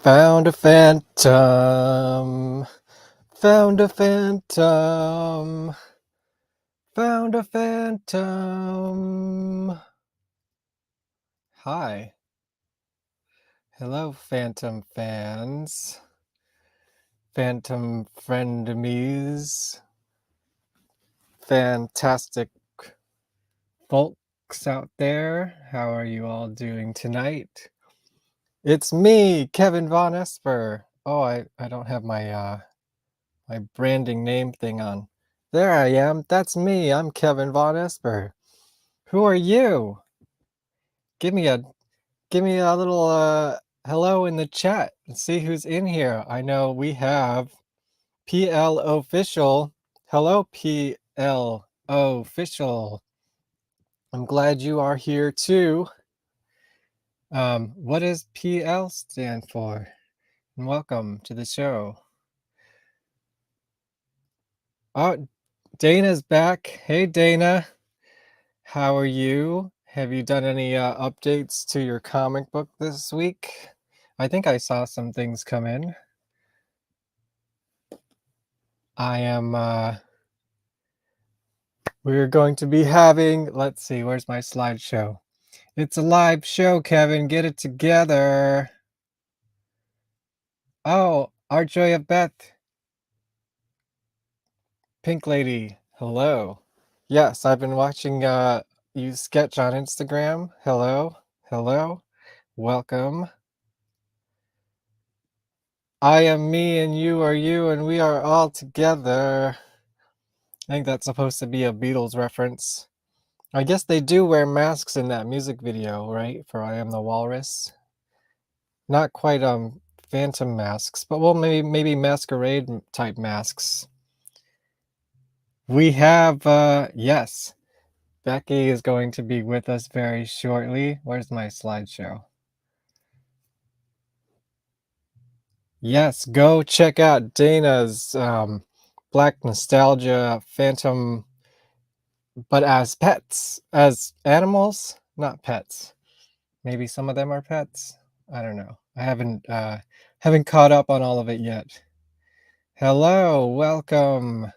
Found a phantom. Found a phantom. Found a phantom. Hi. Hello, phantom fans. Phantom frenemies. Fantastic folks out there. How are you all doing tonight? It's me, Kevin Vonesper. Oh, I don't have my my branding name thing on. There I am. That's me. I'm Kevin Vonesper. Who are you? Give me a little hello in the chat and see who's in here. I know we have PL Official. Hello, PL Official. I'm glad you are here too. What does PL stand for? And welcome to the show. Oh, Dana's back. Hey, Dana. How are you? Have you done any updates to your comic book this week? I think I saw some things come in. I am, we're going to be having, let's see, where's my slideshow? It's a live show, Kevin. Get it together. Oh, Art Joy of Beth. Pink Lady. Hello. Yes, I've been watching you sketch on Instagram. Hello. Hello. Welcome. I am me and you are you and we are all together. I think that's supposed to be a Beatles reference. I guess they do wear masks in that music video, right? For I Am the Walrus. Not quite phantom masks, but well, maybe masquerade type masks. We have yes, Becky is going to be with us very shortly. Where's my slideshow? Yes, go check out Dana's Black Nostalgia Phantom, but as pets, as animals, not pets. Maybe some of them are pets. I don't know. I haven't caught up on all of it yet. Hello, welcome.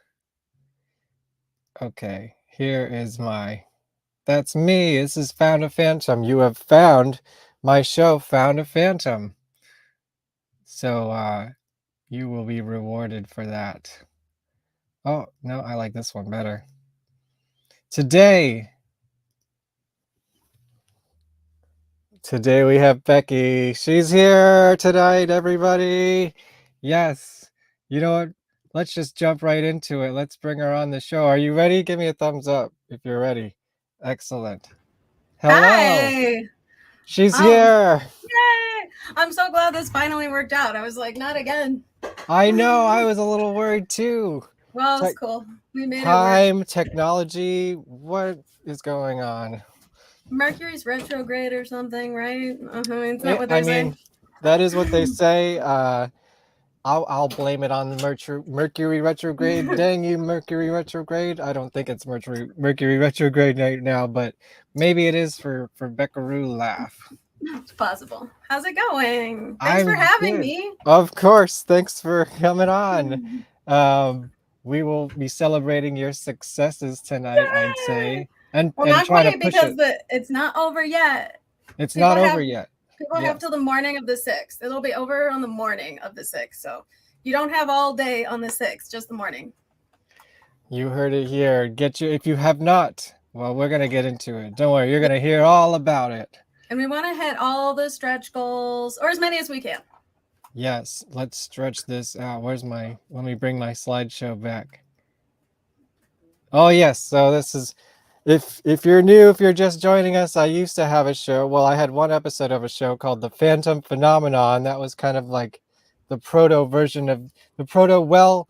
Okay, here is that's me. This is Found a Phantom. You have found my show, Found a Phantom. So you will be rewarded for that. Oh, no, I like this one better. Today we have Becky. She's here tonight, everybody. Yes. You know what? Let's just jump right into it. Let's bring her on the show. Are you ready? Give me a thumbs up if you're ready. Excellent. Hello. Hi. She's here. Yay! I'm so glad this finally worked out. I was like, not again. I know. I was a little worried too. Well, it's cool. We made Time, technology. What is going on? Mercury's retrograde or something, right? Is that what they're saying? That is what they say. I'll blame it on the Mercury retrograde. Dang you, Mercury retrograde. I don't think it's Mercury retrograde right now, but maybe it is for Becky Laff. It's possible. How's it going? Thanks for having me. Of course. Thanks for coming on. We will be celebrating your successes tonight, I'd say. And not try to quite push because it. It's not over yet. It's not over yet. People have till the morning of the 6th. It'll be over on the morning of the 6th. So you don't have all day on the 6th, just the morning. You heard it here. If you have not, well, we're going to get into it. Don't worry, you're going to hear all about it. And we want to hit all the stretch goals, or as many as we can. Yes, let's stretch this out. Let me bring my slideshow back. Oh yes, so this is, if you're new, if you're just joining us, I used to have a show. Well, I had one episode of a show called The Phantom Phenomenon. That was kind of like the proto version of the well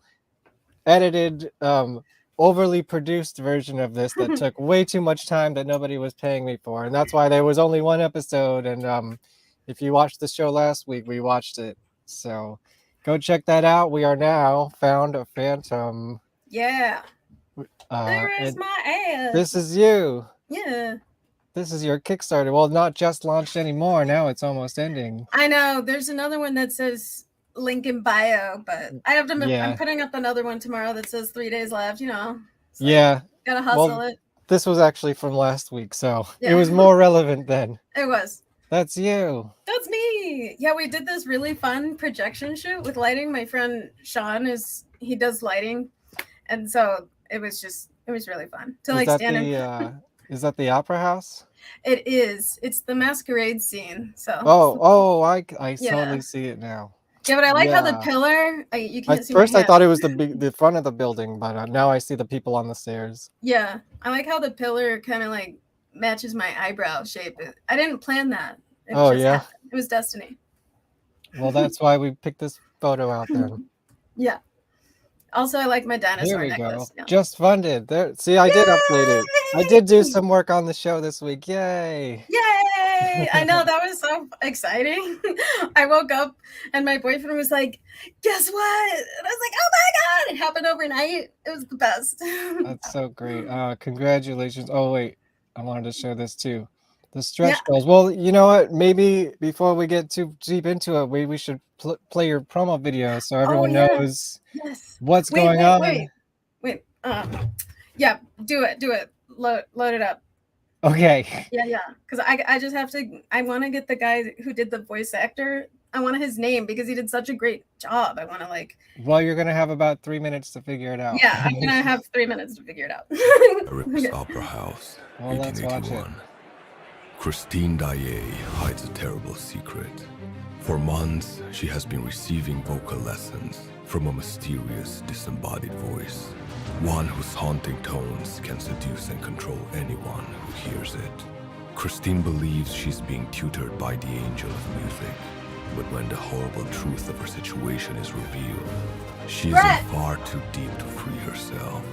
edited, overly produced version of this that took way too much time that nobody was paying me for. And that's why there was only one episode. And if you watched the show last week, we watched it. So go check that out. We are now Found a Phantom. Yeah. There is my ass. This is you. Yeah. This is your Kickstarter. Well, not just launched anymore. Now it's almost ending. I know. There's another one that says link in bio, but I have to. Yeah. I'm putting up another one tomorrow that says 3 days left. Yeah. Gotta hustle it. This was actually from last week, so it was more relevant then. It was. That's you. That's me. Yeah, we did this really fun projection shoot with lighting. My friend Sean he does lighting, and so it was really fun to stand in. Is that the Opera House? It is. It's the masquerade scene. So. I totally see it now. Yeah, but I like how the pillar. You can't see. First, I thought it was the front of the building, but now I see the people on the stairs. Yeah, I like how the pillar kind of like matches my eyebrow shape. I didn't plan that. It happened. It was destiny. Well, that's why we picked this photo out there. Yeah. Also, I like my dinosaur necklace. Here we go. Yeah. Just funded. There. See, I did update it. I did do some work on the show this week. Yay! Yay! I know, that was so exciting. I woke up and my boyfriend was like, "Guess what?" And I was like, "Oh my god!" It happened overnight. It was the best. That's so great. Congratulations. Oh wait, I wanted to show this too. The stretch goals. Well, you know what? Maybe before we get too deep into it, we should play your promo video so everyone knows what's going on. Wait. Yeah, do it. Load it up. Okay. Yeah. Because I just have to. I want to get the guy who did the voice actor. I want his name because he did such a great job. I want to Well, you're gonna have about 3 minutes to figure it out. Yeah, I'm gonna have 3 minutes to figure it out. Eric's Opera House, 1881. Christine Daae hides a terrible secret. For months, she has been receiving vocal lessons from a mysterious, disembodied voice. One whose haunting tones can seduce and control anyone who hears it. Christine believes she's being tutored by the angel of music. But when the horrible truth of her situation is revealed, she is in far too deep to free herself.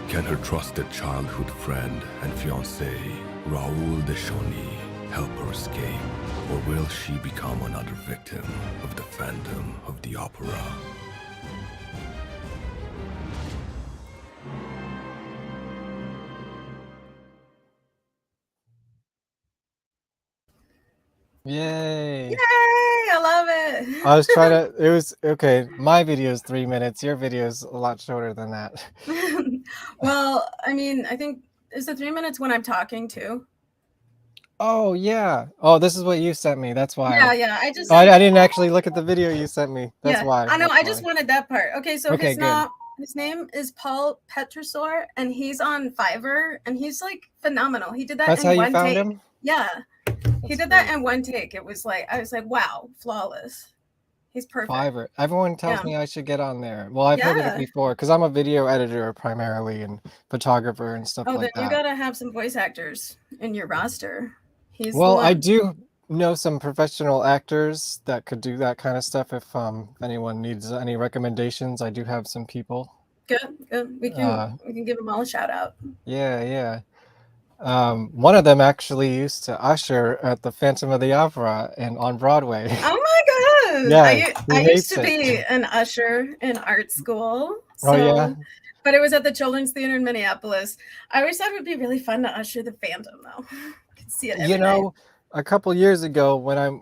Can her trusted childhood friend and fiancé, Raoul de Chauny, help her escape? Or will she become another victim of the Phantom of the Opera? Yay! I love it. I was trying to. It was okay. My video is 3 minutes. Your video is a lot shorter than that. Well, I mean, I think is it 3 minutes when I'm talking too? Oh yeah. Oh, this is what you sent me. That's why. Yeah. I didn't actually look at the video you sent me. That's why. I know. I just wanted that part. Okay, so his name is Paul Petrosor, and he's on Fiverr, and he's like phenomenal. He did that. That's in how you one found take. him? Yeah. He did that in one take. It was like I was like, wow, flawless. He's perfect. Fiverr. Everyone tells me I should get on there. Well, I've heard it before because I'm a video editor primarily and photographer and stuff like that. Oh, then you gotta have some voice actors in your roster. Well, I do know some professional actors that could do that kind of stuff. If anyone needs any recommendations, I do have some people. Good. We can give them all a shout out. Yeah. One of them actually used to usher at the Phantom of the Opera and on Broadway. Oh my god! Yeah, I used to be an usher in art school. So, oh yeah. But it was at the Children's Theater in Minneapolis. I always thought it would be really fun to usher the Phantom, though. I could see it every night. A couple years ago, when I'm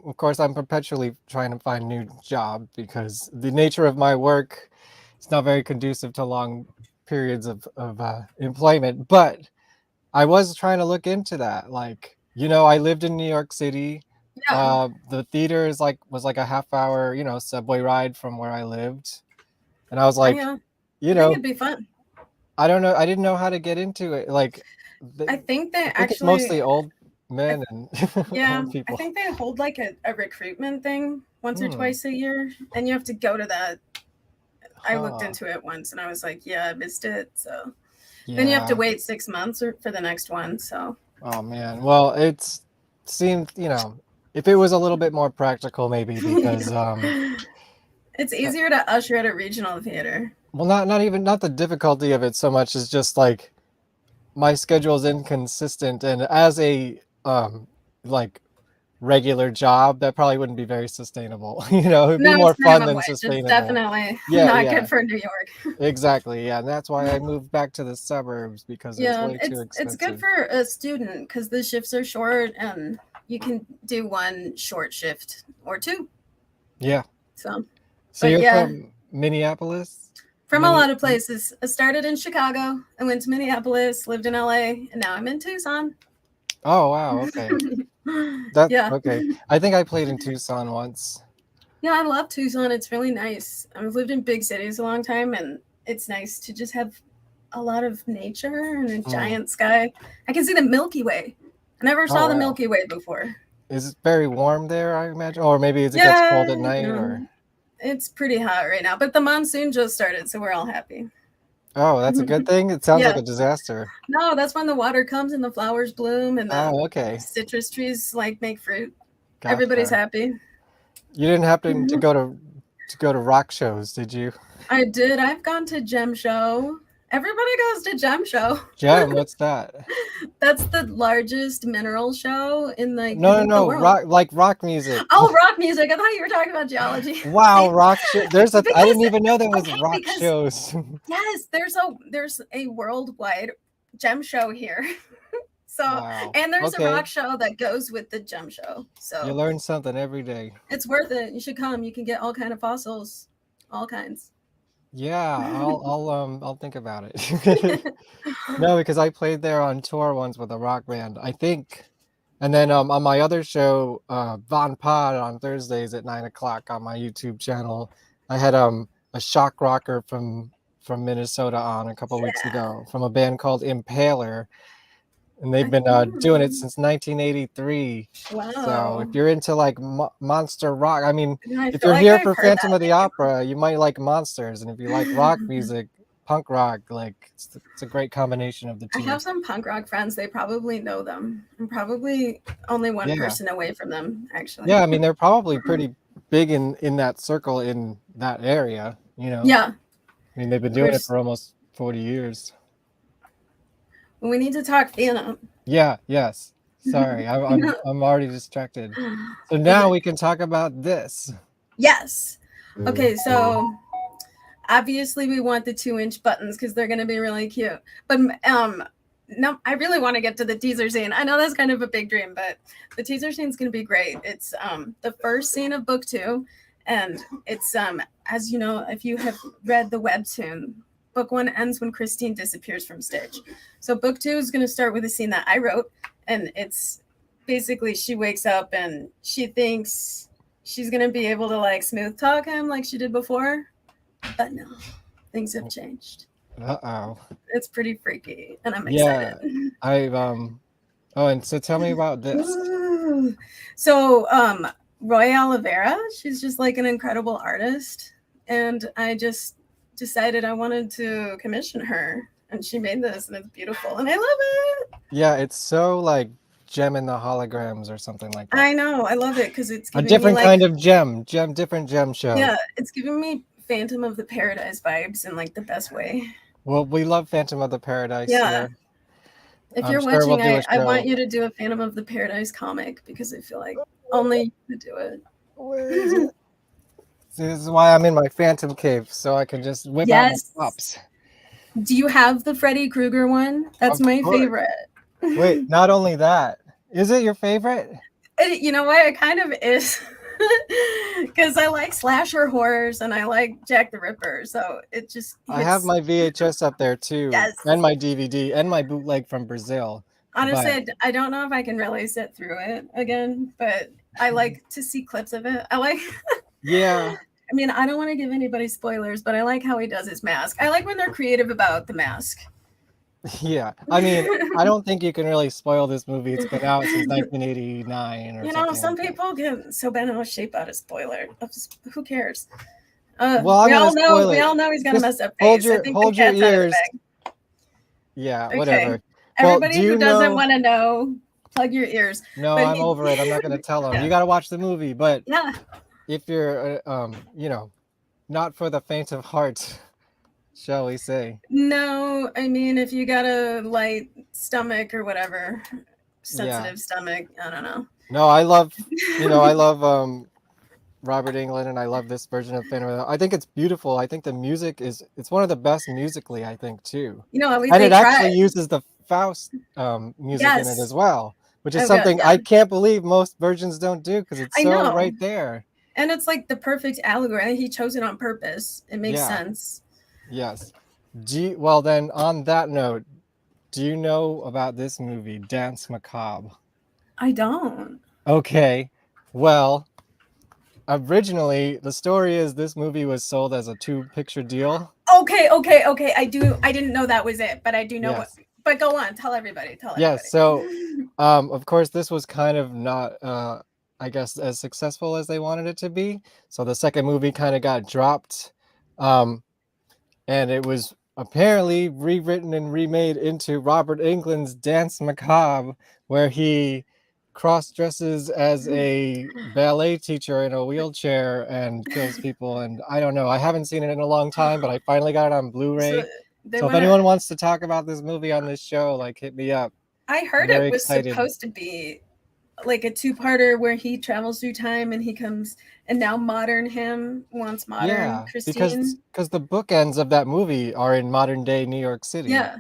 perpetually trying to find a new job because the nature of my work is not very conducive to long periods of employment, but I was trying to look into that. Like, I lived in New York City. Yeah. The theater was like a half-hour, subway ride from where I lived. And I was like, I think it'd be fun. I don't know. I didn't know how to get into it. Like, I think it's mostly old men and old people. I think they hold like a recruitment thing once or twice a year, and you have to go to that. I looked into it once, and I was like, I missed it. So. Yeah. Then you have to wait 6 months for the next one. So. Oh man, well, it seemed if it was a little bit more practical, maybe because it's easier to usher at a regional theater. Well, not the difficulty of it so much as just like my schedule is inconsistent, and as a regular job, that probably wouldn't be very sustainable. It'd be No, more it's fun minimum than wage. It's sustainable. definitely Yeah, not yeah, good for New York. exactly. Yeah, and that's why I moved back to the suburbs because it's Yeah, way too it's good expensive. for a student because the shifts are short and you can do one short shift or two. Yeah. So So but you're yeah, from Minneapolis? from a lot of places. I started in Chicago. I went to Minneapolis, lived in LA, and now I'm in Tucson. Oh, wow. Okay. Yeah. Okay. I think I played in Tucson once. Yeah, I love Tucson. It's really nice. I've lived in big cities a long time, and it's nice to just have a lot of nature and a giant sky. I can see the Milky Way. I never saw the Milky Way before. Is it very warm there, I imagine? Or maybe it gets cold at night? Or it's pretty hot right now, but the monsoon just started, so we're all happy. Oh, that's a good thing? It sounds like a disaster. No, that's when the water comes and the flowers bloom and the citrus trees make fruit. Gotcha. Everybody's happy. You didn't have to go to rock shows, did you? I did. I've gone to Gem Show. Everybody goes to Gem Show. Gem, what's that? That's the largest mineral show in the world. Rock music. Oh, rock music. I thought you were talking about geology. Wow, rock show. I didn't even know there was rock shows. Yes, there's a worldwide Gem Show here. And there's a rock show that goes with the Gem Show. So you learn something every day. It's worth it. You should come. You can get all kind of fossils, all kinds. Yeah, I'll think about it. No, because I played there on tour once with a rock band, I think. And then on my other show, Von Pod, on Thursdays at 9:00 on my YouTube channel, I had a shock rocker from Minnesota on a couple weeks ago from a band called Impaler. And they've been doing it since 1983. Wow. So if you're into monster rock, I mean, if you're here for Phantom of the Opera, you might like monsters. And if you like rock music, punk rock, it's a great combination of the two. I have some punk rock friends. They probably know them. I'm probably only one person away from them, actually. Yeah, I mean, they're probably pretty big in that circle in that area, Yeah. I mean, they've been doing it for almost 40 years. We need to talk Phantom. Yeah, yes. Sorry, I'm already distracted. So now we can talk about this. Yes. Okay, so obviously we want the 2-inch buttons because they're going to be really cute. But no, I really want to get to the teaser scene. I know that's kind of a big dream, but the teaser scene is going to be great. It's the first scene of book 2, and it's as you know, if you have read the webtoon, book 1 ends when Christine disappears from Stitch. So book 2 is going to start with a scene that I wrote, and it's basically she wakes up and she thinks she's going to be able to smooth talk him like she did before, but no, things have changed. Uh-oh. It's pretty freaky, and I'm excited. And so tell me about this. So Roy Oliveira, she's just an incredible artist, and I just decided I wanted to commission her, and she made this, and it's beautiful, and I love it. Yeah, it's so Gem in the Holograms or something like that. I know, I love it because it's a different kind of different gem show. Yeah, it's giving me Phantom of the Paradise vibes in the best way. Well, we love Phantom of the Paradise. Yeah. If you're watching, I want you to do a Phantom of the Paradise comic because I feel like only you could do it. Where is it? This is why I'm in my Phantom cave, so I can just whip out my pops. Do you have the Freddy Krueger one? That's my favorite. Wait, not only that. Is it your favorite? You know what? It kind of is. Because I like slasher horrors and I like Jack the Ripper. So it just... I have my VHS up there too. Yes. And my DVD and my bootleg from Brazil. Honestly, I don't know if I can really sit through it again, but I like to see clips of it. I like... Yeah. I mean, I don't want to give anybody spoilers, but I like how he does his mask. I like when they're creative about the mask. Yeah. I mean, I don't think you can really spoil this movie. It's been out since 1989 or some people get so bent out of shape out of spoiler. Who cares? Well, we all know he's got a messed up face. Hold your ears. Yeah, okay. Whatever. Everybody who doesn't want to know, plug your ears. No, I'm over it. I'm not going to tell them. Yeah. You got to watch the movie, but if you're, not for the faint of heart, shall we say? No, I mean, if you got a light stomach or whatever, sensitive stomach. I don't know. No, I love Robert Englund, and I love this version of Phantom of the. I think it's beautiful. I think the music it's one of the best musically, I think, too. At least And they it actually tried. uses the Faust music in it as well, which is Oh, something yeah. I can't believe most versions don't do, because it's so right there. And it's like the perfect allegory. I think he chose it on purpose. It makes sense. Yes. Well, then, on that note, do you know about this movie, Dance Macabre? I don't. Okay. Well, originally, the story is this movie was sold as a 2-picture deal. Okay. I didn't know that was it, but I do know what. But go on. Tell everybody. Yes. So, of course, this was kind of not, I guess, as successful as they wanted it to be. So the second movie kind of got dropped, and it was apparently rewritten and remade into Robert Englund's Dance Macabre, where he cross-dresses as a ballet teacher in a wheelchair and kills people. And I don't know, I haven't seen it in a long time, but I finally got it on Blu-ray. So if anyone wants to talk about this movie on this show, like, hit me up. I heard it was supposed to be like a 2-parter where he travels through time and he comes, and now modern him wants modern Christine. Because the bookends of that movie are in modern day New York City. Yeah.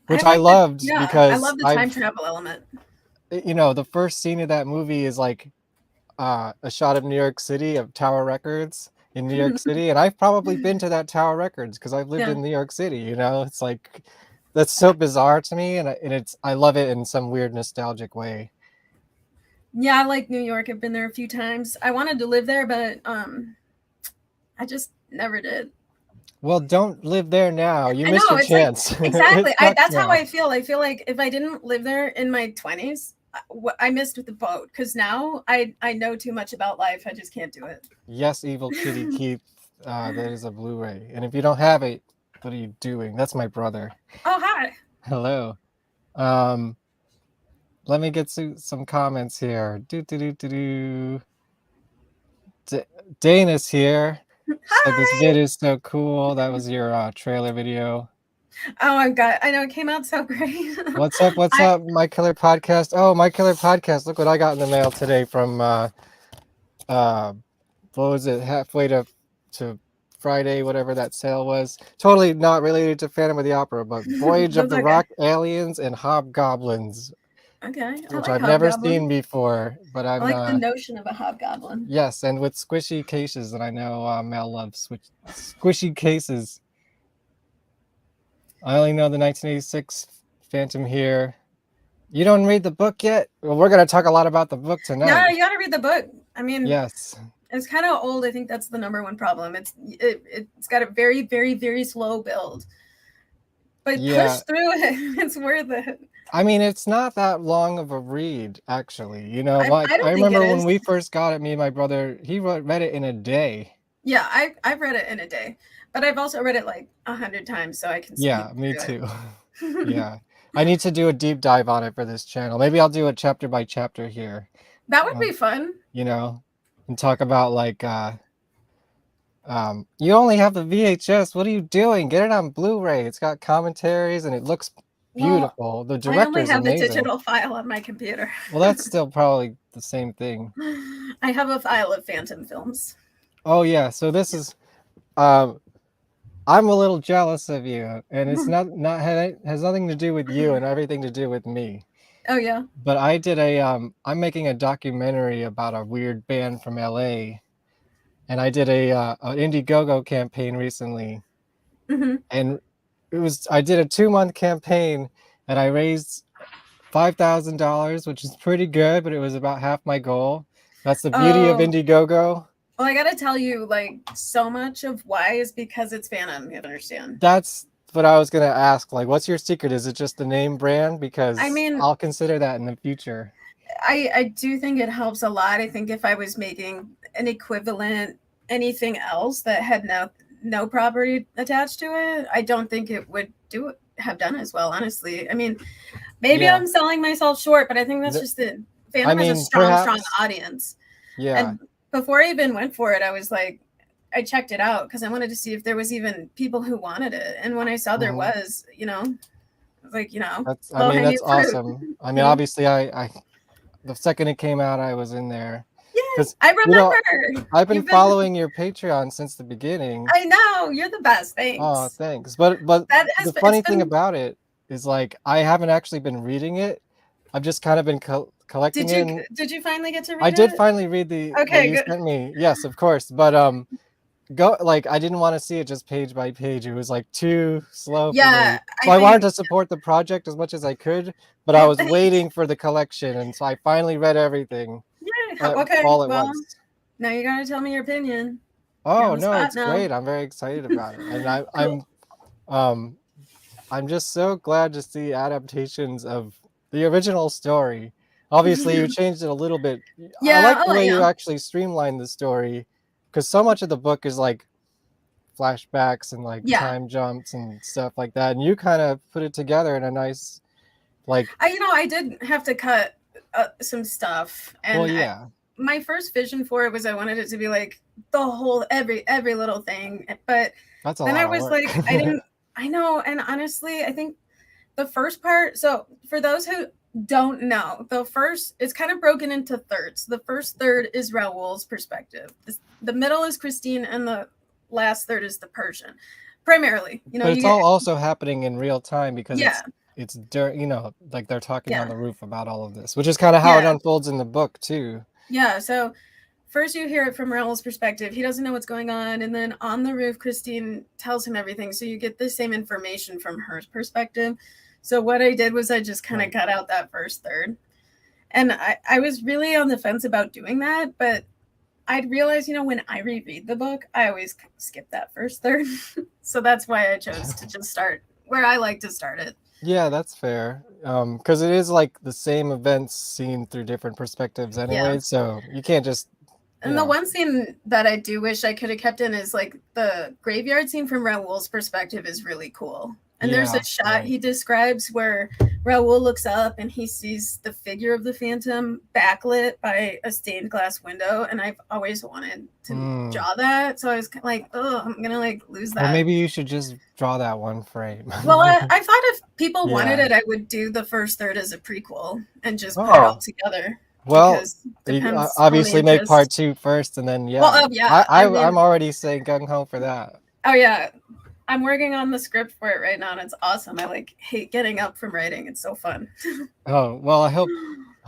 Which I loved because I love the time travel element. The first scene of that movie is like a shot of New York City, of Tower Records in New York City, and I've probably been to that Tower Records because I've lived in New York City. It's like, that's so bizarre to me, and I love it in some weird nostalgic way. Yeah, I like New York. I've been there a few times. I wanted to live there, but I just never did. Well, don't live there now. You missed your chance. Like, exactly. That's how I feel. I feel like if I didn't live there in my 20s, I missed the boat, because now I know too much about life. I just can't do it. Yes, Evil Kitty Keith. That is a Blu-ray. And if you don't have it, what are you doing? That's my brother. Oh, hi. Hello. Let me get some comments here. Dana's here. Hi. This vid is so cool. That was your trailer video. Oh my God. I know, it came out so great. What's up? My Killer Podcast. Oh, My Killer Podcast. Look what I got in the mail today from what was it? Halfway to Friday, whatever that sale was. Totally not related to Phantom of the Opera, but Voyage of the Rock Aliens and Hobgoblins. Okay. Which I've never seen before, but I like the notion of a hobgoblin. Yes, and with squishy cases, and I know Mel loves squishy cases. I only know the 1986 Phantom here. You don't read the book yet? Well, we're going to talk a lot about the book tonight. Yeah, you got to read the book. I mean, yes, it's kind of old. I think that's the number one problem. It's got a very, very, very slow build, but push through it. It's worth it. I mean, it's not that long of a read, actually. I remember when we first got it, me and my brother, he read it in a day. Yeah, I've read it in a day, but I've also read it like 100 times, so I can. Yeah, me too. Yeah, I need to do a deep dive on it for this channel. Maybe I'll do a chapter by chapter here. That would be fun. And talk about like, you only have the VHS. What are you doing? Get it on Blu-ray. It's got commentaries and it looks beautiful. The director's amazing. I only have the digital file on my computer. Well, that's still probably the same thing. I have a file of Phantom films. Oh yeah, so this is, I'm a little jealous of you, and it's has nothing to do with you and everything to do with me. Oh yeah. But I did I'm making a documentary about a weird band from LA, and I did an Indiegogo campaign recently, and I did a 2-month campaign, and I raised $5,000, which is pretty good, but it was about half my goal. That's the beauty of Indiegogo. Well, I gotta tell you, like, so much of why is because it's Phantom. You understand? That's what I was gonna ask. Like, what's your secret? Is it just the name brand? Because I mean, I'll consider that in the future. I do think it helps a lot. I think if I was making an equivalent anything else that had no property attached to it, I don't think it would have done as well, honestly. I mean, maybe I'm selling myself short, but I think that's just it. Phantom has a strong audience. Yeah. And before I even went for it, I was like, I checked it out because I wanted to see if there was even people who wanted it. And when I saw there was, I was like, you know, That's low hanging that's fruit. awesome. I mean, obviously, I the second it came out, I was in there Yes, because I you know remember. I've been You've been. following your Patreon since the beginning. I know you're the best. Oh, Thanks. thanks. But That has the been. It's funny thing been. about it is like I haven't actually been reading it. I've just kind of been collecting Did it. you And did you finally get to I read did it? finally read the what Okay, you good. sent me. Yes, of course. But go like I didn't want to see it just page by page. It was like too slow for Yeah, me. So I I wanted think. to support the project as much as I could, but I was waiting for the collection, and so I finally read everything Yeah. Okay. all at Well, once. now you gotta tell me your opinion. You're on Oh the no, spot it's now. great. I'm very excited about it, and Cool. um I'm just so glad to see adaptations of the original story. Obviously, you changed it a little bit. I Yeah, like I'll the let way you you know. actually streamlined the story, because so much of the book is like flashbacks and like Yeah. time jumps and stuff like that, and you kind of put it together in a nice, like, I did have to cut some stuff, well, and yeah, my first vision for it was I wanted it to be like the whole every little thing, but that's a then I lot of was work. like, I didn't. I know, and honestly, I think the first part. So for those who don't know, the first it's kind of broken into thirds. The first third is Raoul's perspective. The middle is Christine, and the last third is the Persian. Primarily, But you it's get all also happening in real time because yeah, it's during, like they're talking on yeah, the roof about all of this, which is kind of how it yeah, unfolds in the book too. yeah. So first you hear it from Raoul's perspective. He doesn't know what's going on, and then on the roof, Christine tells him everything. So you get the same information from her perspective. So what I did was I just kind of cut out that first third. And I was really on the fence about doing that, but I'd realized, when I reread the book, I always skip that first third. So that's why I chose to just start where I like to start it. Yeah, that's fair. Because it is like the same events seen through different perspectives Yeah. anyway, so you can't just, And the one scene that I do wish I could have kept in is like the graveyard scene from Raoul's perspective is really cool. And there's a shot he describes where Raoul looks up and he sees the figure of the Phantom backlit by a stained glass window. And I've always wanted to draw that. So I was like, oh, I'm going to like lose that. Well, maybe you should just draw that one frame. Well, I thought if people wanted it, I would do the first third as a prequel and just put it all together. Well, Depends obviously make interest. part 2 first, and then Well, yeah. I'm already saying gung ho for that. Oh yeah, I'm working on the script for it right now, and it's awesome. I hate getting up from writing; it's so fun. Oh well, I hope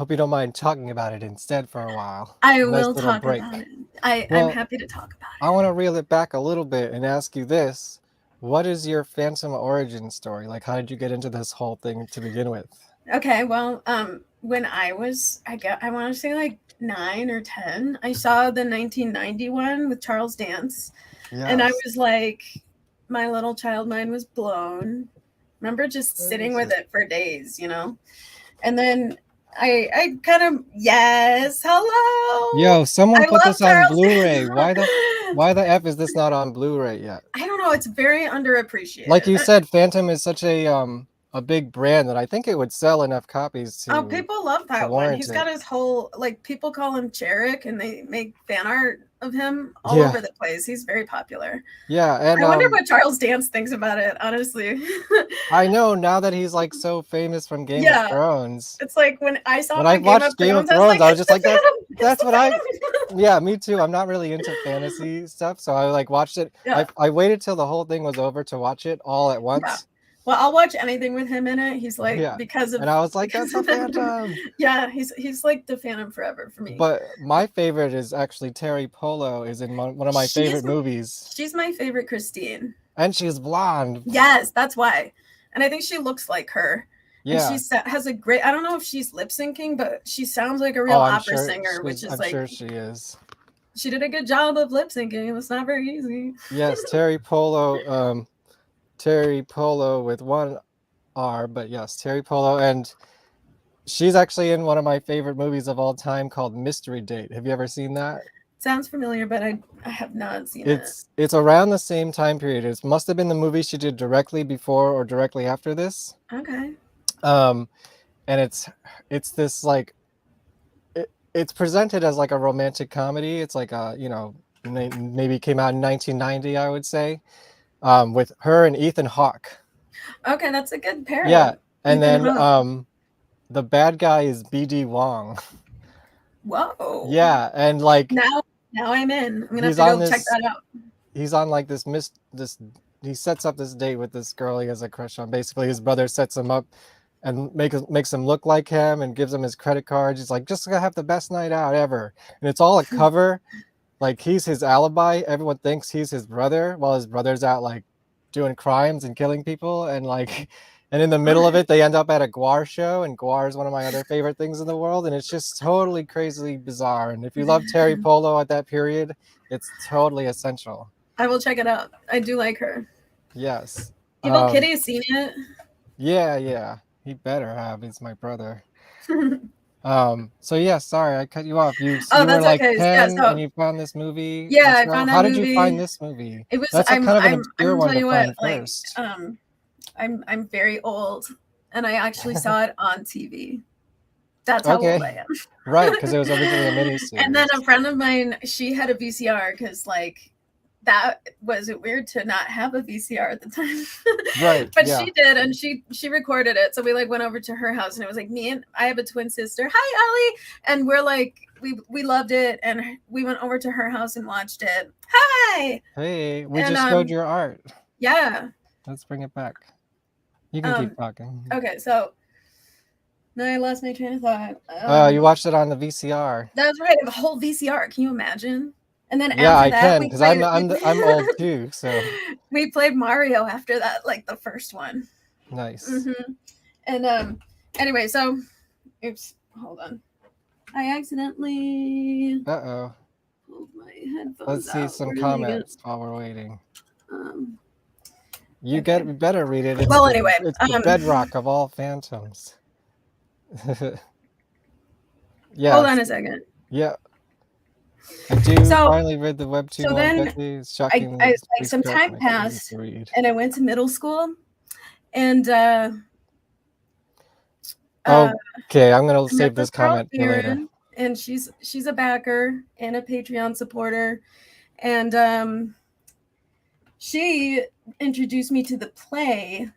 you don't mind talking about it instead for a while. I will talk about it. I'm happy to talk about it. I want to reel it back a little bit and ask you this: what is your Phantom origin story? Like, how did you get into this whole thing to begin with? Okay, well, when I was, I want to say like 9 or 10, I saw the 1991 with Charles Dance, and I was like, my little child mind was blown. Remember just sitting with it for days, and then I kind of hello. Yo, someone put this on Charles Blu-ray. Dance. Why the F is this not on Blu-ray yet? I don't know. It's very underappreciated. Like you said, Phantom is such a big brand that I think it would sell enough copies to. Oh, people love that one. He's got his whole people call him Jarek, and they make fan art of him all over the place. He's very popular. Yeah, and I wonder what Charles Dance thinks about it, honestly. I know now that he's like so famous from Game of Thrones. It's like when I saw watched Game of Thrones, I was just like, that's what I. Yeah, me too. I'm not really into fantasy stuff, so I like watched it. Yeah. I waited till the whole thing was over to watch it all at once. Yeah. Well, I'll watch anything with him in it. He's like because of, and I was like, that's a Phantom. Yeah, he's like the Phantom forever for me. But my favorite is actually Terry Polo is in one of my favorite movies. She's my favorite Christine. And she's blonde. Yes, that's why. And I think she looks like her. Yeah. And she has a great, I don't know if she's lip syncing, but she sounds like a real opera singer, which is I'm sure she is. She did a good job of lip syncing. It was not very easy. Yes, Terry Polo with one R, but yes, Terry Polo. And she's actually in one of my favorite movies of all time called Mystery Date. Have you ever seen that? Sounds familiar, but I have not seen it. It's around the same time period. It must have been the movie she did directly before or directly after this. Okay. And it's this like it's presented as like a romantic comedy. It's like maybe came out in 1990, I would say, with her and Ethan Hawke. Okay, that's a good pair. Yeah, And then Hawke. the bad guy is BD Wong. Whoa. Yeah, and like now I'm in. I'm gonna have he's to on go check this. that out. He's on like this he sets up this date with this girl he has a crush on. Basically, his brother sets him up and makes him look like him and gives him his credit card. He's like, just gonna have the best night out ever. And it's all a cover. Like he's his alibi. Everyone thinks he's his brother while his brother's out like doing crimes and killing people. And like, and in the middle of it, they end up at a Guar show. And Guar is one of my other favorite things in the world. And it's just totally crazily bizarre. And if you love Terry Polo at that period, it's totally essential. I will check it out. I do like her. Yes. Evil Kitty has seen it. Yeah. He better have. He's my brother. So yeah, sorry I cut you off. You were like okay. 10 Yeah, and you found this movie. Yeah, I found that How movie. did you find this movie? It was that's kind of an obscure one to find like, first. I'm very old, and I actually saw it on TV. That's how old I am. Right, because it was originally a miniseries. And then a friend of mine, she had a VCR because like that was weird to not have a VCR at the time. Right. But she did, and she recorded it. So we like went over to her house, and it was like me and I have a twin sister. Hi, Ellie. And we're like we loved it, and we went over to her house and watched it. Hi. Hey, we just showed your art. Yeah. Let's bring it back. You can keep talking. Okay, so now I lost my train of thought. You watched it on the VCR. That's right, the whole VCR. Can you imagine? And then yeah, after I can because I'm old too. So we played Mario after that, like the first one. Nice. Mm-hmm. And anyway, so oops, hold on. I accidentally pulled my headphones. Let's see some comments while we're waiting. You better read it. It's anyway, it's the bedrock of all Phantoms. Yeah. Hold on a second. Yeah. I do finally read the webtoon. So then I like some time passed, and I went to middle school, and okay, I'm gonna save this comment for later. And she's a backer and a Patreon supporter, and she introduced me to the play,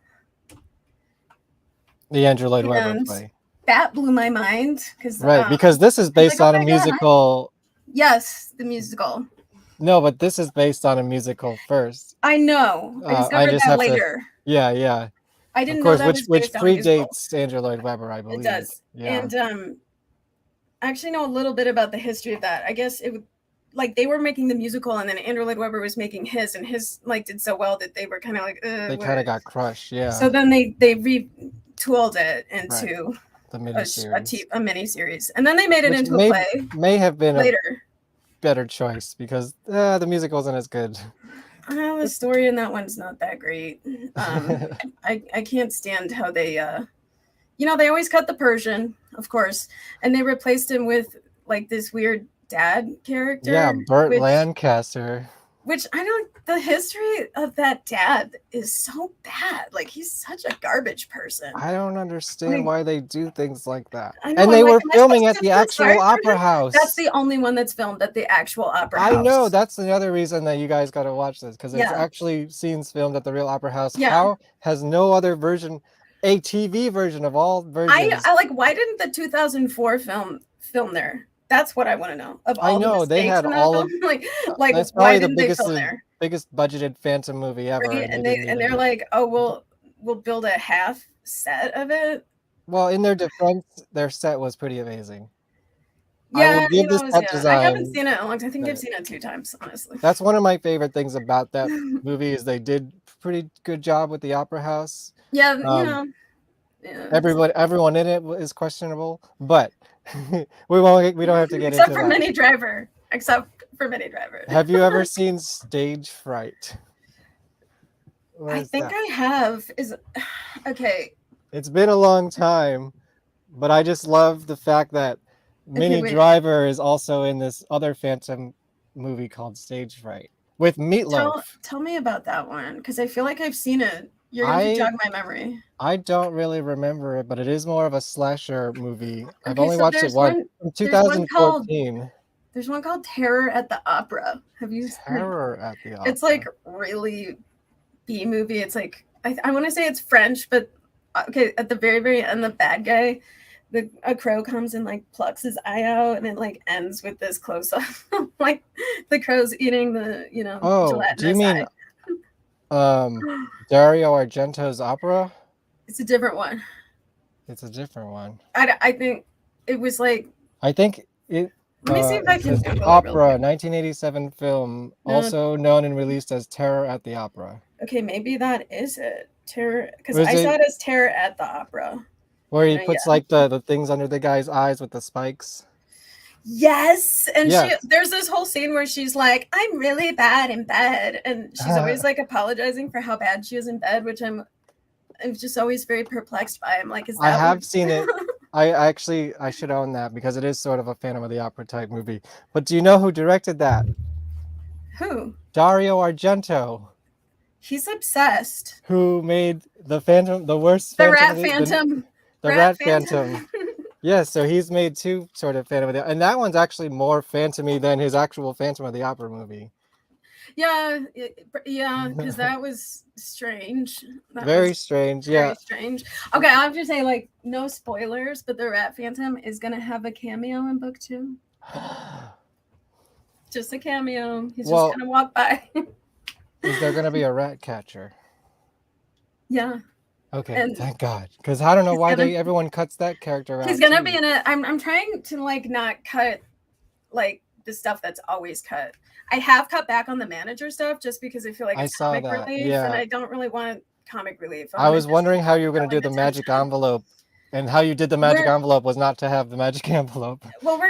the Andrew Lloyd Webber play. That blew my mind because this is based on a musical. Yes, the musical. No, but this is based on a musical first. I know. I discovered that later. Yeah. I didn't know that was which predates Andrew Lloyd Webber, I believe. It does. Yeah. And I actually know a little bit about the history of that. I guess it would like they were making the musical, and then Andrew Lloyd Webber was making his, and his like did so well that they were kind of like they kind of got crushed. Yeah. So then they retooled it into the miniseries. a miniseries, and then they made it into a play. May have been later a better choice because the musical isn't as good. The story in that one's not that great. I can't stand how they they always cut the Persian, of course, and they replaced him with like this weird dad character. Yeah, Burt Lancaster. Which the history of that dad is so bad. Like he's such a garbage person. I don't understand why they do things like that. And they were filming at the actual opera house. That's the only one that's filmed at the actual opera house. I know. That's another reason that you guys got to watch this because there's actually scenes filmed at the real opera house. Yeah. How has no other version, a TV version of all versions? I like. Why didn't the 2004 film there? That's what I want to know. I know they had all of like that's why probably the biggest budgeted Phantom movie ever. Right? And they're like, oh, we'll build a half set of it. Well, in their defense, their set was pretty amazing. Yeah, I haven't seen it in a long time. I think I've seen it 2 times, honestly. That's one of my favorite things about that movie is they did pretty good job with the opera house. Yeah, Yeah, everyone in it is questionable, but we don't have to get into that. Except for Minnie Driver. Have you ever seen Stage Fright? I think I have. Okay. It's been a long time, but I just love the fact that Minnie Driver is also in this other Phantom movie called Stage Fright with Meatloaf. Tell me about that one because I feel like I've seen it. You're going to jog my memory. I don't really remember it, but it is more of a slasher movie. I've only watched it once in 2014. There's one called Terror at the Opera. Have you Terror at the Opera? It's like really B movie. It's like I want to say it's French, but okay, at the very, very end, the bad guy, a crow comes and like plucks his eye out, and it like ends with this close up, like the crow's eating the do you gelatinous mean Dario Argento's opera? It's a different one. It's a different one. I think it was like. I think it. Let me see if I can Google opera, 1987 film, also known and released as Terror at the Opera. Okay, maybe that is it. Terror, because I saw it as Terror at the Opera. Where he puts like the things under the guy's eyes with the spikes. Yes, and there's this whole scene where she's like, "I'm really bad in bed," and she's always like apologizing for how bad she is in bed, which I'm just always very perplexed by. I'm like, is that? I have seen it. I should own that because it is sort of a Phantom of the Opera type movie. But do you know who directed that? Who? Dario Argento. He's obsessed. Who made the Phantom, the worst Phantom? The Rat Phantom. Yes, so he's made two sort of Phantom of the, and that one's actually more phantom-y than his actual Phantom of the Opera movie. Yeah, because that was strange. Very strange. Very strange. Okay, I have to say, like, no spoilers, but the Rat Phantom is gonna have a cameo in book 2. Just a cameo. He's just gonna walk by. Is there gonna be a rat catcher? Yeah. Okay, thank God, because I don't know why everyone cuts that character out. He's gonna be in it. I'm trying to like not cut like the stuff that's always cut. I have cut back on the manager stuff just because I feel like it's comic relief, and I don't really want comic relief. I was wondering how you were going to do the magic envelope, and how you did the magic envelope was not to have the magic envelope. Well,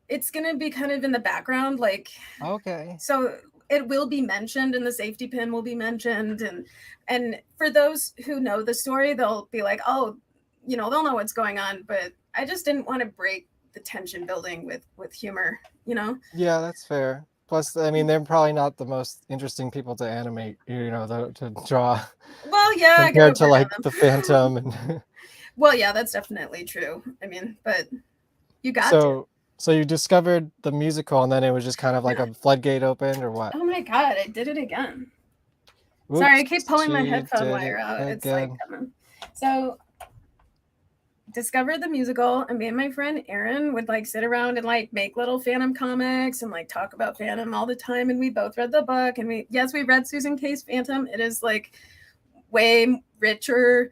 it's gonna be kind of in the background, like. Okay. So it will be mentioned, and the safety pin will be mentioned, and for those who know the story, they'll be like, oh, they'll know what's going on. But I just didn't want to break the tension building with humor, Yeah, that's fair. Plus, I mean, they're probably not the most interesting people to animate, to draw. Well, yeah, compared to like the Phantom and. Well, yeah, that's definitely true. I mean, but you got to. So you discovered the musical, and then it was just kind of like a floodgate opened, or what? Oh my God, I did it again. Oops, sorry, I keep pulling my headphone wire out. It's like, so. Discovered the musical, and me and my friend Erin would like sit around and like make little Phantom comics and like talk about Phantom all the time. And we both read the book, and we read Susan Kay's Phantom. It is like way richer,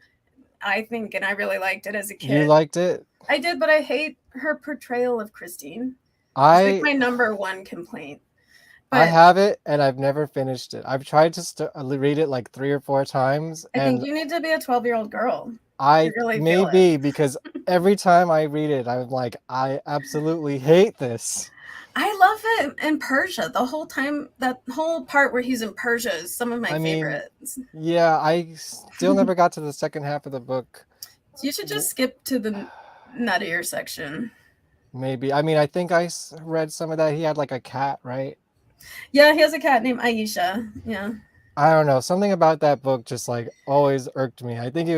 I think, and I really liked it as a kid. You liked it? I did, but I hate her portrayal of Christine. It's like my number one complaint. But I have it, and I've never finished it. I've tried to read it like 3 or 4 times. I think you need to be a 12-year-old girl. Maybe because every time I read it, I'm like, I absolutely hate this. I love it in Persia. The whole time, that whole part where he's in Persia is some of my favorites. Yeah, I still never got to the second half of the book. You should just skip to the nuttier section. Maybe. I mean, I think I read some of that. He had like a cat, right? Yeah, he has a cat named Aisha. Yeah. I don't know. Something about that book just like always irked me. I think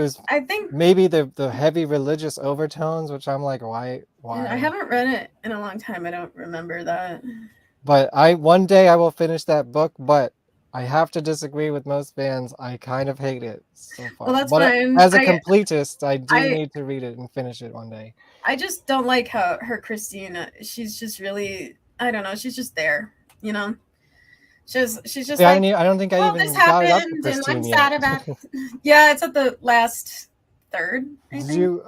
maybe the heavy religious overtones, which I'm like, why? I haven't read it in a long time. I don't remember that. But one day I will finish that book, but I have to disagree with most fans. I kind of hate it so far. Well, that's fine. As a completist, I do need to read it and finish it one day. I just don't like how her Christine, she's just really, I don't know, she's just there, She's just like, I don't think I even got it up to Christine and I'm sad about it. Yeah, it's at the last third, I think.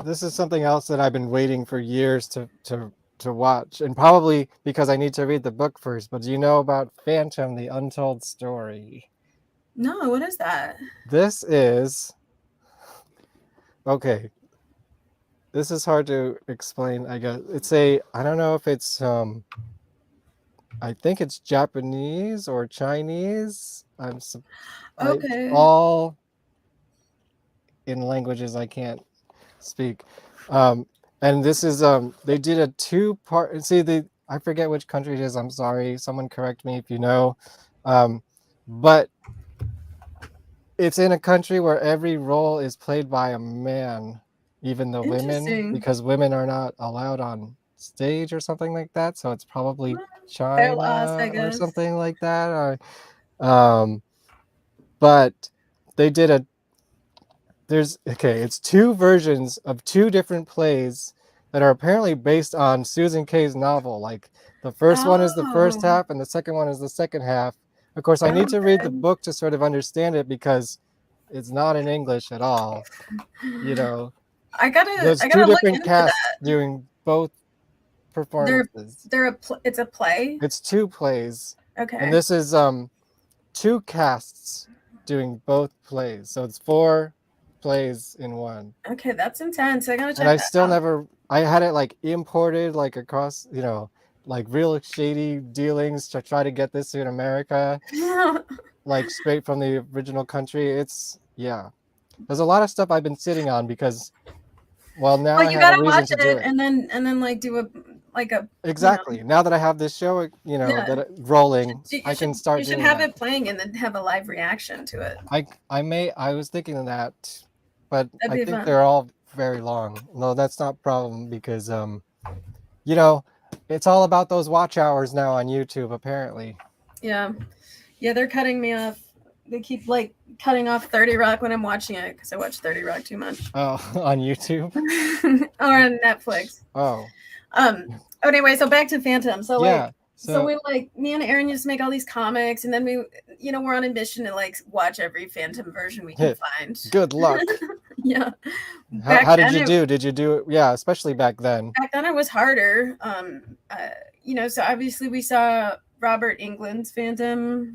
This is something else that I've been waiting for years to watch, and probably because I need to read the book first, but do you know about Phantom, the Untold Story? No, what is that? This is... Okay. This is hard to explain, I guess. I don't know if it's... I think it's Japanese or Chinese. Okay. All in languages I can't speak. And this is they did a 2-part. I forget which country it is. I'm sorry. Someone correct me if you know. But it's in a country where every role is played by a man, even the women, because women are not allowed on stage or something like that. So it's probably China or something like that. But they did it's two versions of two different plays that are apparently based on Susan Kay's novel. Like the first one is the first Oh, half and the second one is the second half. Of course, I need to read the book to sort of understand it because it's not in English at all. You know, I there's two gotta look different into casts that. doing both performances. It's a play. It's two plays, and Okay. this is two casts doing both plays. So it's 4 plays in one. Okay, that's intense. I gotta check And I that still out. never, I had it like imported like across, like real shady dealings to try to get this in America, like straight from the original country. There's a lot of stuff I've been sitting on because, well, now Well, I you have a gotta reason watch to do it it. and then like do a Exactly. Now that I have this show, Yeah. that rolling, You I can should start you should doing have that. it playing and then have a live reaction to it. I was thinking of that, but That'd I be think fun. they're all very long. No, that's not a problem because you know, it's all about those watch hours now on YouTube apparently. Yeah. Yeah, they're cutting me off. They keep like cutting off 30 Rock when I'm watching it because I watch 30 Rock too much. Oh, on YouTube? Or on Netflix. Oh. Anyway, so back to Phantom. So Yeah. like we me and Aaron used to make all these comics, and then we we're on a mission to like watch every Phantom version we can find. Good luck. Yeah. How did you do? Did you do it? Yeah, especially back then. Back then it was harder. So obviously we saw Robert Englund's Phantom.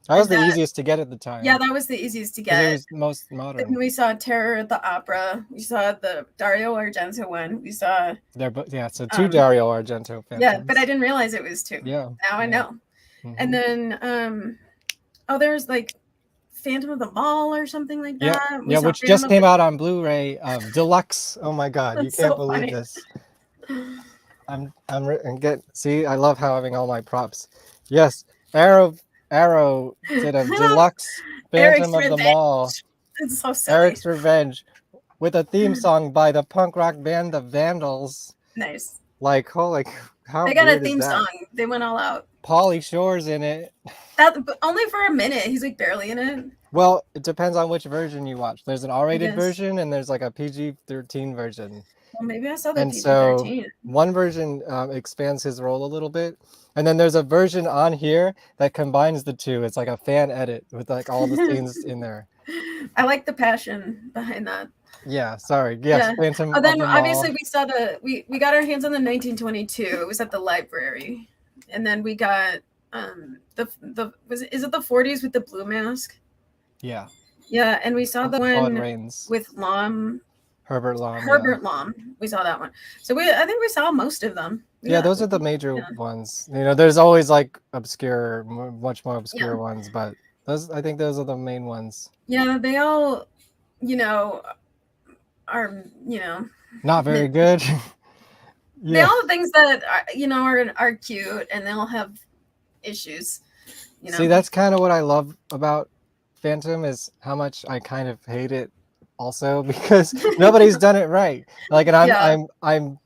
That was the easiest to get at the time. Yeah, that was the easiest to get. It was most modern. Then we saw Terror at the Opera. We saw the Dario Argento one. We saw. So 2 Dario Argento Phantoms. Yeah, but I didn't realize it was 2. Yeah. Now I know. Mm-hmm. And then there's like Phantom of the Mall or something like that. Yeah, which just came out on Blu-ray Deluxe. Oh my God, you can't believe this. See, I love having all my props. Yes, Arrow did a deluxe Phantom of the Mall. It's so silly. Eric's Revenge with a theme song by the punk rock band The Vandals. Nice. Like, holy, how they got weird a theme is that? song. They went all out. Pauly Shore's in it. That only for a minute. He's like barely in it. Well, it depends on which version you watch. There's an R-rated version and there's like a PG-13 version. Well, maybe I saw the PG-13. So one version expands his role a little bit. And then there's a version on here that combines the two. It's like a fan edit with like all the scenes in there. I like the passion behind that. Yeah, sorry. Yes, yeah. Phantom. Oh, then obviously we saw we got our hands on the 1922. It was at the library. And then we got is it the 40s with the blue mask? Yeah. Yeah, and we saw the one with Lom. Herbert Lom. Lom. We saw that one. So I think we saw most of them. Yeah, those are the major ones. There's always like obscure, much more obscure ones, but I think those are the main ones. Yeah, they all, are, not very good. They all have things that are cute, and they'll have issues. See, that's kind of what I love about Phantom is how much I kind of hate it also because nobody's done it right. Like, and I'm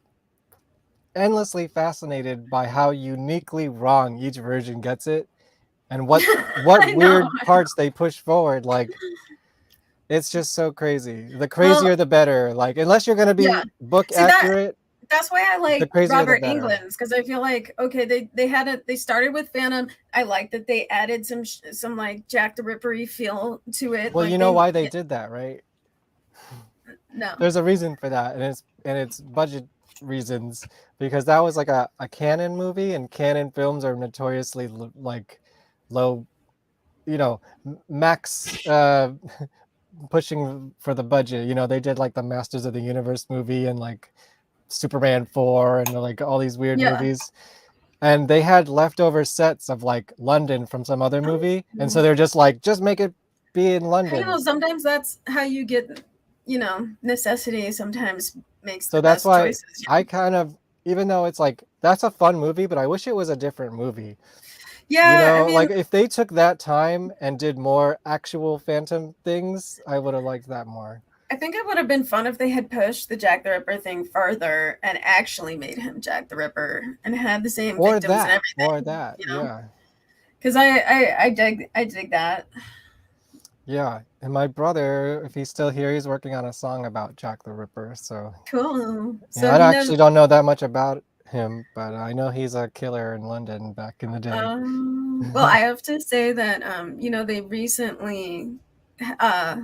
endlessly fascinated by how uniquely wrong each version gets it, and what weird parts they push forward. Like, it's just so crazy. The crazier, the better. Like, unless you're gonna be book accurate. That's why I like Robert Englund's, because I feel like they started with Phantom. I like that they added some like Jack the Ripper-y feel to it. Well, like why they did that, right? No. There's a reason for that, and it's budget reasons, because that was like a Canon movie, and Canon films are notoriously like low, max pushing for the budget. They did like the Masters of the Universe movie and like Superman 4 and like all these weird movies, and they had leftover sets of like London from some other movie, and so they're just like, just make it be in London. Sometimes that's how you get, necessity sometimes makes so that's why choices, I kind of, even though it's like that's a fun movie, but I wish it was a different movie. Yeah, like if they took that time and did more actual Phantom things, I would have liked that more. I think it would have been fun if they had pushed the Jack the Ripper thing further and actually made him Jack the Ripper and had the same victims and everything. Or that, yeah. Because I dig that. Yeah, and my brother, if he's still here, he's working on a song about Jack the Ripper. So Cool. yeah, So I he knows. actually don't know that much about him, but I know he's a killer in London back in the day. Well, I have to say that they recently, uh,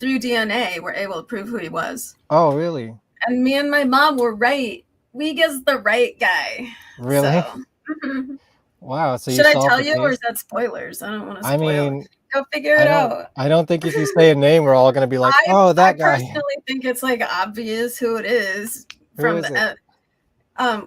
through DNA, were able to prove who he was. Oh, really? And me and my mom were right. We guessed the right guy. Really? So, Wow, so you should I solved tell the you, or case? is that spoilers? I don't want to I spoil it. mean, Go figure it out. I don't think if you say a name, we're all gonna be like, I oh, that guy. personally think it's like obvious who it is Who from is it?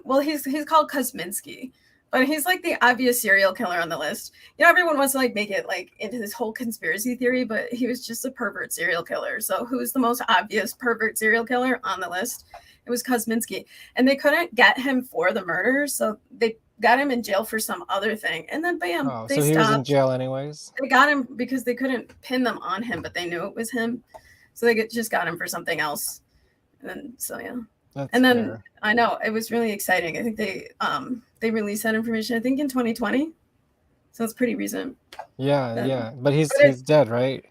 well, he's called Kosminski, but he's like the obvious serial killer on the list. Everyone wants to like make it like into this whole conspiracy theory, but he was just a pervert serial killer. So who's the most obvious pervert serial killer on the list? It was Kosminski, and they couldn't get him for the murder, so they got him in jail for some other thing, and then bam, Oh, they so he was in stopped. jail anyways? They got him because they couldn't pin them on him, but they knew it was him, so they just got him for something else. And so yeah. That's And then fair. I know it was really exciting. I think they released that information, I think in 2020. So it's pretty recent. Yeah. But he's dead, right?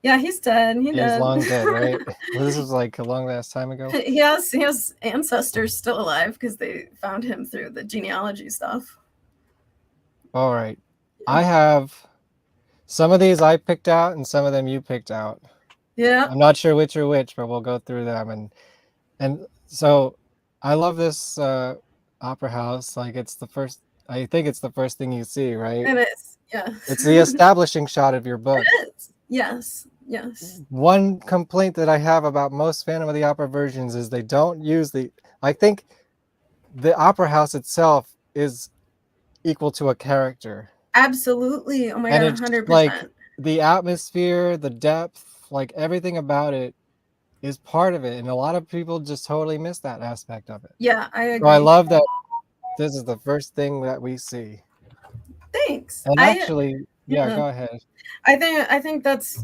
Yeah, he's dead. He's long dead, right? This was like a long ass time ago. He has ancestors still alive because they found him through the genealogy stuff. All right. I have some of these I picked out and some of them you picked out. Yeah. I'm not sure which are which, but we'll go through them. And so I love this opera house. Like I think it's the first thing you see, right? It is. Yeah. It's the establishing shot of your book. It is. Yes. One complaint that I have about most Phantom of the Opera versions is they don't use I think the opera house itself is equal to a character. Absolutely. Oh my God, 100%. Like the atmosphere, the depth, like everything about it is part of it, and a lot of people just totally miss that aspect of it. Yeah, I agree. So I love that this is the first thing that we see. Thanks. And actually, yeah, go ahead. I think that's,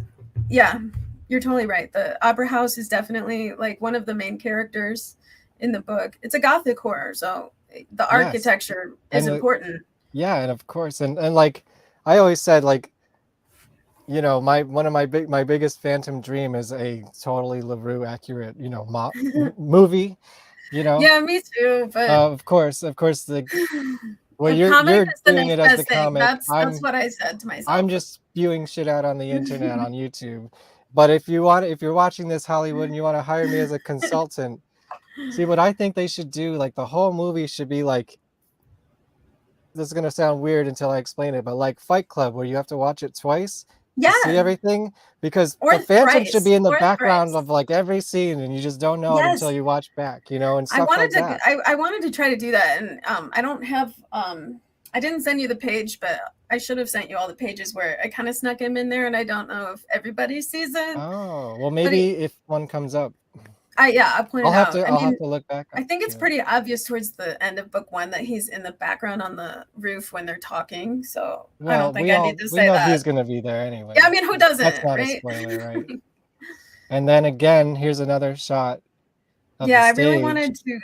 yeah, you're totally right. The opera house is definitely like one of the main characters in the book. It's a Gothic horror, so the architecture is important. Yeah, and of course, and like I always said, like, one of my biggest Phantom dream is a totally Leroux accurate, movie. Yeah, me too. But of course, well, you're doing it as the comic. That's what I said to myself. I'm just spewing shit out on the internet on YouTube. But if you're watching this, Hollywood, and you want to hire me as a consultant, see what I think they should do. Like the whole movie should be like. This is gonna sound weird until I explain it, but like Fight Club, where you have to watch it twice. Yeah. To see everything, because the Phantom should be in the background of like every scene, and you just don't know it until you watch back, and stuff like that. I wanted to try to do that, and I don't have I didn't send you the page, but I should have sent you all the pages where I kind of snuck him in there, and I don't know if everybody sees it. Oh, well, maybe if one comes up. I'll point it out. I'll have to look back. I think it's pretty obvious towards the end of book 1 that he's in the background on the roof when they're talking. So I don't think I need to say that. We know he's going to be there anyway. Yeah, I mean, who doesn't? That's not right? a spoiler, right? And then again, here's another shot. I really wanted to.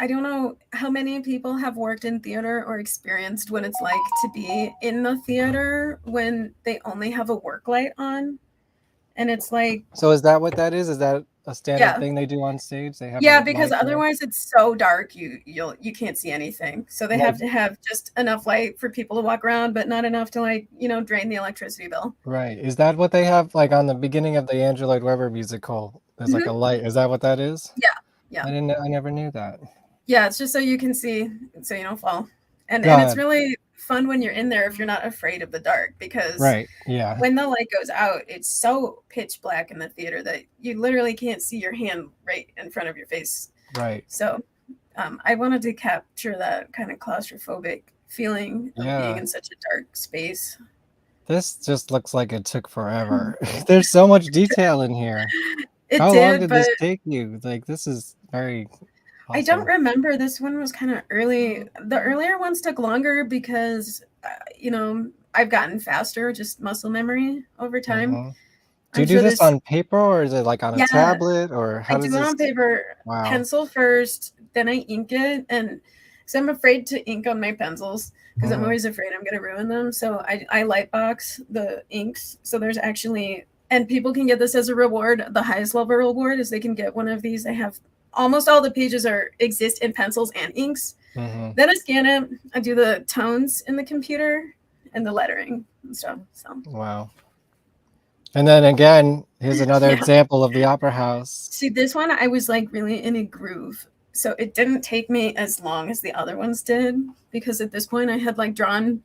I don't know how many people have worked in theater or experienced what it's like to be in the theater when they only have a work light on, and it's like. So is that what that is? Is that a standard thing they do on stage? They have because otherwise it's so dark you can't see anything. So they have to have just enough light for people to walk around, but not enough to drain the electricity bill. Right. Is that what they have like on the beginning of the Andrew Lloyd Webber musical? There's like a light. Is that what that is? Yeah. I never knew that. Yeah, it's just so you can see, so you don't fall. And it's really fun when you're in there if you're not afraid of the dark, because when the light goes out, it's so pitch black in the theater that you literally can't see your hand right in front of your face. Right. So I wanted to capture that kind of claustrophobic feeling of being in such a dark space. This just looks like it took forever. There's so much detail in here. How long did this take you? Like, this is very... Awesome. I don't remember. This one was kind of early. The earlier ones took longer because, I've gotten faster, just muscle memory over time. Mm-hmm. Do you do this on paper, or is it like on a tablet, or how I do it on paper, pencil first, then I ink it, and so I'm afraid to ink on my pencils because I'm always afraid I'm going to ruin them. So I light box the inks. So there's actually and people can get this as a reward. The highest level reward is they can get one of these. They have almost all the pages exist in pencils and inks. Mm-hmm. Then I scan it. I do the tones in the computer and the lettering and stuff. So wow. And then again, here's another example of the Opera House. See, this one I was like really in a groove, so it didn't take me as long as the other ones did, because at this point I had like drawn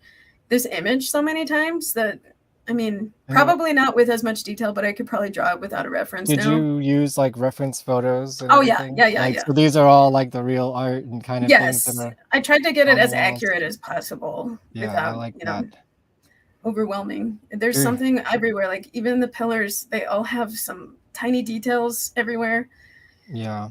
this image so many times that, I mean, probably not with as much detail, but I could probably draw it without a reference. Did you use like reference photos? And everything? Yeah. Like, so these are all like the real art and kind of things. Yes, I tried to get it as accurate as possible without, I like that. Overwhelming. There's something everywhere. Like even the pillars, they all have some tiny details everywhere. Yeah.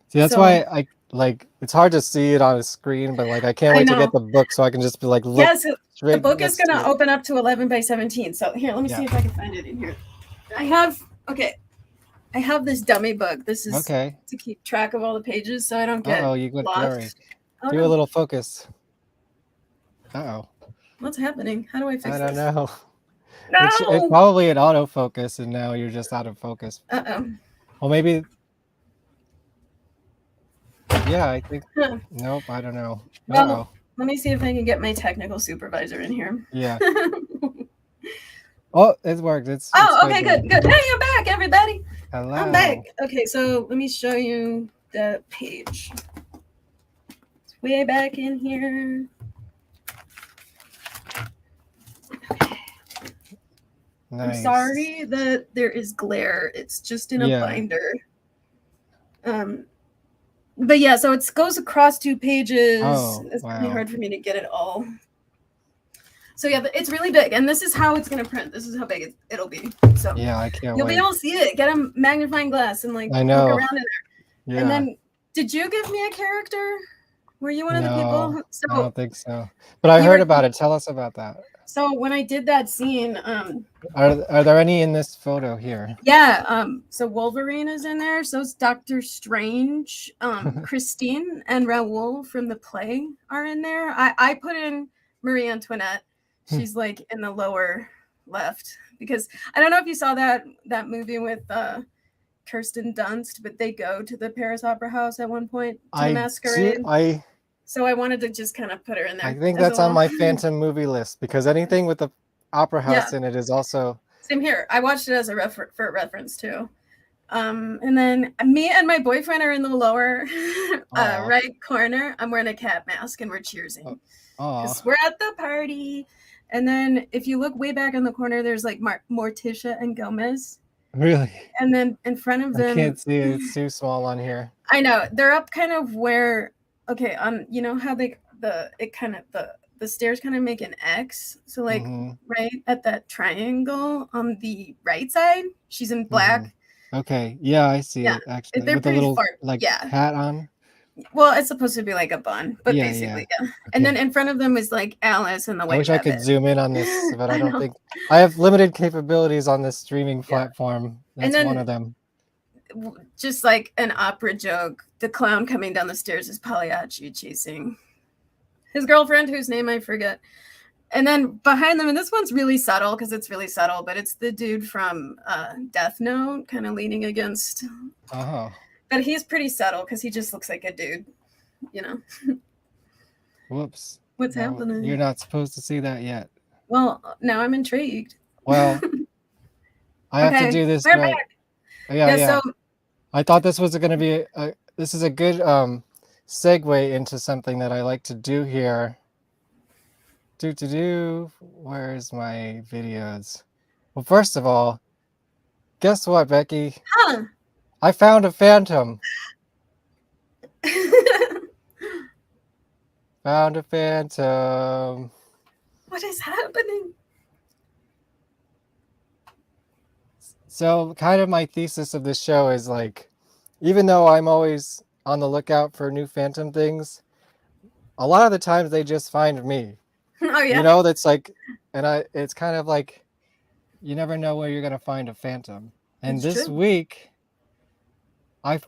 See, that's why I like, it's hard to see it on a screen, but like I can't wait to get the book so I can just be like, look. Yes, the book is going to open up to 11 by 17. So here, let me see if I can find it in here. I have this dummy book. This is to keep track of all the pages so I don't get you got lost. blurry. Do a little focus. What's happening? How do I fix this? I don't know. No! It's probably an autofocus, and now you're just out of focus. Well, maybe. Yeah, I think. Nope, I don't know. Well, let me see if I can get my technical supervisor in here. Yeah. Oh, it worked. It's okay, good. Hey, I'm back, everybody. Hello. I'm back. Okay, so let me show you the page. It's way back in here. Nice. I'm sorry that there is glare. It's just in a binder. But yeah, so it goes across 2 pages. It's really hard for me to get it all. So yeah, it's really big, and this is how it's gonna print. This is how big it'll be. So yeah, I can't. You'll be able to see it. Get a magnifying glass and like look around in there. Yeah. And then, did you give me a character? Were you one of the people? So, I don't think so. But I heard about it. Tell us about that. So when I did that scene, are there any in this photo here? Yeah. So Wolverine is in there. So is Doctor Strange, Christine, and Raoul from the play are in there. I put in Marie Antoinette. She's like in the lower left, because I don't know if you saw that movie with Kirsten Dunst, but they go to the Paris Opera House at one point to masquerade. So I wanted to just kind of put her in there. I think that's on my Phantom movie list, because anything with the Opera House in it is also. Same here. I watched it as a reference too. And then me and my boyfriend are in the lower right corner. I'm wearing a cat mask and we're cheersing because we're at the party. And then if you look way back in the corner, there's like Morticia and Gomez. Really? And then in front of them, I can't see it. It's too small on here. I know. They're up kind of where, you know how the stairs kind of make an X. So like right at that triangle on the right side, she's in black. Okay. Yeah, I see it actually. They're with pretty a little far. hat on. Well, it's supposed to be like a bun, but basically, Okay. And then in front of them is like Alice and the White Rabbit. I wish I could zoom in on this, but I don't think I have limited capabilities on this streaming platform. That's one of them. Just like an opera joke, the clown coming down the stairs is Pagliacci chasing his girlfriend, whose name I forget. And then behind them, and this one's really subtle because it's really subtle, but it's the dude from Death Note kind of leaning against. But he's pretty subtle because he just looks like a dude, you know. Whoops. What's happening? You're not supposed to see that yet. Well, now I'm intrigued. Well, I have to do this. We're back. Yeah. So, I thought this was going to be this is a good segue into something that I like to do here. Where's my videos? Well, first of all, guess what, Becky? I found a phantom. Found a phantom. What is happening? So kind of my thesis of this show is like, even though I'm always on the lookout for new phantom things, a lot of the times they just find me. Oh yeah. You know, that's like, it's kind of like, you never know where you're going to find a phantom. And that's this true. week, I'm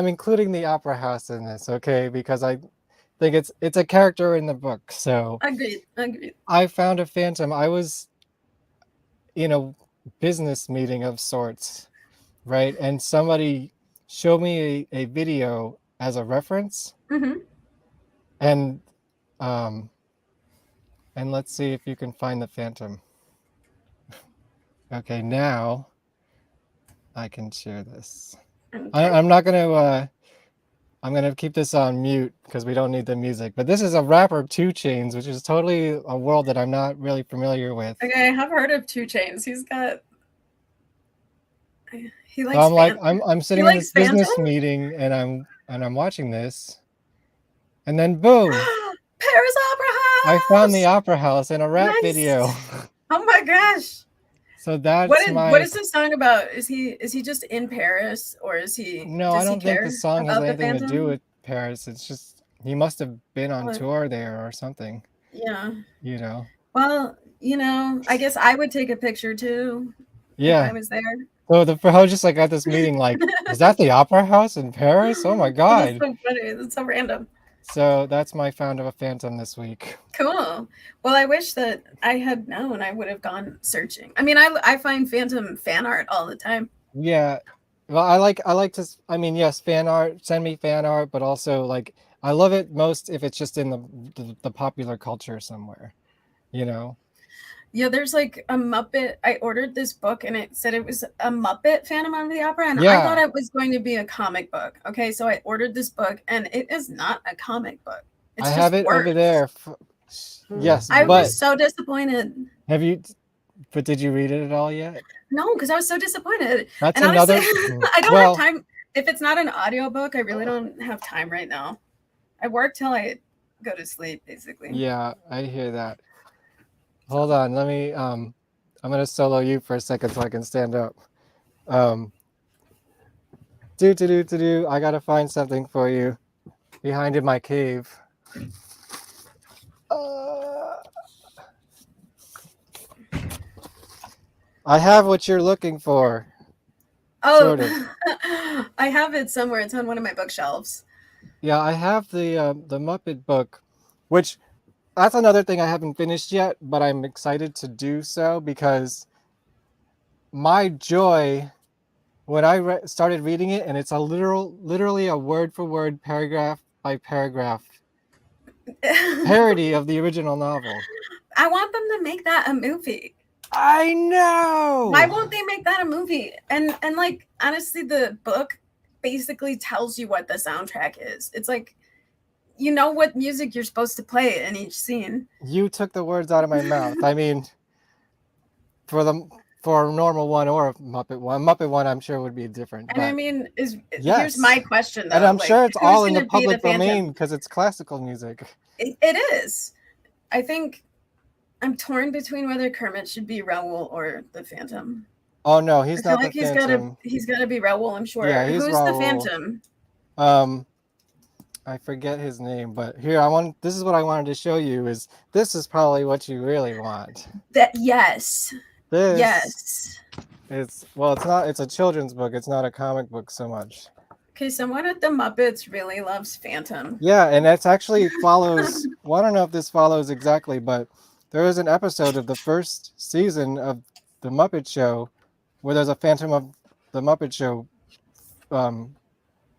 including the Opera House in this, okay? Because I think it's a character in the book. So Agreed. I found a phantom. in a business meeting of sorts, right? And somebody showed me a video as a reference. Mm-hmm. And let's see if you can find the Phantom. Okay, now I can share this. Okay. I'm not gonna I'm gonna keep this on mute because we don't need the music. But this is a rapper 2 Chainz, which is totally a world that I'm not really familiar with. Okay, I have heard of 2 Chainz. He likes. So I'm like, I'm sitting in this Phantom? business meeting and I'm watching this, and then boom, Paris Opera House. I found the Opera House in a rap Nice. video. Oh my gosh. So that's what is the song about? Is he just in Paris, or is he? No, I don't think the song has anything to do with Paris. It's just he must have been on tour there or something. Yeah. You know. Well, I guess I would take a picture too. Yeah. If I was there. So I was just like at this meeting, like, is that the Opera House in Paris? Oh my God. That's so funny. That's so random. So that's my found of a Phantom this week. Cool. Well, I wish that I had known. I would have gone searching. I mean, I find Phantom fan art all the time. Yeah. Well, I like to, I mean, yes, fan art, send me fan art, but also like, I love it most if it's just in the popular culture somewhere, you know? Yeah, there's like a Muppet. I ordered this book and it said it was a Muppet Phantom of the Opera. And I thought it was going to be a comic book. Okay, so I ordered this book and it is not a comic book. It's I have it words. Over there. Yes, I was so disappointed. But did you read it at all yet? No, because I was so disappointed. That's and another. I don't have time. If it's not an audiobook, I really don't have time right now. I work till I go to sleep, basically. Yeah, I hear that. Hold on, let me. I'm gonna solo you for a second so I can stand up. I gotta find something for you behind in my cave. I have what you're looking for. Oh, sort of. I have it somewhere. It's on one of my bookshelves. Yeah, I have the Muppet book, which that's another thing I haven't finished yet, but I'm excited to do so because my joy when I started reading it, and it's a literally a word for word, paragraph by paragraph parody of the original novel. I want them to make that a movie. I know. Why won't they make that a movie? And like honestly, the book basically tells you what the soundtrack is. It's like, you know what music you're supposed to play in each scene. You took the words out of my mouth. I mean, for a normal one or a Muppet one, I'm sure would be different. And I mean, here's my question though. And I'm sure it's all in the public domain because it's classical music. It is. I think I'm torn between whether Kermit should be Raoul or the Phantom. Oh no, he's not the Phantom. He's gotta be Raoul, I'm sure. Yeah, he's Who's Raoul. The Phantom? I forget his name, but here this is what I wanted to show you. This is probably what you really want. Yes. It's a children's book. It's not a comic book so much. Okay, someone at the Muppets really loves Phantom. Yeah, and that's actually follows. Well, I don't know if this follows exactly, but there is an episode of the first season of the Muppet Show where there's a Phantom of the Muppet Show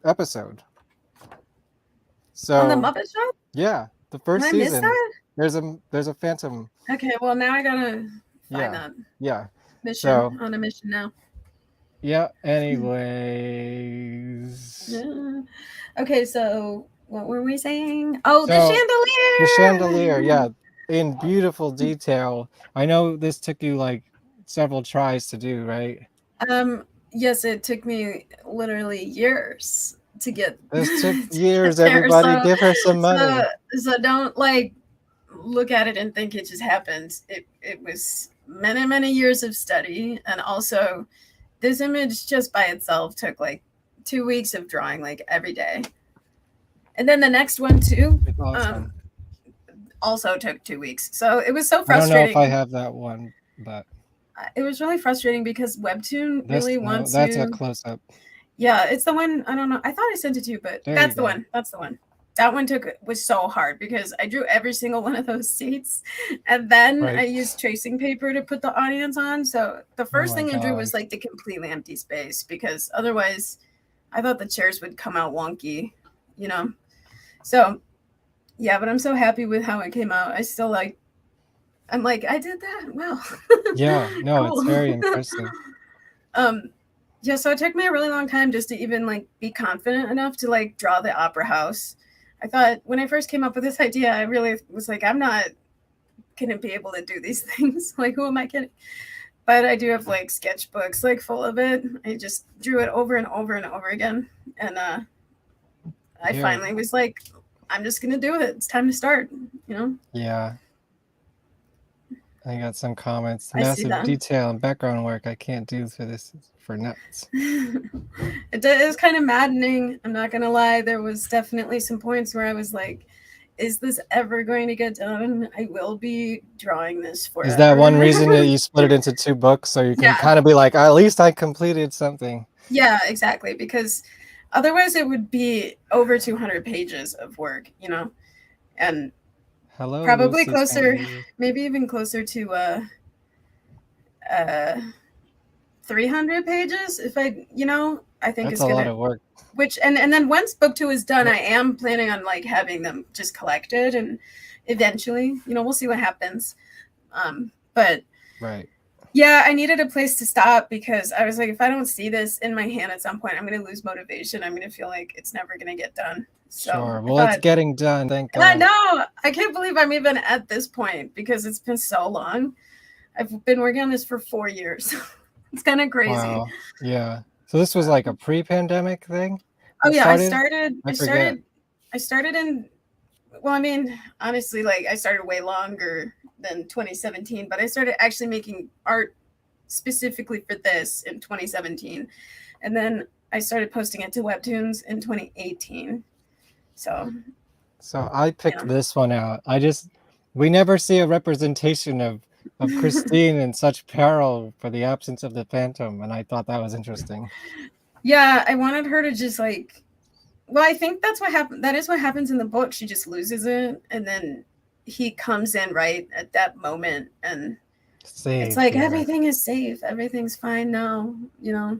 episode. So on the Muppet Show? Yeah, the first season. There's a Phantom. Okay, well now I gotta find that. Yeah. Mission on a mission now. Yeah. Anyways. Yeah. Okay, so what were we saying? Oh, the chandelier. The chandelier, yeah, in beautiful detail. I know this took you like several tries to do, right? Yes, it took me literally years to get. This took years. Everybody, give her some money. So don't like look at it and think it just happened. It was many years of study, and also this image just by itself took like 2 weeks of drawing like every day, and then the next one too also took 2 weeks. So it was so frustrating. I don't know if I have that one, but it was really frustrating because Webtoon really wants that's a close-up. Yeah, it's the one. I don't know. I thought I sent it to you, but that's the one. That's the one. that one was so hard because I drew every single one of those seats, and then I used tracing paper to put the audience on. So the first thing I drew was like the completely empty space, because otherwise I thought the chairs would come out wonky, you know? So yeah, but I'm so happy with how it came out. I'm like, I did that. Wow. Yeah, no, It's very impressive. Yeah, so it took me a really long time just to even like be confident enough to like draw the opera house. I thought when I first came up with this idea, I really was like, I'm not gonna be able to do these things. Like, who am I kidding? But I do have like sketchbooks like full of it. I just drew it over and over and over again. And I finally was like, I'm just gonna do it. It's time to start, you know? Yeah. I got some comments. Massive detail and background work. I can't do for this for nuts. It is kind of maddening. I'm not gonna lie. There was definitely some points where I was like, is this ever going to get done? I will be drawing this forever. Is that one reason that you split it into 2 books, so you can kind of be like, at least I completed something? Yeah, exactly. Because otherwise it would be over 200 pages of work, you know? And probably closer, maybe even closer to 300 pages if I, you know, I think that's a lot of work. Which and then once book 2 is done, I am planning on like having them just collected, and eventually, you know, we'll see what happens. But yeah, I needed a place to stop, because I was like, if I don't see this in my hand at some point, I'm going to lose motivation. I'm going to feel like it's never going to get done. So well, it's getting done. Thank God. I know. I can't believe I'm even at this point, because it's been so long. I've been working on this for 4 years. It's kind of crazy. Wow. Yeah. So this was like a pre-pandemic thing? Oh yeah, I started in, well, I mean, honestly, like I started way longer than 2017, but I started actually making art specifically for this in 2017. And then I started posting it to Webtoons in 2018. So I picked this one out. We never see a representation of Christine in such peril for the absence of the Phantom, and I thought that was interesting. Yeah, I wanted her to just like, well, I think that's what happened. That is what happens in the book. She just loses it, and then he comes in right at that moment, and it's like everything is safe, everything's fine now, you know.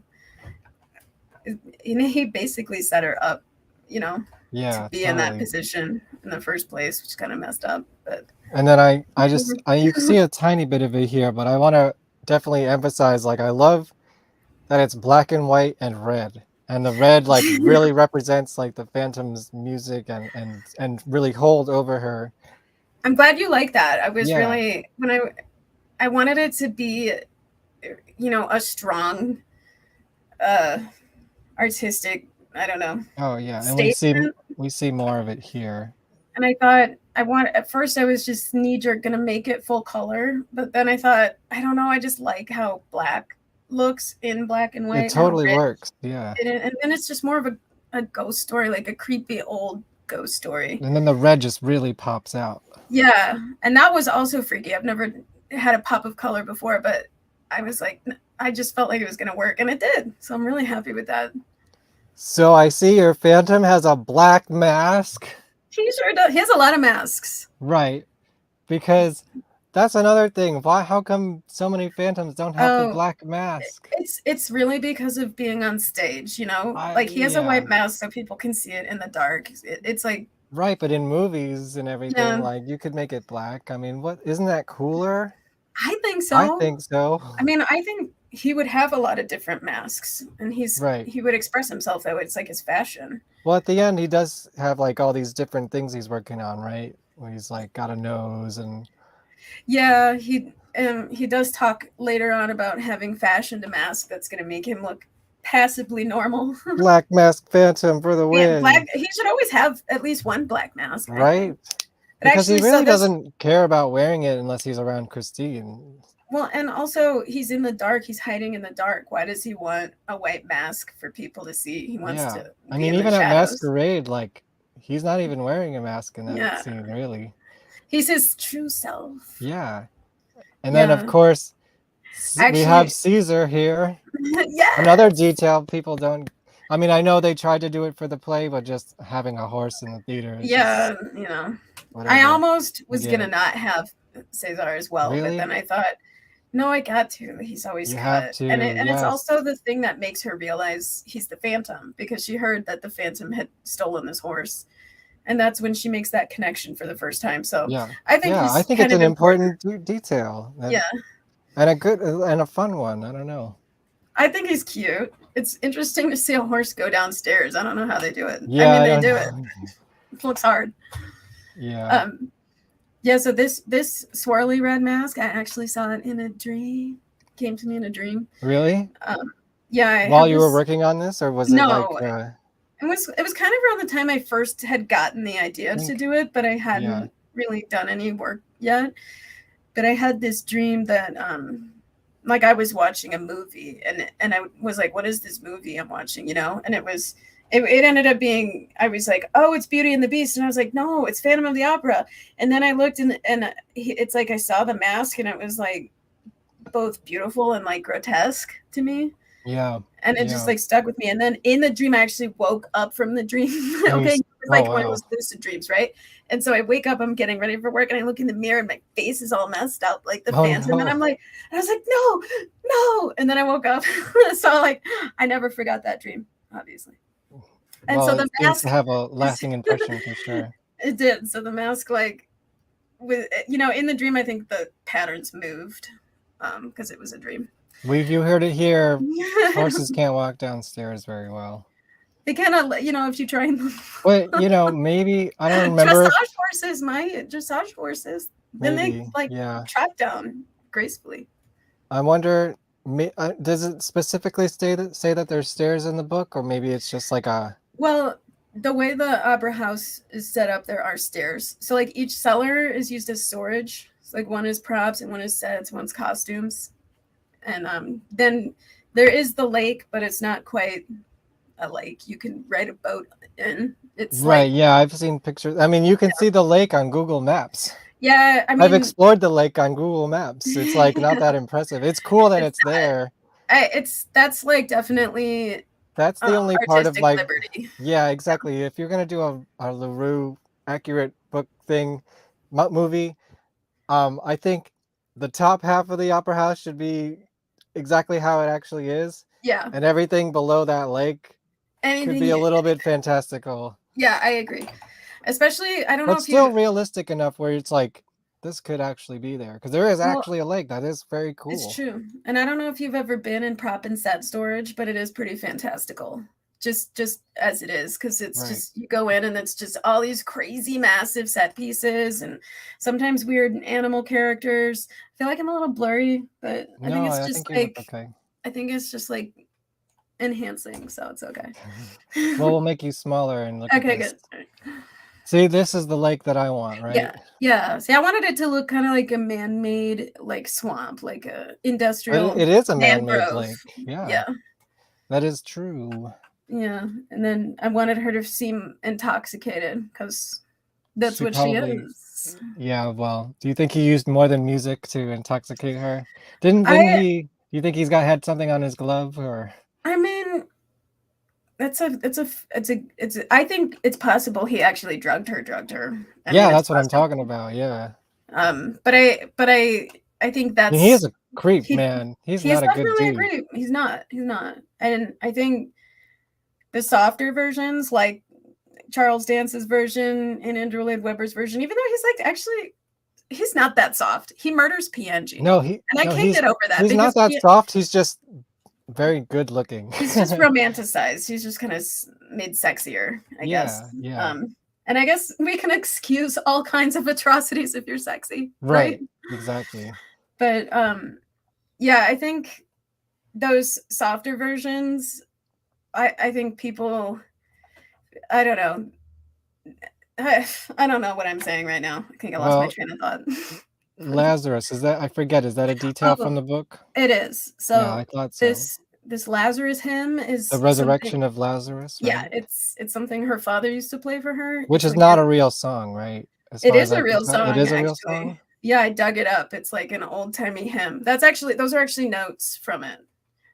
He basically set her up, you know, to be in that position in the first place, which is kind of messed up. But and then you can see a tiny bit of it here, but I want to definitely emphasize, like, I love that it's black and white and red, and the red like really represents like the Phantom's music and really hold over her. I'm glad you like that. I was really, when I wanted it to be, you know, a strong artistic, I don't know. Oh yeah, and we see more of it here. And I thought at first I was just knee-jerk gonna make it full color, but then I thought, I don't know, I just like how black looks in black and white. It totally works. Yeah. And then it's just more of a ghost story, like a creepy old ghost story. And then the red just really pops out. Yeah, and that was also freaky. I've never had a pop of color before, but I was like, I just felt like it was gonna work, and it did. So I'm really happy with that. So I see your Phantom has a black mask. He sure does. He has a lot of masks. Right, because that's another thing. Why? How come so many Phantoms don't have the black mask? It's really because of being on stage, you know. Like he has a white mask so people can see it in the dark. It's like right, but in movies and everything, like you could make it black. I mean, isn't that cooler? I think so. I think so. I mean, I think he would have a lot of different masks, and he would express himself that way. It's like his fashion. Well, at the end, he does have like all these different things he's working on, right? Where he's like got a nose and. Yeah, he does talk later on about having fashioned a mask that's going to make him look passably normal. Black mask Phantom for the win. He should always have at least one black mask. Right? Because actually, he really doesn't care about wearing it unless he's around Christine. Well, and also he's in the dark. He's hiding in the dark. Why does he want a white mask for people to see? He wants to. I mean, even at Masquerade, like he's not even wearing a mask in that scene, really. He's his true self. Yeah. And then, of course, we have Caesar here. Yeah. Another detail people don't. I mean, I know they tried to do it for the play, but just having a horse in the theater is Yeah, just you know. whatever. I almost was I gonna get it. not have Cesar as well, but Really? then I thought, no, I got to. He's always You cut. have to, And it's yes. also the thing that makes her realize he's the Phantom, because she heard that the Phantom had stolen this horse. And that's when she makes that connection for the first time. So Yeah. I think Yeah, he's I think kind it's of an important detail. Yeah. And a good and a fun one. I don't know. I think he's cute. It's interesting to see a horse go downstairs. I don't know how they do it. Yeah, I mean, I they don't do know. it looks hard. Yeah. Yeah, so this swirly red mask, I actually saw it in a dream. Came to me in a dream. Really? Yeah. While you were working on this, or was it like it was kind of around the time I first had gotten the idea to do it, but I hadn't really done any work yet. But I had this dream that like I was watching a movie, and I was like, what is this movie I'm watching, you know? And it ended up being, I was like, oh, it's Beauty and the Beast. And I was like, no, it's Phantom of the Opera. And then I looked and it's like I saw the mask, and it was like both beautiful and like grotesque to me. Yeah. And it just like stuck with me. And then in the dream, I actually woke up from the dream. Okay. It's like one of those lucid dreams, right? And so I wake up, I'm getting ready for work, and I look in the mirror and my face is all messed up like the Phantom. No. And I was like, no. And then I woke up. So like, I never forgot that dream, obviously. And so the mask to have a lasting impression for sure. It did. So the mask, like, with, you know, in the dream, I think the patterns moved because it was a dream. You heard it here. Horses can't walk downstairs very well. They cannot, you know, if you try and. But you know, maybe I don't remember. Dressage horses. Then they track down gracefully. I wonder. Does it specifically say that there's stairs in the book, or maybe it's just like a? Well, the way the opera house is set up, there are stairs. So like each cellar is used as storage. So like one is props and one is sets, one's costumes. And then there is the lake, but it's not quite a lake. You can ride a boat in. It's right. Yeah, I've seen pictures. I mean, you can see the lake on Google Maps. Yeah, I mean, I've explored the lake on Google Maps. It's like not that impressive. It's cool that it's there. That's like definitely. That's the only part of like liberty. Yeah, exactly. If you're gonna do a Leroux accurate book thing movie, I think the top half of the opera house should be exactly how it actually is. Yeah. And everything below that lake could be a little bit fantastical. Yeah, I agree. Especially, I don't know if still realistic enough where it's like this could actually be there, because there is actually a lake. That is very cool. It's true. And I don't know if you've ever been in prop and set storage, but it is pretty fantastical. Just as it is, because it's just, you go in and it's just all these crazy massive set pieces and sometimes weird animal characters. I feel like I'm a little blurry, but I think it's just like I think it's just like enhancing, so it's okay. Well, we'll make you smaller and look okay, good. See, this is the lake that I want, right? Yeah. See, I wanted it to look kind of like a man-made like swamp, like a industrial. But it is a man-made lake. Yeah. That is true. Yeah, and then I wanted her to seem intoxicated because that's what she is. Yeah, well, do you think he used more than music to intoxicate her? Didn't he? Do you think he's had something on his glove, or? I mean, I think it's possible he actually drugged her. Yeah, that's what I'm talking about. Yeah. But I think that's. He is a creep, man. He's not a good dude. He's definitely a creep. He's not. And I think the softer versions, like Charles Dance's version and Andrew Lloyd Webber's version, even though he's like actually. He's not that soft. He murders PNG. I can't get over that. He's not that soft. He's just very good looking. He's just romanticized. He's just kind of made sexier, I guess. Yeah. And I guess we can excuse all kinds of atrocities if you're sexy. Right. Exactly. But yeah, I think those softer versions, I think people, I don't know. I don't know what I'm saying right now. I think I lost my train of thought. Lazarus, is that a detail from the book? It is. So yeah, I thought so. This Lazarus hymn is the resurrection of Lazarus. Right? Yeah, it's something her father used to play for her. Which is not a real song, right? It is a real song. It is a real song. Yeah, I dug it up. It's like an old timey hymn. Those are actually notes from it.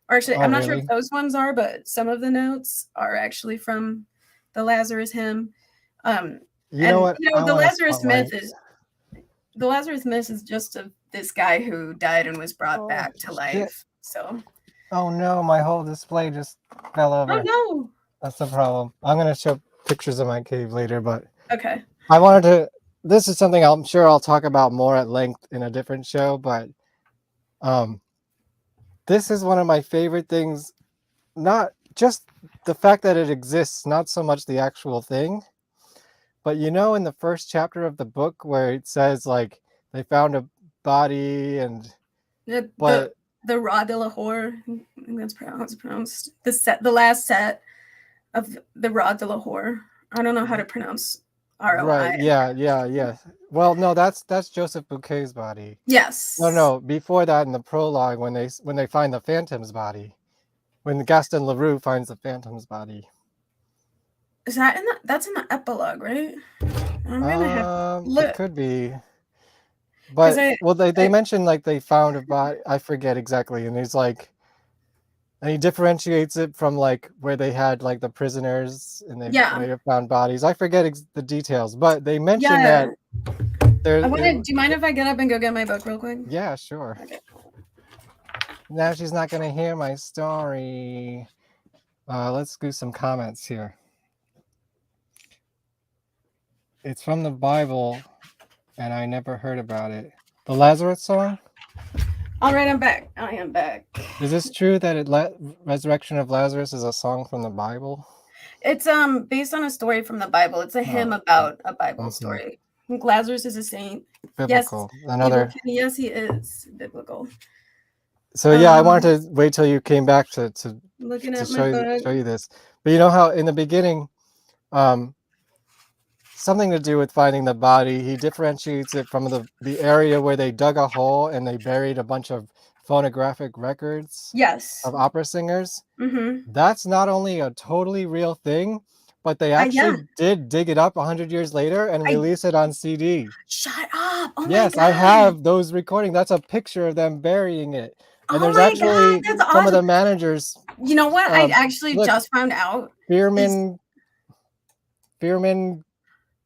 Or actually, Oh, I'm not sure really? if those ones are, but some of the notes are actually from the Lazarus hymn. You know what? I The want to Lazarus myth spotlight. is just of this guy who died and was brought Oh, back to shit. life. So. Oh no, my whole display just fell over. Oh no. That's the problem. I'm gonna show pictures of my cave later, but Okay. I wanted to. This is something I'm sure I'll talk about more at length in a different show, but this is one of my favorite things. Not just the fact that it exists, not so much the actual thing, but you know, in the first chapter of the book where it says like they found a body and The Roi de Lahore, I think that's pronounced. The last set of the Roi de Lahore. I don't know how to pronounce ROI. Right, yeah. Well, no, that's Joseph Bouquet's body. Yes. No, before that in the prologue when they find the Phantom's body. When Gaston Leroux finds the Phantom's body. Is that that's in the epilogue, right? I'm gonna have to look. It could be. But they mentioned like they found a body, I forget exactly, and he's like, and he differentiates it from like where they had like the prisoners and they may have found bodies. I forget the details, but they mentioned that there. Do you mind if I get up and go get my book real quick? Yeah, sure. Okay. Now she's not gonna hear my story. Let's do some comments here. It's from the Bible, and I never heard about it. The Lazarus song? All right, I'm back. I am back. Is this true that Resurrection of Lazarus is a song from the Bible? It's based on a story from the Bible. It's a hymn about a Bible story. I think Lazarus is a saint. Biblical. Yes, yes, he is biblical. So yeah, I wanted to wait till you came back to show you this. But you know how in the beginning, something to do with finding the body, he differentiates it from the area where they dug a hole and they buried a bunch of phonographic records of opera singers. That's not only a totally real thing, but they actually did dig it up 100 years later and release it on CD. Shut up. Oh yes, my God. I have those recordings. That's a picture of them burying it. And there's actually that's some of the managers. You know what? I actually just found out. Fearman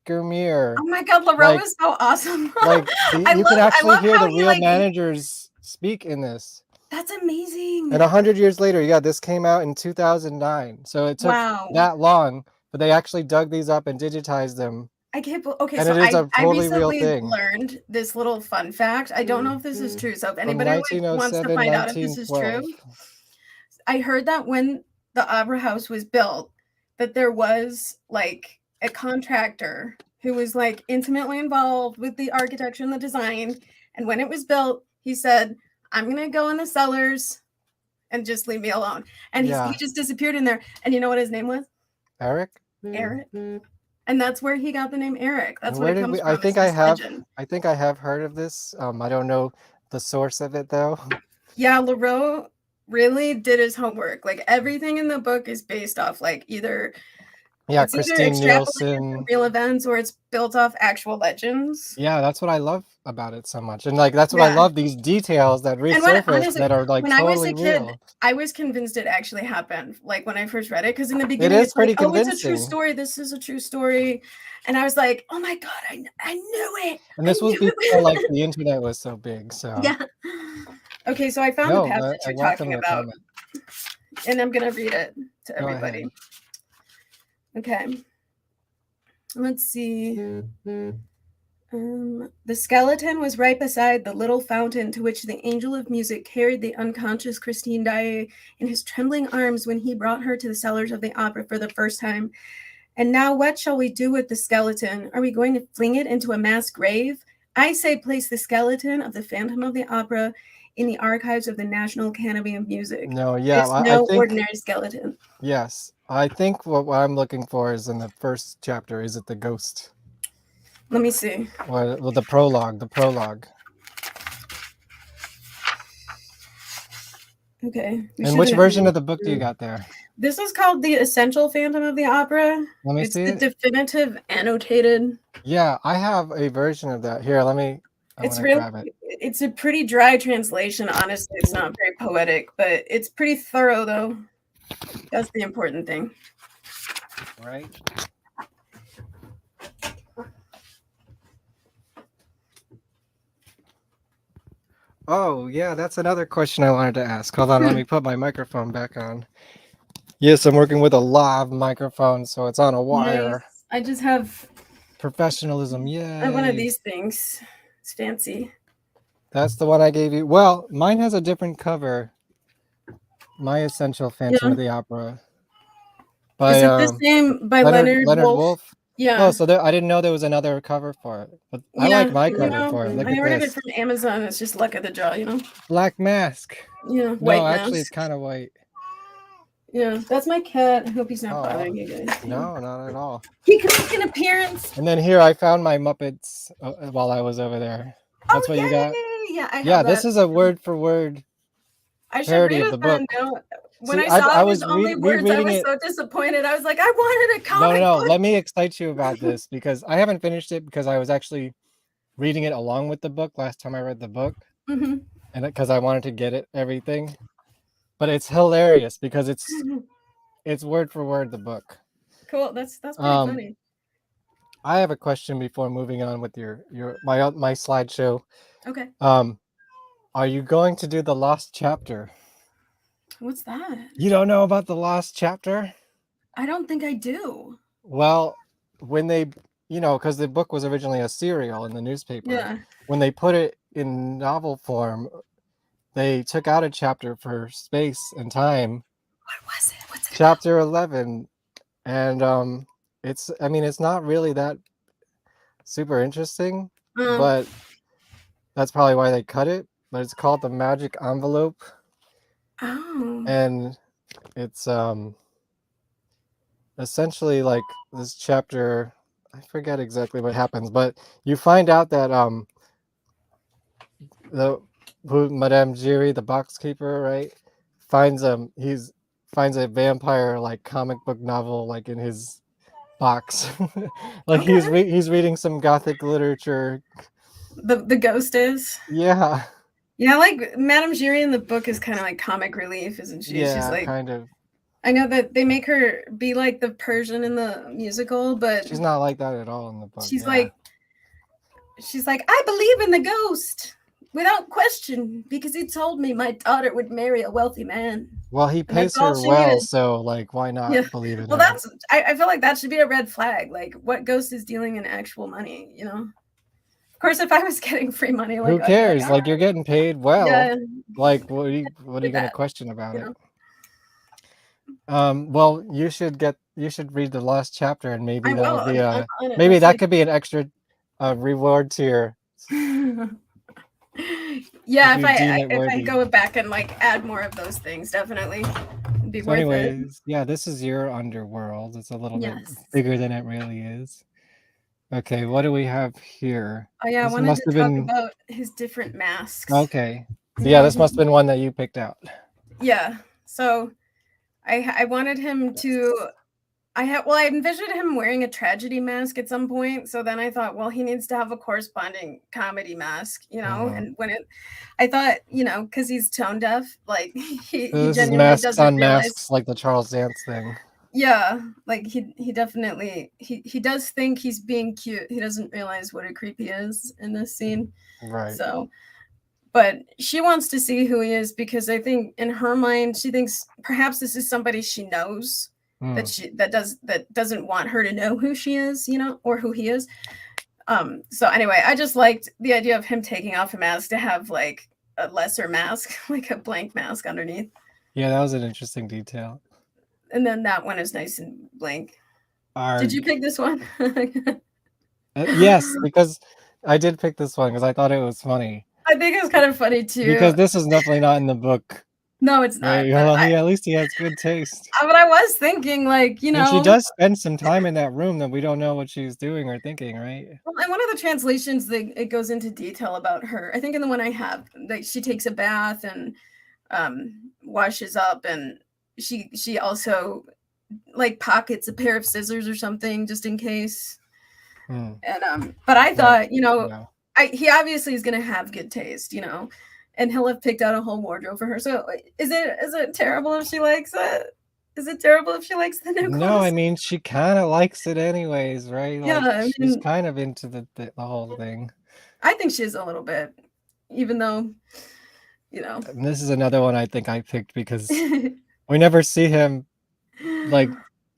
Gurmier. Oh my God, Leroux is so awesome. Like you can actually hear the real managers speak in this. That's amazing. And 100 years later, this came out in 2009. So it took that long, but they actually dug these up and digitized them. I can't believe. Okay, and so it is a totally real recently thing. learned this little fun fact. I don't know if this is true. So if anybody wants to find out if this is true, I heard that when the Opera House was built, that there was like a contractor who was like intimately involved with the architecture and the design. And when it was built, he said, "I'm gonna go in the cellars and just leave me alone." And he just disappeared in there. And you know what his name was? Eric. And that's where he got the name Eric. That's where it comes from. I think I have heard of this. I don't know the source of it though. Yeah, Leroux really did his homework. Like everything in the book is based off like either Christine Nielsen, real events, or it's built off actual legends. Yeah, that's what I love about it so much, and like that's what I love, these details that resurface that are like totally real. I was convinced it actually happened. Like when I first read it, because in the beginning it's pretty convincing. It's a true story. This is a true story, and I was like, oh my God, I knew it. And this was before like the internet was so big. So yeah. Okay, so I found the passage you're talking about, and I'm gonna read it to everybody. Okay, let's see. The skeleton was right beside the little fountain to which the angel of music carried the unconscious Christine Daae in his trembling arms when he brought her to the cellars of the opera for the first time. And now what shall we do with the skeleton? Are we going to fling it into a mass grave? I say place the skeleton of the Phantom of the Opera in the archives of the National Academy of Music. No, yeah. It's no ordinary skeleton. Yes. I think what I'm looking for is in the first chapter. Is it the ghost? Let me see. Well, the prologue. Okay. And which version of the book do you got there? This is called The Essential Phantom of the Opera. Let me see it. It's the definitive annotated. Yeah, I have a version of that. Here, let me It's a pretty dry translation. Honestly, it's not very poetic, but it's pretty thorough, though. That's the important thing. Right. Oh, yeah, that's another question I wanted to ask. Hold on, let me put my microphone back on. Yes, I'm working with a live microphone, so it's on a wire. Nice. I just have professionalism. Yeah. I have one of these things. It's fancy. That's the one I gave you. Well, mine has a different cover. My Essential Phantom of the Opera. By, is it the same by Leonard Wolf? Yeah. Oh, so I didn't know there was another cover for it. But I like my cover for it. Look at this. I ordered it from Amazon. It's just luck of the draw, you know? Black mask. Yeah, white mask. Actually, it's kind of white. Yeah, that's my cat. I hope he's not bothering you guys. No, not at all. He can make an appearance. And then here I found my Muppets while I was over there. That's what you got? Yeah, this is a word-for-word parody of the book. When I saw it was only words, I was so disappointed. I was like, I wanted a comic book. Let me excite you about this because I haven't finished it because I was actually reading it along with the book last time I read the book. Mm-hmm. And because I wanted to get it, everything. But it's hilarious because it's word for word the book. Cool. That's pretty funny. I have a question before moving on with my slideshow. Okay. Are you going to do the Lost Chapter? What's that? You don't know about the Lost Chapter? I don't think I do. Well, when they, because the book was originally a serial in the newspaper. Yeah. When they put it in novel form, they took out a chapter for space and time. What was it? What's it? Chapter 11. And it's not really that super interesting, but that's probably why they cut it. But it's called The Magic Envelope. Oh. And it's essentially like this chapter, I forget exactly what happens, but you find out that Madame Giry, the box keeper, right, finds a vampire like comic book novel like in his box. Like he's reading some gothic literature. The ghost is? Yeah. Yeah, like Madame Giry in the book is kind of like comic relief, isn't she? Yeah, she's like, kind of. I know that they make her be like the Persian in the musical, but she's not like that at all in the book. She's like, I believe in the ghost without question because he told me my daughter would marry a wealthy man. Well, he pays her well, so like, why not believe in Well, him? I feel like that should be a red flag. Like, what ghost is dealing in actual money, you know? Of course, if I was getting free money, like, who cares? Like, you're getting paid well. Yeah. Like, what are you going to question about it? Well, you should read the Lost Chapter, and maybe that could be an extra reward tier. Yeah, if I go back and like add more of those things, definitely. It'd be worth it. Yeah, this is your underworld. It's a little bit bigger than it really is. Okay, what do we have here? Oh yeah, I wanted to talk about his different masks. Okay. So yeah, this must have been one that you picked out. Yeah. So I wanted him to I envisioned him wearing a tragedy mask at some point. So then I thought, well, he needs to have a corresponding comedy mask, And I thought, because he's tone deaf, like he genuinely masks on masks, like the Charles Dance thing. Yeah, like he definitely he does think he's being cute. He doesn't realize what a creep he is in this scene. Right. So, but she wants to see who he is because I think in her mind she thinks perhaps this is somebody she knows that doesn't want her to know who she is, or who he is. So anyway, I just liked the idea of him taking off a mask to have like a lesser mask, like a blank mask underneath. Yeah, that was an interesting detail. And then that one is nice and blank. Arg. Did you pick this one? Yes, because I did pick this one because I thought it was funny. I think it was kind of funny too. Because this is definitely not in the book. No, it's not. Well, at least he has good taste. But I was thinking, like, And she does spend some time in that room that we don't know what she's doing or thinking, right? Well, in one of the translations, it goes into detail about her. I think in the one I have, like, she takes a bath and washes up, and she also like pockets a pair of scissors or something just in case. And but I thought, he obviously is gonna have good taste, you know, and he'll have picked out a whole wardrobe for her. So is it terrible if she likes it? Is it terrible if she likes the new No, I clothes? mean she kind of likes it anyways, right? Yeah, Like I she's mean, kind of into the whole thing. I think she's a little bit, even though, you know. And this is another one I think I picked because we never see him like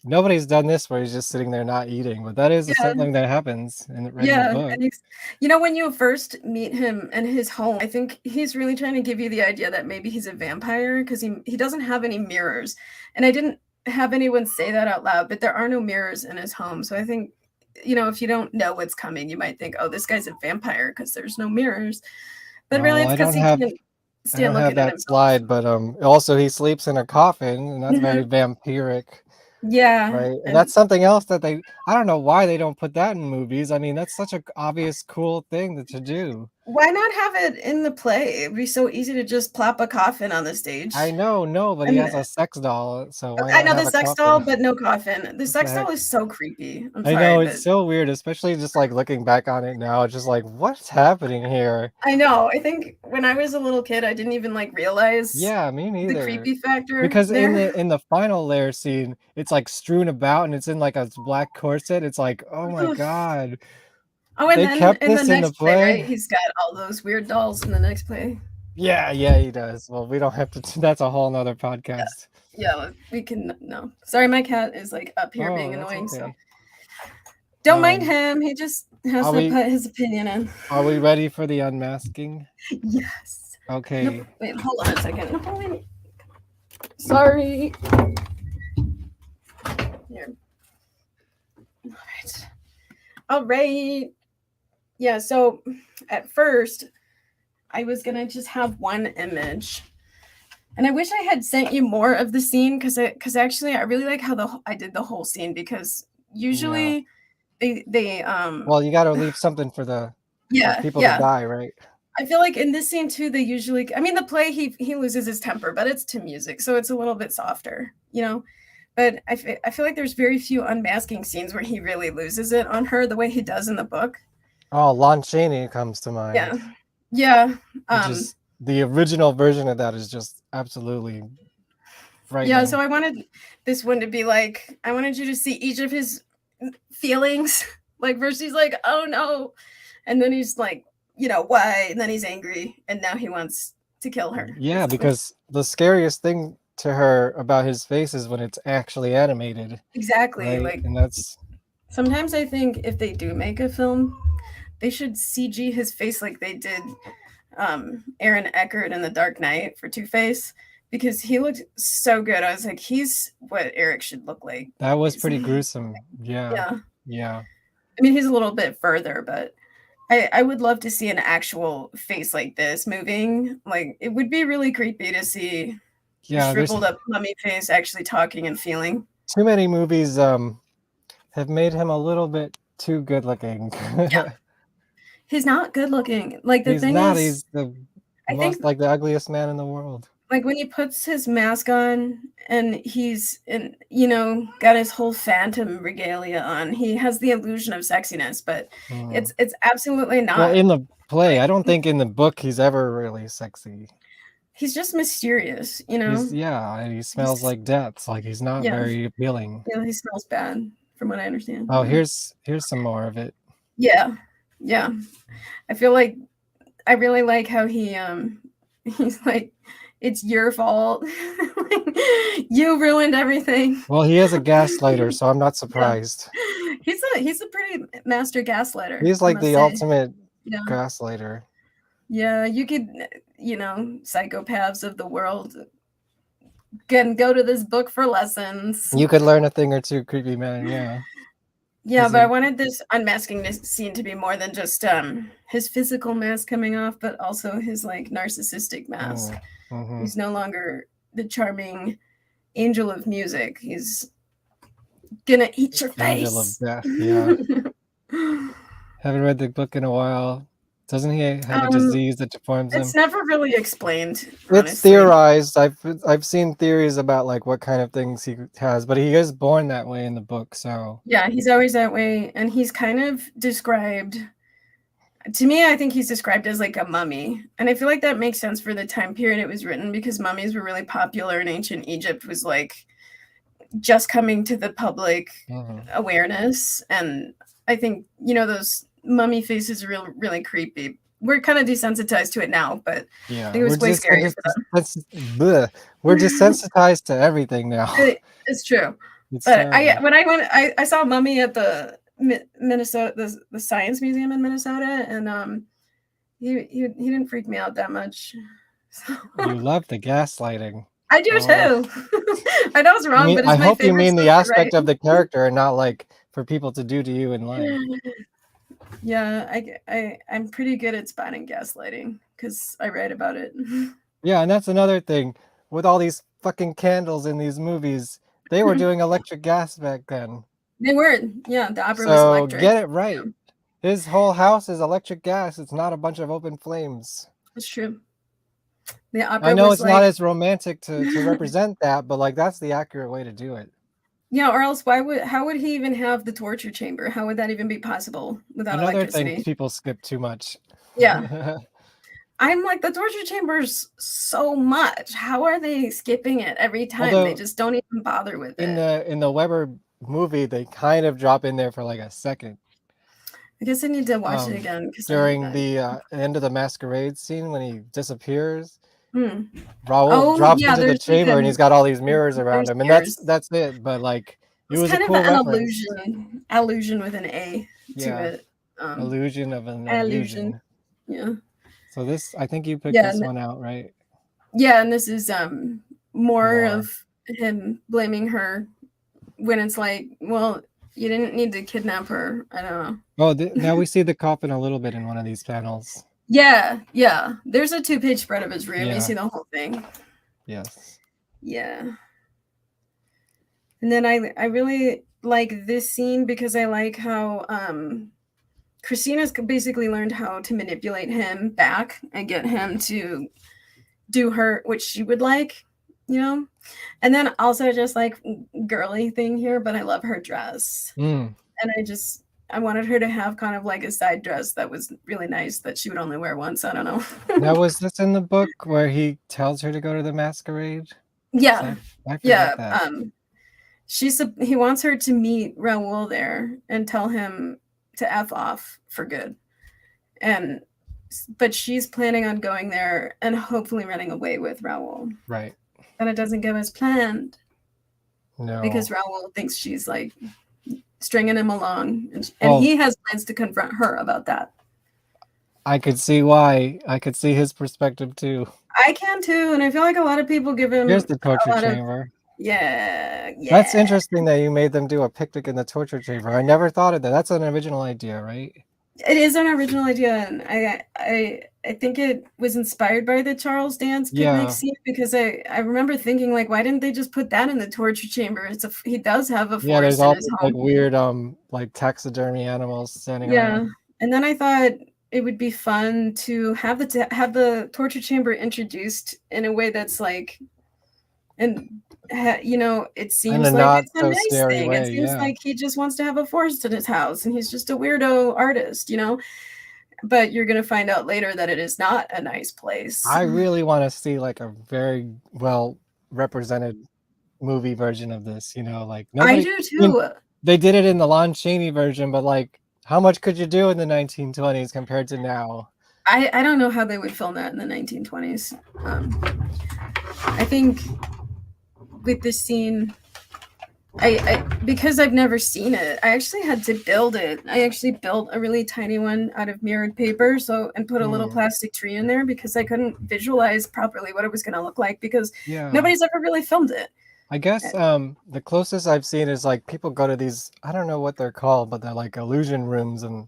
nobody's done this where he's just sitting there not eating, but that is Yeah, something that happens right in the yeah, book. and he's, you know, when you first meet him in his home, I think he's really trying to give you the idea that maybe he's a vampire because he doesn't have any mirrors, and I didn't have anyone say that out loud, but there are no mirrors in his home, so I think, you know, if you don't know what's coming, you might think, oh, this guy's a vampire because there's no mirrors, but really Well, it's because he can't I stand don't have looking at that himself. slide, but also he sleeps in a coffin, and that's very Mhm. vampiric. Yeah, Right, and and that's something else that I don't know why they don't put that in movies. I mean, that's such a obvious cool thing to do. why not have it in the play? It'd be so easy to just plop a coffin on the stage. I know, no, but he And has a sex doll, so why I not know have the a sex coffin? doll, but no coffin. The What the sex heck? doll is so creepy. I'm I sorry, know, it's but so weird, especially just, like, looking back on it now, it's just like, "What's happening here?" I know. I think when I was a little kid, I didn't even like realize Yeah, me the neither. creepy factor Because in there. the final lair scene, it's, like, strewn about, and it's in, like, a black corset, it's like, "Oh my god, Oh, and they then kept in the this in the next play, right? play?" He's got all those weird dolls in the next play. Yeah, yeah, he does. Well, we don't have to that's a whole nother Yeah. podcast. Yeah, we can no. Sorry, my cat is like up here Oh, being that's annoying, so okay. don't mind Um, him. He just has are to we put his opinion in. are we ready for the unmasking? Yes. Nope. Okay. Wait, hold on a second. No, wait. Sorry. Here. All right. All right. Yeah, so at first I was gonna just have one image. And I wish I had sent you more of the scene because actually I really like how I did the whole scene because Yeah. usually they Well, you gotta leave something for the yeah, people to yeah. die, right? I feel like in this scene too, they usually, I mean, the play, he loses his temper, but it's to music, so it's a little bit softer, you know? But I feel like there's very few unmasking scenes where he really loses it on her the way he does in the book. Oh, Lon Chaney comes to Yeah. mind, Yeah. which is the original version of that is just absolutely Yeah, frightening. so I wanted this one to be like, I wanted you to see each of his feelings. Like, first he's like, oh no. And then he's like, you know, why? And then he's angry. And now he wants to kill her. Yeah, because the scariest thing to her about his face is when it's actually animated, Exactly. right? Like, And that's sometimes I think if they do make a film, they should CG his face like they did Aaron Eckhart in The Dark Knight for Two-Face because he looked so good. I was like, he's what Eric should look like. that was pretty gruesome. Yeah. Yeah. Yeah. I mean, he's a little bit further, but I would love to see an actual face like this moving. Like, it would be really creepy to see a shriveled up mummy face actually talking and feeling. Too many movies have made him a little bit too good looking. Yeah. He's not good looking. Like, the He's thing not, is, he's the I think, like the ugliest man in the world. like, when he puts his mask on and he's in, you know, got his whole phantom regalia on, he has the illusion of sexiness, but it's absolutely not. Well, in the play, I don't think in the book he's ever really sexy. He's just mysterious, you know? And he smells like death. Like he's not very appealing. Yeah, he smells bad, from what I understand. Oh, here's some more of it. Yeah. Yeah. I feel like I really like how he's like, it's your fault. Like, you ruined everything. Well, he is a gaslighter, so I'm not surprised. Yeah. He's a pretty master gaslighter. He's like the ultimate gaslighter. Yeah, you could, you know, psychopaths of the world can go to this book for lessons. You could learn a thing or two, creepy man, yeah. Yeah, but I wanted this unmasking scene to be more than just his physical mask coming off, but also his like narcissistic mask. He's no longer the charming angel of music. He's gonna eat your face. Angel of death, yeah. Haven't read the book in a while. Doesn't he have a disease that deforms him? It's never really explained. It's theorized. I've seen theories about like what kind of things he has, but he is born that way in the book. So yeah, he's always that way, and he's kind of described to me, I think he's described as like a mummy. And I feel like that makes sense for the time period it was written, because mummies were really popular in ancient Egypt, was like just coming to the public awareness. And I think, those mummy faces are really creepy. We're kind of desensitized to it now, but yeah, I think it was way scarier for them. We're desensitized to everything now. It's true. It's but terrible. when I went, I saw a mummy at the Minnesota, the Science Museum in Minnesota, and he didn't freak me out that much. So. You love the gaslighting. I do too. I know it's wrong, but it's I hope you mean the aspect of the character and not like for people to do to you in life. Yeah, I'm pretty good at spotting gaslighting because I write about it. Yeah, and that's another thing with all these fucking candles in these movies. They were doing electric gas back then. They were, yeah. The opera was electric. So get it right. Yeah. His whole house is electric gas. It's not a bunch of open flames. That's true. The opera. I know it's not as romantic to represent that, but like that's the accurate way to do it. Yeah, or else how would he even have the torture chamber? How would that even be possible without electricity? Another thing people skip too much. Yeah. I'm like, the torture chamber's so much. How are they skipping it every time? They just don't even bother with it. In the Weber movie, they kind of drop in there for like a second. I guess I need to watch it again. During the end of the masquerade scene when he disappears, Raoul drops into the chamber and he's got all these mirrors around him, and that's it. But like, it was kind of an allusion with an A to it. Illusion of an illusion. Yeah. So this, I think you picked this one out, right? Yeah, and this is more of him blaming her when it's like, well, you didn't need to kidnap her. I don't know. Oh, now we see the coffin a little bit in one of these panels. Yeah. There's a 2-page spread of his room. You see the whole thing. Yes. Yeah. And then I really like this scene because I like how Christina's basically learned how to manipulate him back and get him to do what she would like, And then also just like girly thing here, but I love her dress. And I wanted her to have kind of like a side dress that was really nice that she would only wear once. I don't know. Now, was this in the book where he tells her to go to the masquerade? Yeah. I forget that. He wants her to meet Raoul there and tell him to F off for good. But she's planning on going there and hopefully running away with Raoul. Right. And it doesn't go as planned. No. Because Raoul thinks she's like stringing him along. And he has plans to confront her about that. I could see why. I could see his perspective too. I can too. And I feel like a lot of people give him. Here's the torture chamber. Yeah. That's interesting that you made them do a picnic in the torture chamber. I never thought of that. That's an original idea, right? It is an original idea, and I think it was inspired by the Charles Dance picnic scene, because I remember thinking, like, why didn't they just put that in the torture chamber? He does have a forest there's in all his like home. weird like taxidermy animals standing around. And then I thought it would be fun to have the torture chamber introduced in a way that's like, and it seems like it's a nice thing. It seems like he just wants to have a forest in his house and he's just a weirdo artist, but you're going to find out later that it is not a nice place. I really want to see like a very well represented movie version of this, like I do too. They did it in the Lon Chaney version, but like how much could you do in the 1920s compared to now? I don't know how they would film that in the 1920s. I think with this scene, I because I've never seen it, I actually had to build it. I actually built a really tiny one out of mirrored paper, and put a little plastic tree in there because I couldn't visualize properly what it was going to look like because nobody's ever really filmed it. I guess the closest I've seen is like people go to these, I don't know what they're called, but they're like illusion rooms and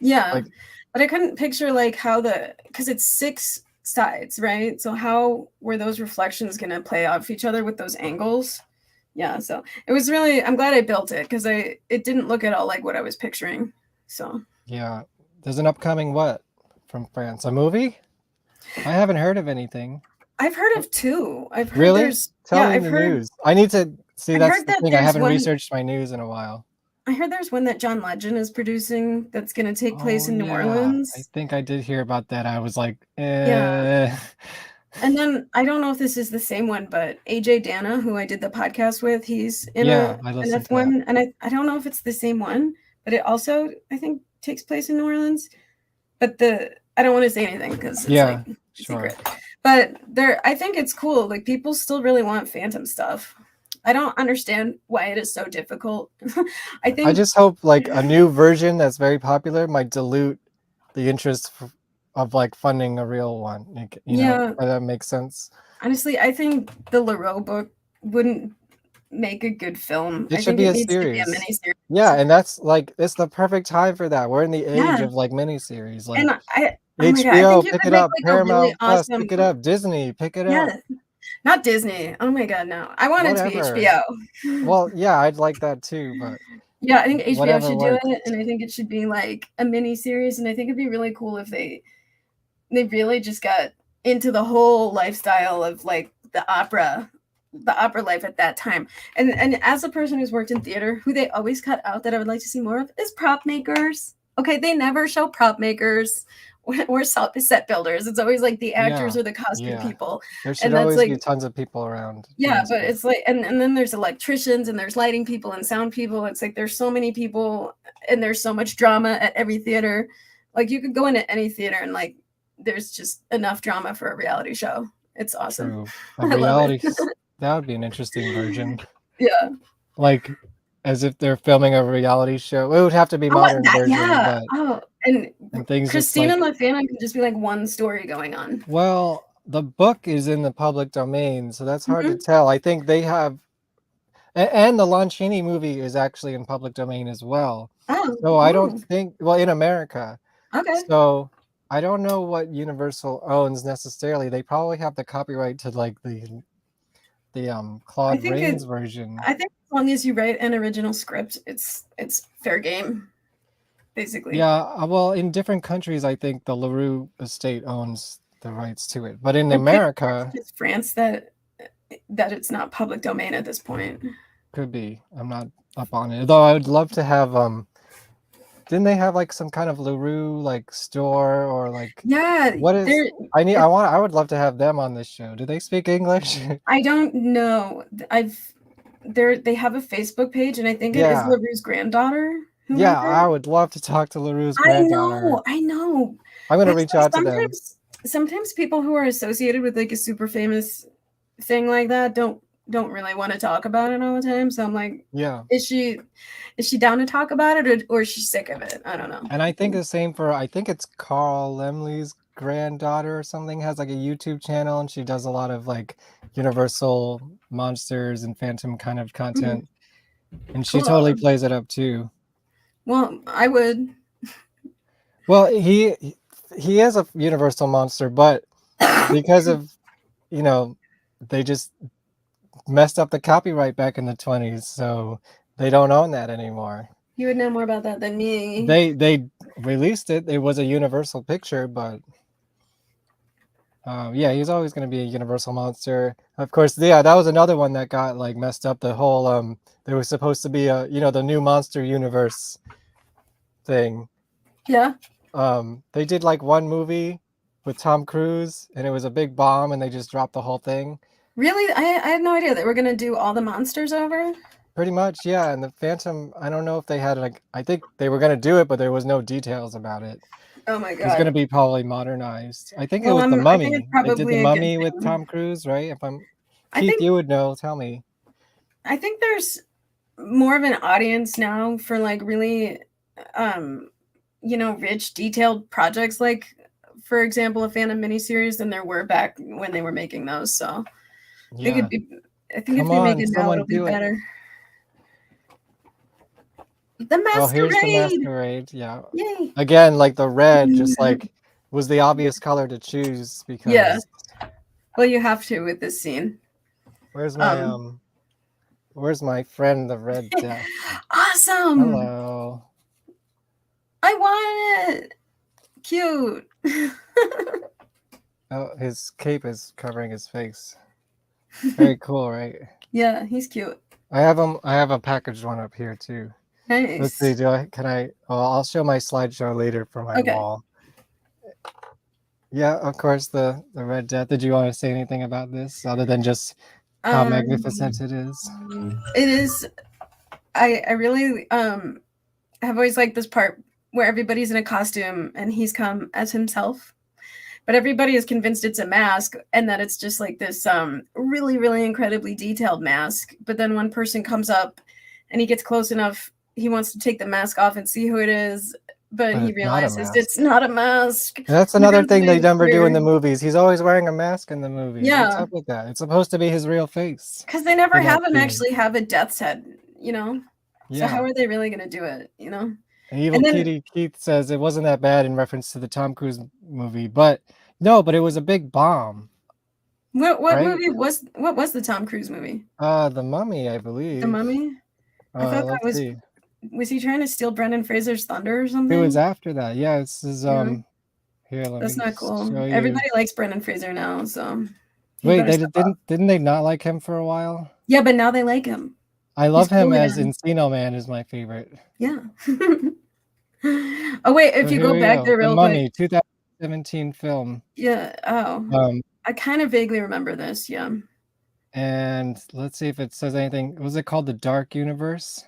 but I couldn't picture like how because it's 6 sides, right? So how were those reflections going to play off each other with those angles? So it was really, I'm glad I built it because it didn't look at all like what I was picturing. So there's an upcoming from France, a movie? I haven't heard of anything. I've heard of 2. I've heard really? Tell me the news. I need to see. That's the thing. I haven't researched my news in a while. I heard there's one that John Legend is producing that's going to take place in New I Orleans. think I did hear about that. I was like, Yeah. And then I don't know if this is the same one, but AJ Dana, who I did the podcast with, he's in I an listened to F1, that. and I don't know if it's the same one, but it also, I think, takes place in New Orleans. But I don't want to say anything because it's like secret. But I think it's cool. Like, people still really want Phantom stuff. I don't understand why it is so difficult. I just hope like a new version that's very popular might dilute the interest of like funding a real one. You know, if that makes sense. Honestly, I think the Leroux book wouldn't make a good film. It I should think be it a needs to be a series. miniseries. Yeah, and that's like it's the perfect time for that. We're in the age of like miniseries. Like, and oh my god, I HBO, think you pick could it make up. like a really Paramount Plus, awesome. pick it up. Disney, pick it up. Not Disney. Oh my god, no. I want it to be HBO. Well, yeah, I'd like that too, but yeah, I think HBO should works. do it, and I think it should be like a mini series, and I think it'd be really cool if they really just got into the whole lifestyle of like the opera life at that time. And as a person who's worked in theater, who they always cut out that I would like to see more of is prop makers. Okay, they never show prop makers or set builders. It's always like the actors or the costume people. There should always be tons of people around. Yeah, but it's like, and then there's electricians and there's lighting people and sound people. It's like there's so many people and there's so much drama at every theater. Like, you could go into any theater and like there's just enough drama for a reality show. It's awesome. True. A reality that would be an interesting version. Yeah. Like, as if they're filming a reality show. It would have to be modern version. Yeah. But, and things Christina and LaFana could just be like one story going on. Well, the book is in the public domain, so that's hard to tell. I think they have, and the Lon Chaney movie is actually in public domain as well. So I don't think, well, in America. Okay. So I don't know what Universal owns necessarily. They probably have the copyright to like the Claude Rains version. I think as long as you write an original script, it's fair game, basically. Yeah, well, in different countries, I think the Leroux estate owns the rights to it, but in America, it's France that it's not public domain at this point. Could be. I'm not up on it. Though I would love to have didn't they have like some kind of Leroux like store or like what is I would love to have them on this show. Do they speak English? I don't know. They have a Facebook page and I think it is Leroux's granddaughter. I would love to talk to Leroux's granddaughter. I know. I'm gonna reach out to them. Sometimes people who are associated with like a super famous thing like that don't really want to talk about it all the time. So I'm like, is she down to talk about it or is she sick of it? I don't know. And I think the same for I think it's Carl Lemley's granddaughter or something has like a YouTube channel and she does a lot of like Universal monsters and Phantom kind of content. And she totally plays it up too. Well, I would. Well, he is a Universal monster, but because of they just messed up the copyright back in the 20s, so they don't own that anymore. You would know more about that than me. They released it. It was a Universal picture, but he's always going to be a Universal monster. Of course, that was another one that got like messed up. The whole there was supposed to be a the new Monster Universe thing. Yeah. They did like one movie with Tom Cruise, and it was a big bomb, and they just dropped the whole thing. Really? I had no idea that we're gonna do all the monsters over. Pretty much, yeah. And the Phantom, I don't know if they had like, I think they were gonna do it, but there was no details about it. Oh my god! It's gonna be probably modernized. I think it was the Mummy. They did the Mummy with Tom Cruise, right? Keith, you would know. Tell me. I think there's more of an audience now for like really, rich, detailed projects. Like, for example, a Phantom miniseries than there were back when they were making those. So I think if they make it now, it'll be better. The Masquerade. Well, here's the Masquerade. Yeah. Yay. Again, like the red, just like was the obvious color to choose because. Yeah. Well, you have to with this scene. Where's my Where's my friend, the Red Death? Awesome. Hello. I want it. Cute. Oh, his cape is covering his face. Very cool, right? Yeah, he's cute. I have a packaged one up here too. Nice. Let's see. I'll show my slideshow later for my wall. Yeah, of course, the Red Death. Did you want to say anything about this other than just how magnificent it is? It is. I really have always liked this part where everybody's in a costume and he's come as himself, but everybody is convinced it's a mask and that it's just like this really, really incredibly detailed mask. But then one person comes up and he gets close enough, he wants to take the mask off and see who it is, but he realizes it's not a mask. And that's another thing they never do in the movies. He's always wearing a mask in the movies. Yeah. What's up with that? It's supposed to be his real face. Because they never have him actually have a death's head, you know? Yeah. So how are they really going to do it, you know? And Evil Kitty Keith says it wasn't that bad in reference to the Tom Cruise movie, but it was a big bomb. What movie was the Tom Cruise movie? The Mummy, I believe. The Mummy? I thought that was he trying to steal Brendan Fraser's thunder or something? It was after that. Yeah, it's his here, that's not cool. Everybody likes Brendan Fraser now, so wait, didn't they not like him for a while? Yeah, but now they like him. I love him as Encino Man is my favorite. Yeah. Oh wait, if you go back there real quick. Mummy, 2017 film. Yeah. Oh. I kind of vaguely remember this. Yeah. And let's see if it says anything. Was it called The Dark Universe?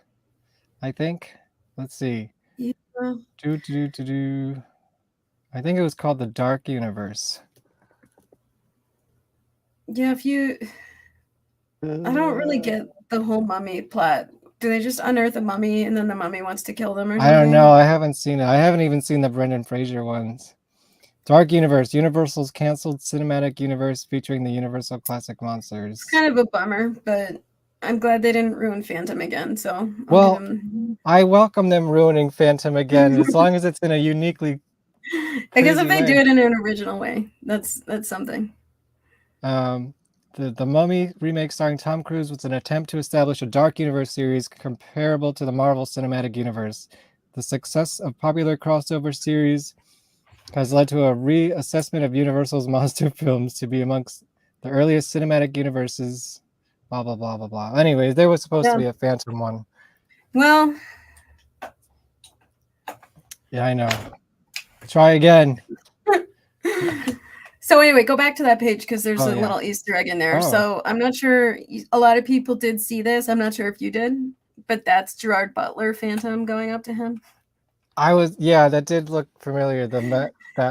I think. Let's see. Yeah. I think it was called The Dark Universe. Yeah, I don't really get the whole mummy plot. Do they just unearth a mummy and then the mummy wants to kill them or something? I don't know. I haven't seen it. I haven't even seen the Brendan Fraser ones. Dark Universe, Universal's canceled cinematic universe featuring the Universal classic monsters. It's kind of a bummer, but I'm glad they didn't ruin Phantom again. So I welcome them ruining Phantom again as long as it's in a uniquely. I guess if they do it in an original way, that's something. The Mummy remake starring Tom Cruise was an attempt to establish a Dark Universe series comparable to the Marvel Cinematic Universe. The success of popular crossover series has led to a reassessment of Universal's monster films to be amongst the earliest cinematic universes. Blah blah blah blah blah. Anyways, there was supposed to be a Phantom one. Well, yeah, I know. Try again. So anyway, go back to that page because there's a little Easter egg in there. So I'm not sure a lot of people did see this. I'm not sure if you did, but that's Gerard Butler Phantom going up to him. That did look familiar. That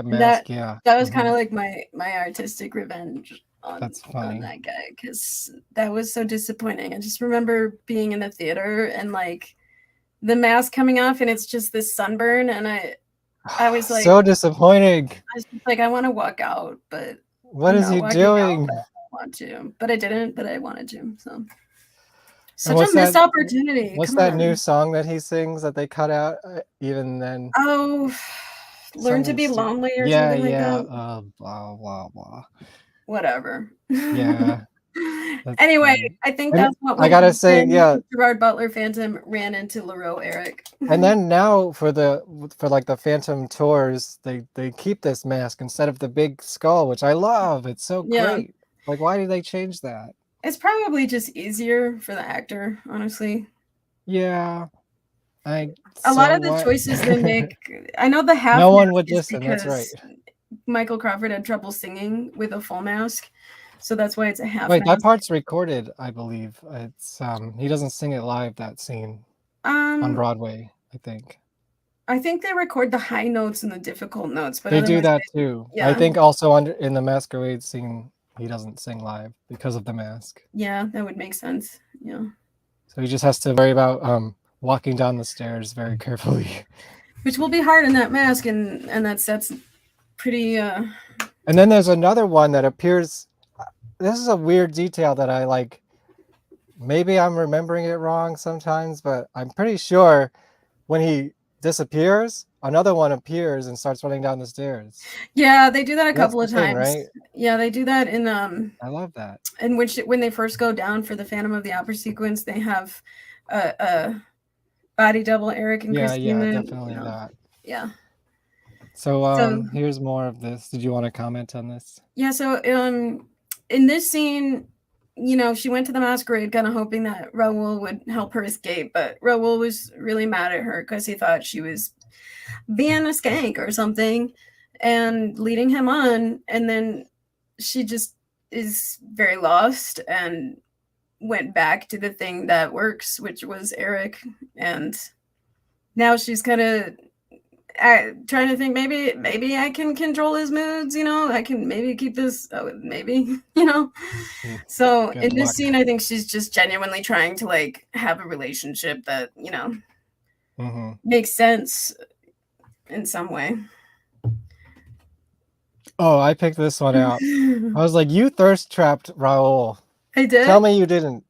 mask, That was kind of like my artistic revenge on that guy because that was so disappointing. I just remember being in the theater and like the mask coming off and it's just this sunburn and I was like so disappointing. I was just like I want to walk out, but what is he doing? I want to, but I didn't. But I wanted to. So such a missed opportunity. What's that new song that he sings that they cut out? Even then. Oh, Learn to Be Lonely or something like that. Blah blah blah. Whatever. Yeah. Anyway, funny. I think that's what I gotta say. Yeah, Gerard Butler Phantom ran into Leroux Eric. And then now for like the Phantom tours, they keep this mask instead of the big skull, which I love. It's so great. Like, why did they change that? It's probably just easier for the actor, honestly. Yeah. A lot of the choices they make, I know the half. No one would listen. That's right. Michael Crawford had trouble singing with a full mask. So that's why it's a half. Wait, that part's recorded, I believe. It's he doesn't sing it live, that scene. On Broadway, I think. I think they record the high notes and the difficult notes, but they do that too. Yeah. I think also in the Masquerade scene, he doesn't sing live because of the mask. Yeah, that would make sense. Yeah. So he just has to worry about walking down the stairs very carefully. Which will be hard in that mask, and that set's pretty. And then there's another one that appears. This is a weird detail that I like. Maybe I'm remembering it wrong sometimes, but I'm pretty sure when he disappears, another one appears and starts running down the stairs. Yeah, they do that a couple of times. Right? Yeah, they do that in I love that. In which when they first go down for the Phantom of the Opera sequence, they have a body double, Eric and Christina. Yeah, definitely that. Yeah. So here's more of this. Did you want to comment on this? Yeah, so in this scene, she went to the masquerade kind of hoping that Raoul would help her escape, but Raoul was really mad at her because he thought she was being a skank or something and leading him on. And then she just is very lost and went back to the thing that works, which was Eric. And now she's kind of trying to think, maybe I can control his moods, I can maybe keep this, maybe, So Good in this luck. scene, I think she's just genuinely trying to like have a relationship that, makes sense in some way. Oh, I picked this one out. I was like, you thirst trapped Raoul. I did? Tell me you didn't.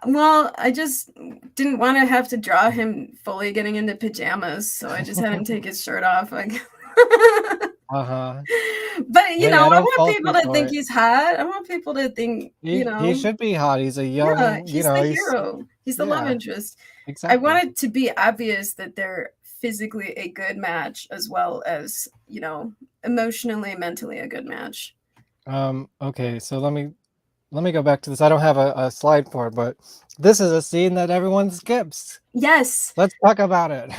Well, I just didn't want to have to draw him fully getting into pajamas, so I just had him take his shirt off. Like, Uh-huh. But Hey, I don't want fault people you to for think it. he's hot. I want people to think, He should be hot. He's a young, yeah, he's the he's hero. He's the love yeah, interest. exactly. I want it to be obvious that they're physically a good match as well as, emotionally, mentally a good match. Okay, so let me go back to this. I don't have a slide for it, but this is a scene that everyone skips. Yes. Let's talk about it.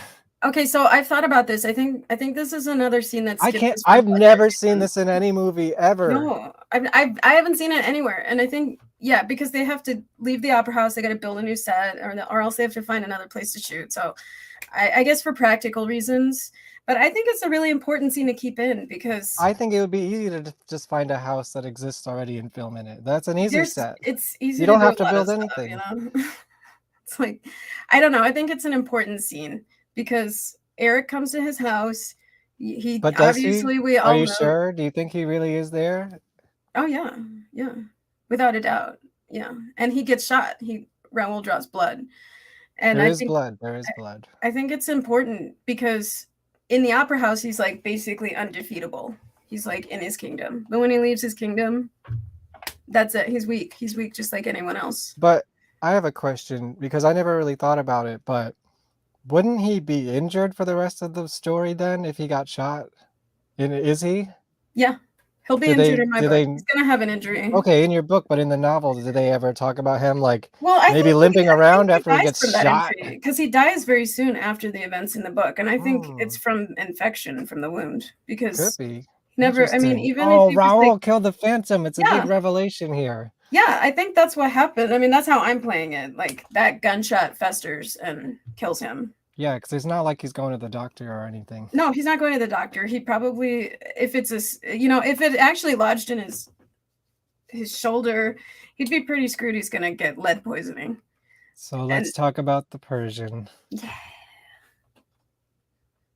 Okay, so I've thought about this. I think this is another scene that's I've never seen this in any movie ever. No, I haven't seen it anywhere. And I think, yeah, because they have to leave the opera house, they got to build a new set, or else they have to find another place to shoot. So I guess for practical reasons, but I think it's a really important scene to keep in because I think it would be easy to just find a house that exists already and film in it. That's an easy set. It's easy. You don't have do to a lot build of stuff, anything. It's like, I don't know. I think it's an important scene because Eric comes to his house. He But does obviously he? we all Are you know. sure? Do you think he really is there? Oh yeah, without a doubt, yeah. And he gets shot. Raoul draws blood, and There I is think blood. There is blood. I think it's important because in the opera house he's like basically undefeatable. He's like in his kingdom, but when he leaves his kingdom, that's it. He's weak. He's weak just like anyone else. But I have a question because I never really thought about it, but wouldn't he be injured for the rest of the story then if he got shot? Is he? Yeah, he'll be injured in my book. He's gonna have an injury. Okay, in your book, but in the novel, did they ever talk about him like maybe think limping around after he gets shot? Because he dies very soon after the events in the book, and I think it's from infection from the wound. Because could be. Never. I mean, even if Raoul killed the Phantom, it's a big revelation here. Yeah, I think that's what happened. I mean, that's how I'm playing it. Like that gunshot festers and kills him. Yeah, because it's not like he's going to the doctor or anything. No, he's not going to the doctor. He probably, if it's if it actually lodged in his shoulder, he'd be pretty screwed. He's gonna get lead poisoning. So let's talk about the Persian. Yeah.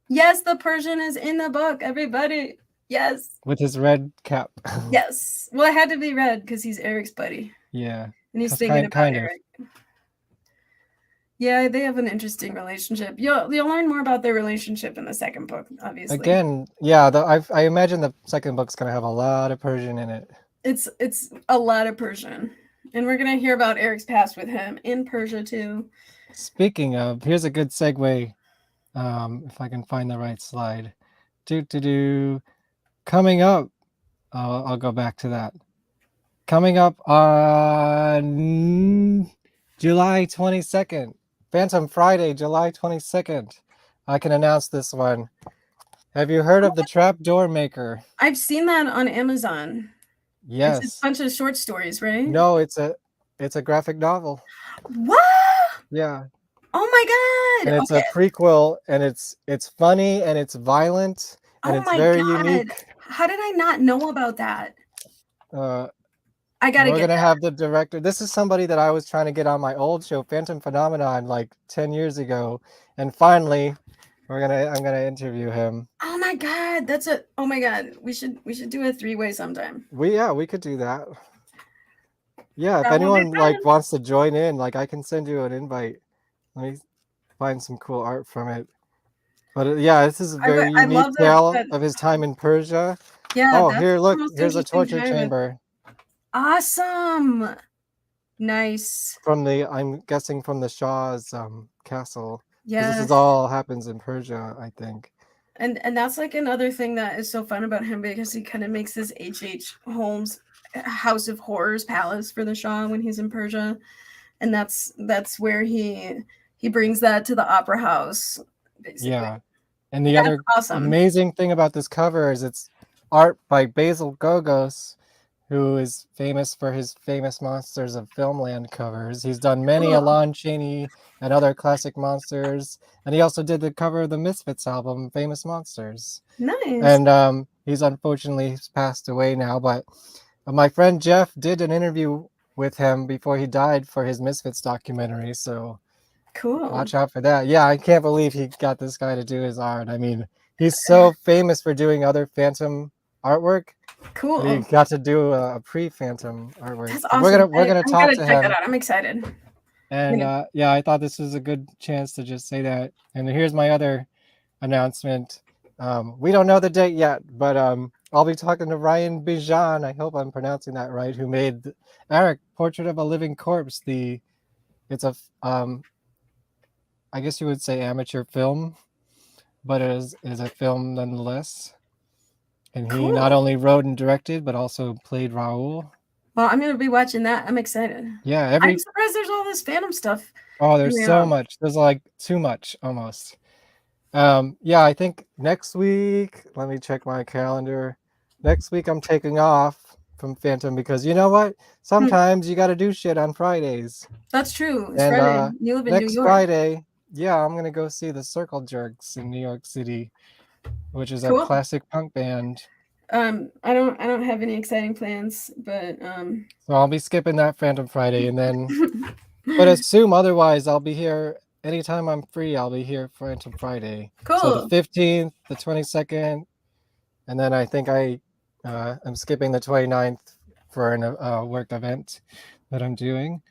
Yes, the Persian is in the book, everybody. Yes. With his red cap. Yes. Well, it had to be red because he's Eric's buddy. Yeah. And he's thinking about Eric. Yeah, they have an interesting relationship. You'll learn more about their relationship in the second book, obviously. Again, yeah, I imagine the second book's gonna have a lot of Persian in it. It's a lot of Persian. And we're gonna hear about Eric's past with him in Persia too. Speaking of, here's a good segue. If I can find the right slide. Coming up, I'll go back to that. Coming up on July 22nd, Phantom Friday, July 22nd. I can announce this one. Have you heard of the Trapdoor Maker? I've seen that on Amazon. Yes. It's a bunch of short stories, right? No, it's a graphic novel. What? Yeah. Oh my god! And it's a prequel, and it's funny and it's violent and it's very unique. How did I not know about that? I gotta We're gonna have the director. This is somebody that I was trying to get on my old show, Phantom Phenomenon, like 10 years ago, and finally, I'm gonna interview him. Oh my god, oh my god, we should do a 3-way sometime. We could do that. Yeah, if anyone wants to join in, I can send you an invite. Let me find some cool art from it. But yeah, this is a very unique tale of his time in Persia. Yeah. Oh, here, look, here's a torture chamber. Awesome. Nice. I'm guessing from the Shah's castle. Yeah. This is all happens in Persia, I think. And that's like another thing that is so fun about him because he kind of makes this H.H. Holmes House of Horrors palace for the Shah when he's in Persia, and that's where he brings that to the opera house, basically. Yeah, and the other amazing thing about this cover is it's art by Basil Gogos, who is famous for his famous Monsters of Filmland covers. He's done many Lon Chaney and other classic monsters, and he also did the cover of the Misfits album, Famous Monsters. Nice. And he's unfortunately passed away now, but my friend Jeff did an interview with him before he died for his Misfits documentary, so cool. Watch out for that. Yeah, I can't believe he got this guy to do his art. I mean, he's so famous for doing other Phantom artwork. Cool. He got to do a pre-Phantom artwork. That's awesome. We're gonna talk to him. That out. I'm excited. And yeah, I thought this was a good chance to just say that. And here's my other announcement. We don't know the date yet, but I'll be talking to Ryan Bijan. I hope I'm pronouncing that right. Who made Eric Portrait of a Living Corpse? It's a I guess you would say amateur film, but it is a film nonetheless. And he not only wrote and directed, but also played Raoul. Well, I'm going to be watching that. I'm excited. Yeah. I'm surprised there's all this Phantom stuff. Oh, there's so much. There's like too much almost. Yeah, I think next week, let me check my calendar. Next week I'm taking off from Phantom because you know what? Sometimes you got to do shit on Fridays. That's true. It's Friday. You live in New York. Next Friday, yeah, I'm going to go see the Circle Jerks in New York City, which is a classic punk band. I don't have any exciting plans, but so I'll be skipping that Phantom Friday, and then but assume otherwise I'll be here anytime I'm free. I'll be here for Phantom Friday. Cool. So the 15th, the 22nd, and then I think I'm skipping the 29th for a work event that I'm doing.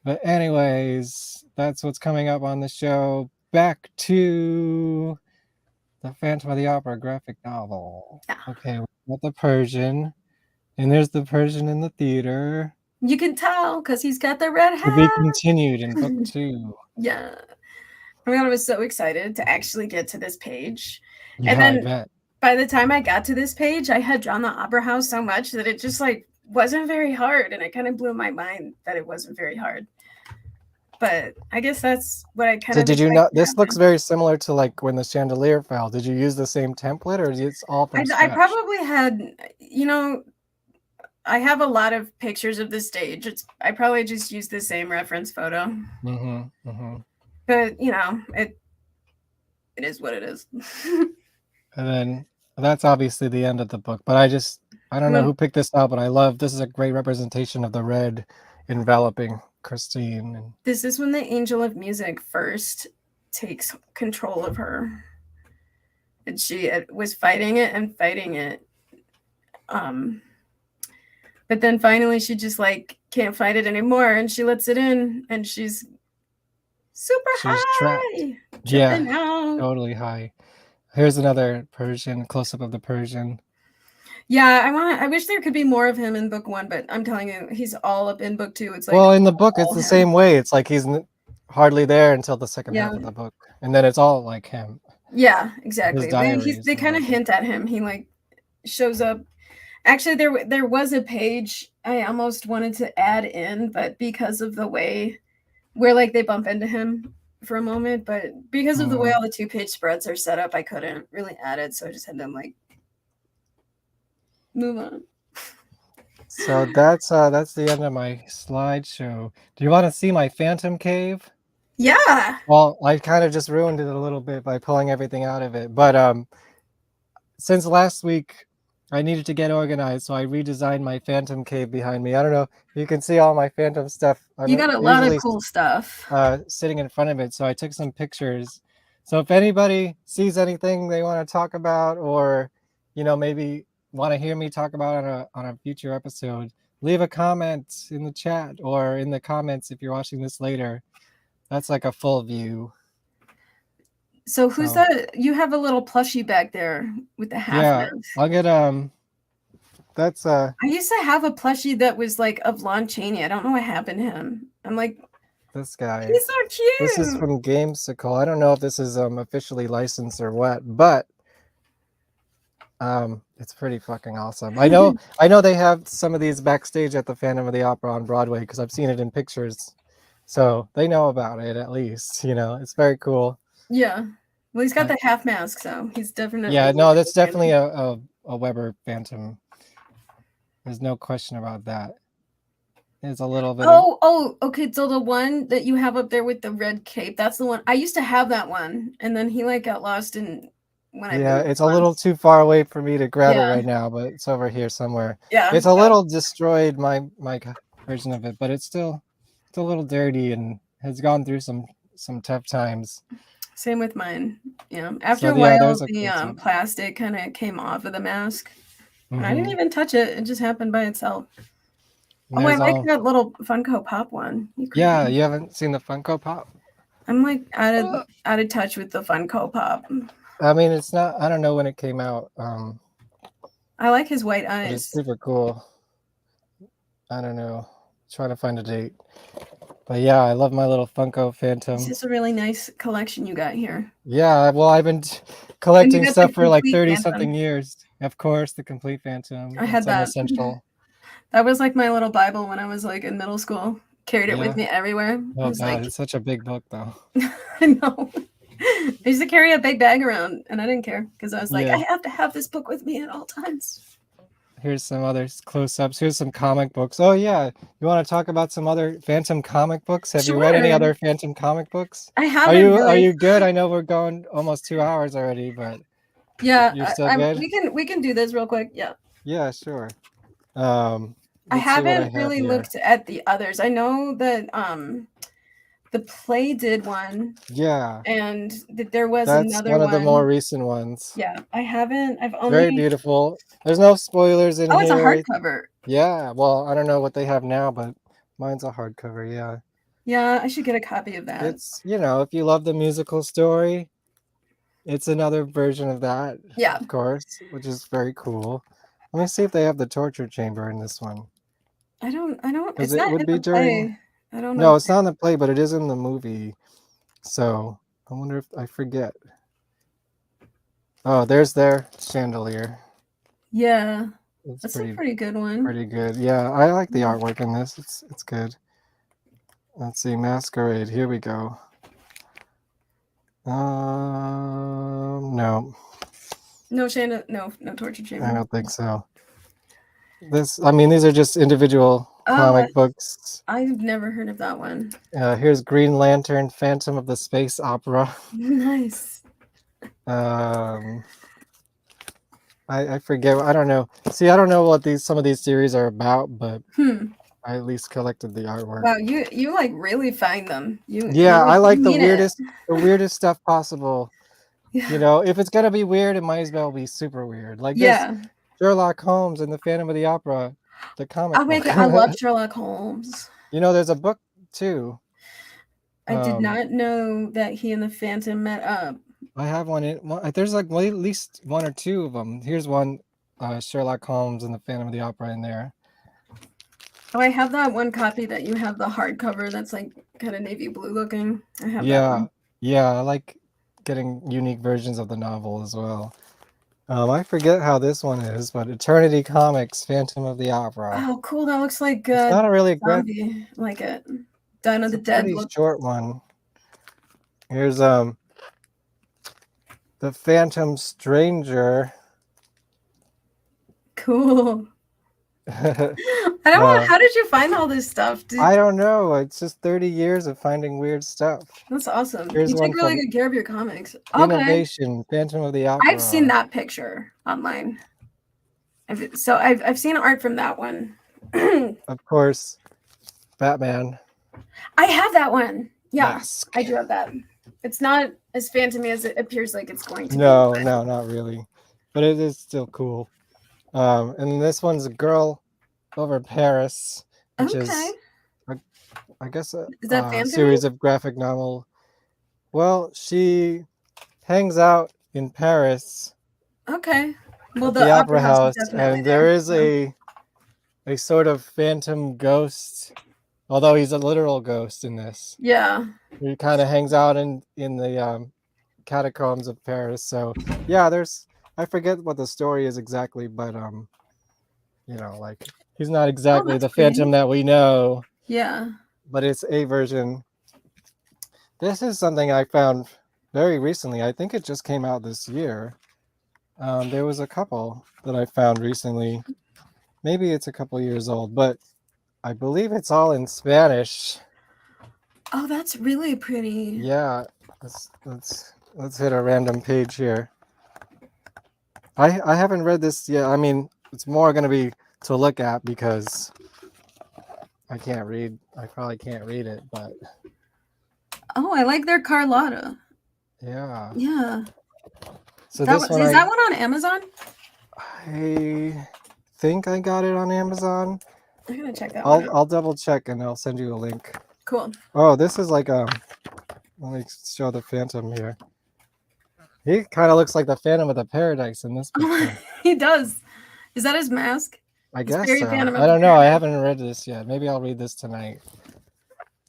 But anyways, that's what's coming up on the show. Back to the Phantom of the Opera graphic novel. Yeah. Okay, we got the Persian, and there's the Persian in the theater. You can tell because he's got the red hat. To be continued in book 2. Yeah. I mean, I was so excited to actually get to this page. Yeah, and then I bet. By the time I got to this page, I had drawn the opera house so much that it just like wasn't very hard, and it kind of blew my mind that it wasn't very hard. But I guess that's what I kind of. So did you know this looks very similar to like when the chandelier fell? Did you use the same template, or is it all from scratch? I probably had, I have a lot of pictures of the stage. I probably just used the same reference photo. Mm-hmm, mm-hmm. But it is what it is. And then that's obviously the end of the book. But I don't know who picked this out, but this is a great representation of the red enveloping Christine. This is when the Angel of Music first takes control of her. And she was fighting it. But then finally she just like can't fight it anymore, and she lets it in, and she's super high. Trapped. Yeah, totally high. Here's another Persian, close-up of the Persian. Yeah, I wish there could be more of him in book 1, but I'm telling you, he's all up in book 2. It's like, well, in the book, it's the same way. It's like he's hardly there until the second half of the book, and then it's all like him. Yeah, exactly. They kind of hint at him. He like shows up. Actually, there was a page I almost wanted to add in, but because of the way where like they bump into him for a moment, but because of the way all the 2-page spreads are set up, I couldn't really add it, so I just had to like move on. So that's the end of my slideshow. Do you want to see my Phantom Cave? Yeah. Well, I kind of just ruined it a little bit by pulling everything out of it, but since last week I needed to get organized, so I redesigned my Phantom Cave behind me. I don't know if you can see all my Phantom stuff. You got a lot of cool stuff sitting in front of it, so I took some pictures. So if anybody sees anything they want to talk about, or maybe want to hear me talk about on a future episode, leave a comment in the chat or in the comments if you're watching this later. That's like a full view. So who's that? You have a little plushie back there with the half. Yeah, I'll get that's I used to have a plushie that was like of Lon Chaney. I don't know what happened to him. I'm like, this guy. He's so cute. This is from Gamesicle. I don't know if this is officially licensed or what, but It's pretty fucking awesome. I know they have some of these backstage at the Phantom of the Opera on Broadway because I've seen it in pictures. So they know about it at least, it's very cool. Yeah. Well, he's got the half mask, so he's definitely. Yeah, no, that's definitely a Weber Phantom. There's no question about that. There's a little bit. Okay. So the one that you have up there with the red cape, that's the one. I used to have that one, and then he got lost in when I moved. It's a little too far away for me to grab it right now, but it's over here somewhere. Yeah. It's a little destroyed, my version of it, but it's a little dirty and has gone through some tough times. Same with mine. Yeah. After a while, the plastic kind of came off of the mask. And I didn't even touch it. It just happened by itself. I like that little Funko Pop one. Yeah, you haven't seen the Funko Pop? I'm out of touch with the Funko Pop. I mean, it's not. I don't know when it came out. I like his white eyes. It's super cool. I don't know. Trying to find a date. But yeah, I love my little Funko Phantom. This is a really nice collection you got here. Yeah, well, I've been collecting stuff for like 30-something years. Of course, the complete Phantom. I had that. Essential. That was like my little Bible when I was in middle school. Carried it with me everywhere. Oh God, it's such a big book though. I know. I used to carry a big bag around, and I didn't care because I was like, I have to have this book with me at all times. Here's some other close-ups. Here's some comic books. Oh yeah, you want to talk about some other Phantom comic books? Have you read any other Phantom comic books? I haven't. Are you good? I know we're going almost 2 hours already, but yeah, you're still good. We can do this real quick. Yeah. Yeah, sure. I haven't really looked at the others. I know that the Play did one. Yeah. And that there was That's another one of the more recent ones. Yeah, I haven't. I've only. Very beautiful. There's no spoilers in here. Oh, it's a hardcover. Yeah. Well, I don't know what they have now, but mine's a hardcover. Yeah. Yeah, I should get a copy of that. It's if you love the musical story, it's another version of that. Yeah. Of course, which is very cool. Let me see if they have the torture chamber in this one. I don't. Because it would be during. I don't know. No, it's not in the play, but it is in the movie. So I wonder if I forget. Oh, there's their chandelier. Yeah, that's a pretty good one. Pretty good. Yeah, I like the artwork in this. It's good. Let's see, Masquerade. Here we go. No. No torture chamber. I don't think so. These are just individual comic books. I've never heard of that one. Here's Green Lantern, Phantom of the Space Opera. Nice. I forget. I don't know. See, I don't know what some of these series are about, but I at least collected the artwork. Wow, you really find them. I like the weirdest stuff possible. Yeah. If it's gonna be weird, it might as well be super weird. Like this Sherlock Holmes and the Phantom of the Opera, the comic. I love Sherlock Holmes. There's a book too. I did not know that he and the Phantom met up. I have one. There's at least one or two of them. Here's one, Sherlock Holmes and the Phantom of the Opera in there. Oh, I have that one copy that you have the hardcover that's kind of navy blue looking. I have that one. Yeah, I like getting unique versions of the novel as well. I forget how this one is, but Eternity Comics, Phantom of the Opera. Oh, cool! That looks like it's not a really zombie, like it. Dawn of the Dead. Pretty short one. Here's the Phantom Stranger. Cool. I don't know. How did you find all this stuff? I don't know. It's just 30 years of finding weird stuff. That's awesome. Here's you take really good care of your comics. Innovation, Phantom of the Opera. I've seen that picture online. I've seen art from that one. Of course, Batman. I have that one. Yeah, Mask. I do have that. It's not as phantomy as it appears like it's going to be. No, not really. But it is still cool. And this one's a girl over Paris, which is, I guess, a series of graphic novel. Well, she hangs out in Paris. Okay. Well, the opera house, and there is a sort of phantom ghost, although he's a literal ghost in this. Yeah. He kind of hangs out in the catacombs of Paris. So yeah, I forget what the story is exactly, but you know, like he's not exactly the Phantom that we know. Yeah. But it's a version. This is something I found very recently. I think it just came out this year. There was a couple that I found recently. Maybe it's a couple years old, but I believe it's all in Spanish. Oh, that's really pretty. Yeah, let's hit a random page here. I haven't read this yet. I mean, it's more going to be to look at because I can't read. I probably can't read it, but oh, I like their Carlotta. Yeah. Yeah. So is that one on Amazon? I think I got it on Amazon. I'm gonna check that one out. I'll double check and I'll send you a link. Cool. Oh, this is like let me show the Phantom here. He kind of looks like the Phantom of the Paradise in this picture. He does. Is that his mask? I guess so. I don't know. I haven't read this yet. Maybe I'll read this tonight.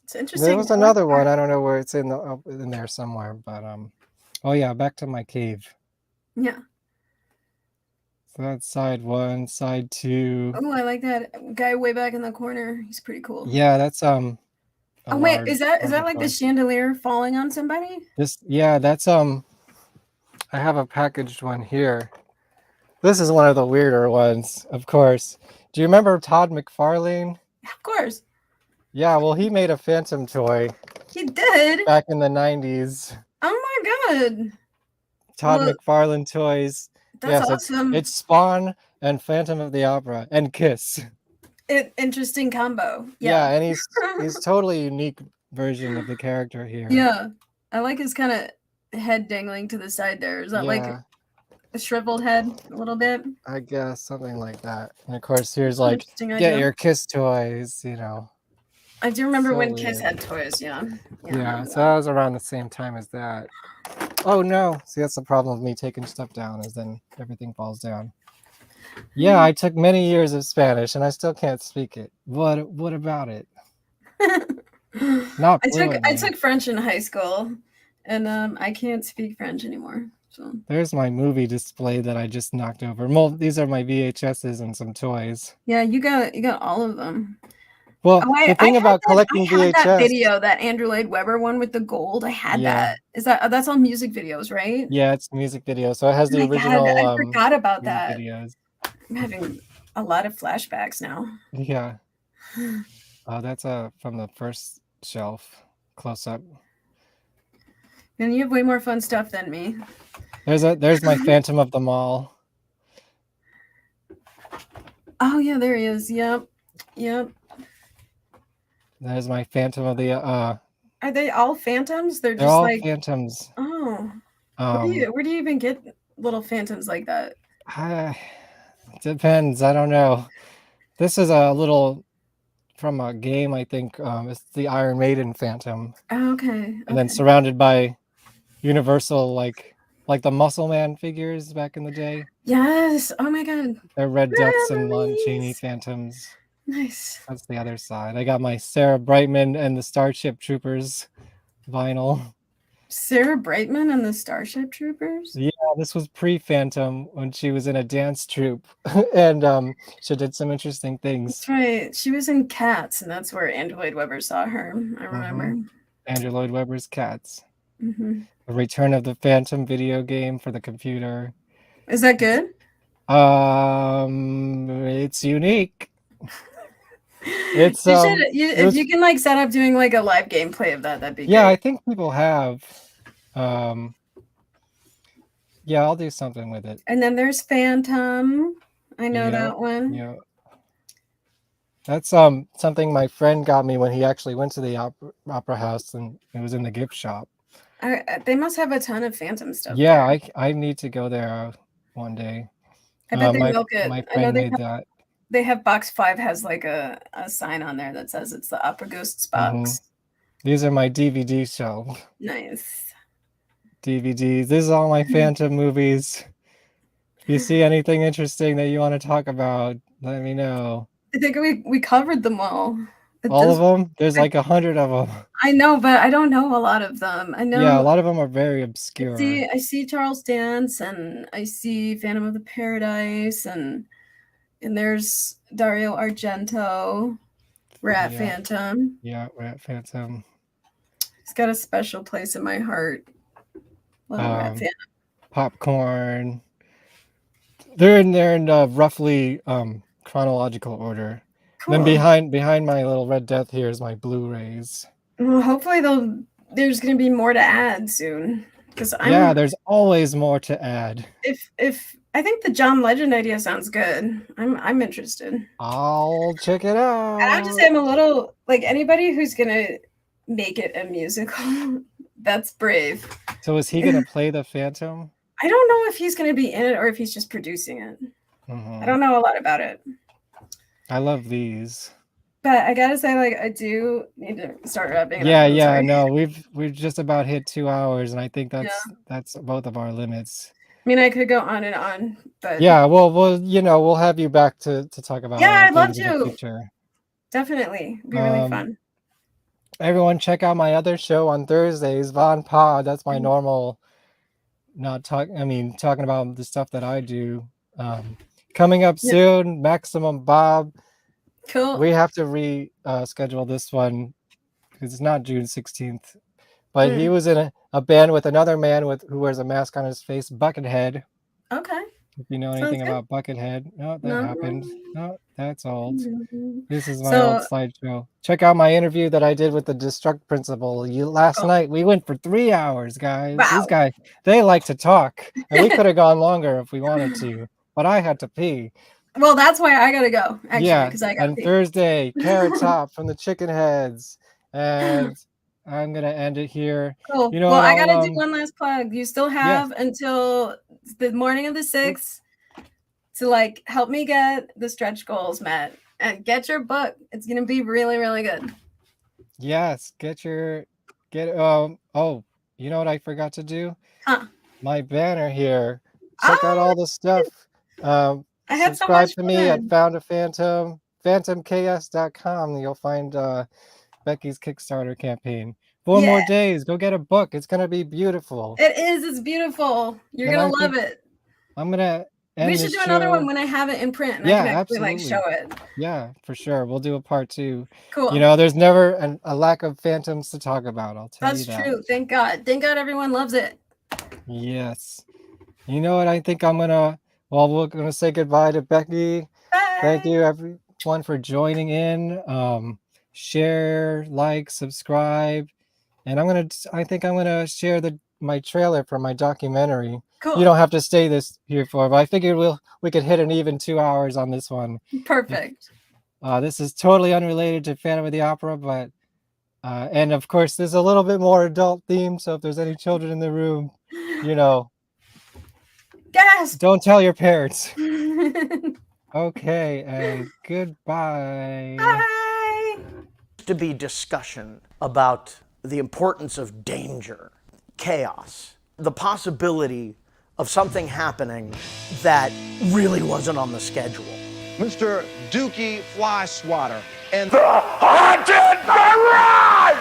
It's interesting. There was another one. I don't know where it's in there somewhere, but oh yeah, back to my cave. Yeah. So that's side 1, side 2. Oh, I like that guy way back in the corner. He's pretty cool. Yeah, that's oh wait, is that like the chandelier falling on somebody? That's I have a packaged one here. This is one of the weirder ones, of course. Do you remember Todd McFarlane? Of course. Yeah, well, he made a Phantom toy. He did? Back in the 90s. Oh my god. Todd McFarlane toys. That's awesome. It's Spawn and Phantom of the Opera and Kiss. Interesting combo. Yeah, and he's totally unique version of the character here. Yeah. I like his kind of head dangling to the side there. Is that like a shriveled head a little bit? I guess something like that. And of course here's like get your Kiss toys, you know. I do remember when Kiss had toys, yeah. Yeah, so that was around the same time as that. Oh no. See, that's the problem with me taking stuff down is then everything falls down. Yeah, I took many years of Spanish and I still can't speak it. What about it? Not I took French in high school and I can't speak French anymore. So there's my movie display that I just knocked over. Well, these are my VHSs and some toys. Yeah, you got all of them. Well, the thing about collecting VHS, that video, that Andrew Lloyd Webber one with the gold, I had that. That's all music videos, right? Yeah, it's music video. So it has the original. I forgot about that. Videos. I'm having a lot of flashbacks now. Yeah. Oh, that's from the first shelf close up. And you have way more fun stuff than me. There's my Phantom of the Mall. Oh yeah, there he is. Yep. There's my Phantom of the Are they all Phantoms? They're just all like Phantoms. Oh. Where do you even get little Phantoms like that? Depends. I don't know. This is a little from a game, I think. It's the Iron Maiden Phantom. Oh, okay. And then surrounded by Universal, like the Muscle Man figures back in the day. Yes. Oh my god. They're Red Deaths and Lon Chaney Phantoms. Nice. That's the other side. I got my Sarah Brightman and the Starship Troopers vinyl. Sarah Brightman and the Starship Troopers? Yeah, this was pre-Phantom when she was in a dance troupe. And she did some interesting things. That's right. She was in Cats, and that's where Andrew Lloyd Webber saw her. I remember. Andrew Lloyd Webber's Cats. The Return of the Phantom video game for the computer. Is that good? It's unique. It's if you can like set up doing like a live gameplay of that'd be yeah great. I think people have yeah, I'll do something with it. And then there's Phantom. I know that one. Yeah, that's something my friend got me when he actually went to the opera house, and it was in the gift shop. They must have a ton of Phantom stuff. Yeah, there. I need to go there one day. I bet they milk it. My friend made that. They have box 5 has like a sign on there that says it's the Opera Ghosts box. These are my DVD shelf. Nice. DVDs. This is all my Phantom movies. If you see anything interesting that you want to talk about, let me know. I think we covered them all. All of them? There's like 100 of them. I know, but I don't know a lot of them. I know. Yeah, a lot of them are very obscure. I see Charles Dance, and I see Phantom of the Paradise, and there's Dario Argento, Rat Phantom. Yeah, Rat Phantom. He's got a special place in my heart. Rat Phantom. Popcorn. They're in roughly chronological order. Cool. Then behind my little Red Death here is my Blu-rays. Well, hopefully there's going to be more to add soon. There's always more to add. If I think the John Legend idea sounds good. I'm interested. I'll check it out. And I have to say, I'm a little like anybody who's gonna make it a musical. That's brave. So is he gonna play the Phantom? I don't know if he's gonna be in it or if he's just producing it. I don't know a lot about it. I love these. But I gotta say, like, I do need to start wrapping. Yeah. No, we've just about hit 2 hours, and I think that's both of our limits. I mean, I could go on and on, but we'll have you back to talk about. Yeah, I'd love to. Definitely, it'd be really fun. Everyone, check out my other show on Thursdays, Von Pod. That's my normal. Talking about the stuff that I do. Coming up soon, Maximum Bob. Cool. We have to reschedule this one because it's not June 16th. But he was in a band with another man who wears a mask on his face, Buckethead. Okay. If you know anything about Buckethead. No, that happened. No, that's old. This is my old slideshow. Check out my interview that I did with the Destruct Principal last night. We went for 3 hours, guys. Wow. These guys, they like to talk. And we could have gone longer if we wanted to. But I had to pee. Well, that's why I gotta go, actually, because I got pee. Thursday, Carrot Top from the Chicken Heads. And I'm gonna end it here. Cool. I gotta do one last plug. You still have until the morning of the 6th to help me get the stretch goals met and get your book. It's gonna be really, really good. Yes, you know what I forgot to do? My banner here. Check out all the stuff. I had subscribe so to me at Found a Phantom, phantomks.com. You'll find Becky's Kickstarter campaign. 4 more days. Go get a book. It's gonna be beautiful. It is. It's beautiful. You're gonna love it. I'm gonna end We should do another one when I have it in print. And I can actually show it. Yeah, for sure. We'll do a part 2. Cool. There's never a lack of Phantoms to talk about. I'll tell you that. That's true. Thank God. Thank God everyone loves it. Yes. You know what? I think we're gonna say goodbye to Becky. Bye. Thank you everyone for joining in. Share, like, subscribe, and I think I'm gonna share my trailer for my documentary. Cool. You don't have to stay here for, but I figured we could hit an even 2 hours on this one. Perfect. This is totally unrelated to Phantom of the Opera, but and of course there's a little bit more adult theme. So if there's any children in the room, Gasp! Don't tell your parents. Okay, and goodbye. Bye. To be discussion about the importance of danger, chaos, the possibility of something happening that really wasn't on the schedule. Mr. Dookie Fly Swatter and the Haunted Garage!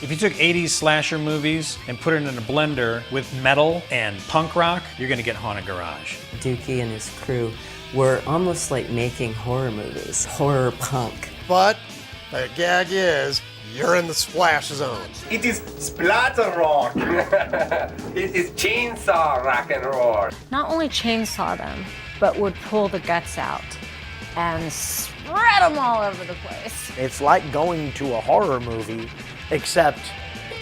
If you took 80s slasher movies and put it in a blender with metal and punk rock, you're gonna get Haunted Garage. Dookie and his crew were almost like making horror movies, horror punk. But the gag is, you're in the splash zone. It is splatter rock. It is chainsaw rock and roll. Not only chainsaw them, but would pull the guts out and spread them all over the place. It's like going to a horror movie, except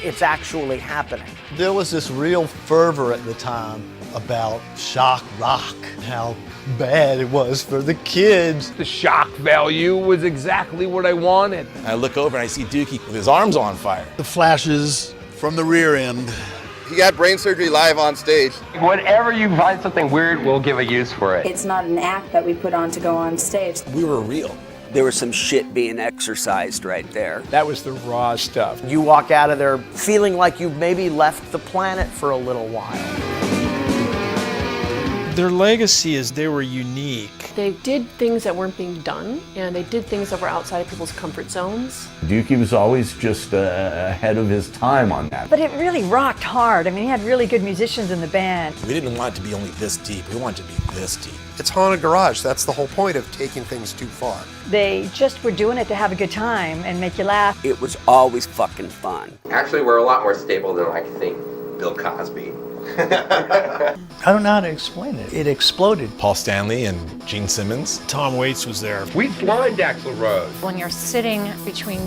it's actually happening. There was this real fervor at the time about shock rock, how bad it was for the kids. The shock value was exactly what I wanted. I look over and I see Dookie with his arms on fire. The flashes from the rear end. He got brain surgery live on stage. Whenever you find something weird, we'll give a use for it. It's not an act that we put on to go on stage. We were real. There was some shit being exercised right there. That was the raw stuff. You walk out of there feeling like you've maybe left the planet for a little while. Their legacy is they were unique. They did things that weren't being done, and they did things that were outside of people's comfort zones. Dookie was always just ahead of his time on that. But it really rocked hard. I mean, he had really good musicians in the band. We didn't want it to be only this deep. We wanted it to be this deep. It's Haunted Garage. That's the whole point of taking things too far. They just were doing it to have a good time and make you laugh. It was always fucking fun. Actually, we're a lot more stable than, like, think, Bill Cosby. I don't know how to explain it. It exploded. Paul Stanley and Gene Simmons. Tom Waits was there. We blind Axl Rose. When you're sitting between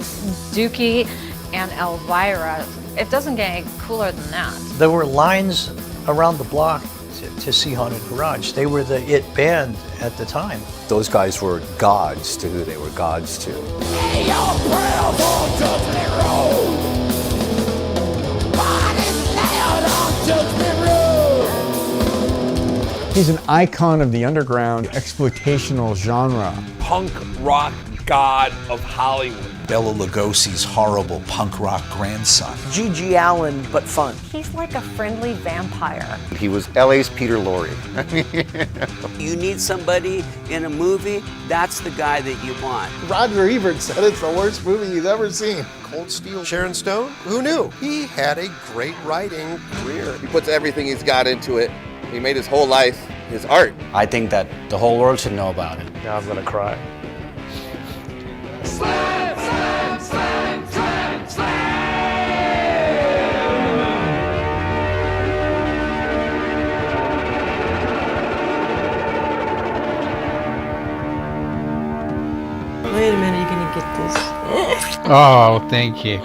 Dookie and Elvira, it doesn't get any cooler than that. There were lines around the block to see Haunted Garage. They were the it band at the time. Those guys were gods to who they were gods to. He's an icon of the underground exploitational genre. Punk rock god of Hollywood. Bela Lugosi's horrible punk rock grandson. G.G. Allen, but fun. He's like a friendly vampire. He was LA's Peter Lorre. You need somebody in a movie, that's the guy that you want. Roger Ebert said it's the worst movie he's ever seen. Cold Steel, Sharon Stone? Who knew? He had a great writing career. He puts everything he's got into it. He made his whole life his art. I think that the whole world should know about it. Now I'm gonna cry. Slam, slam, slam, slam, slam. Wait a minute, you're gonna get this. Oh, thank you.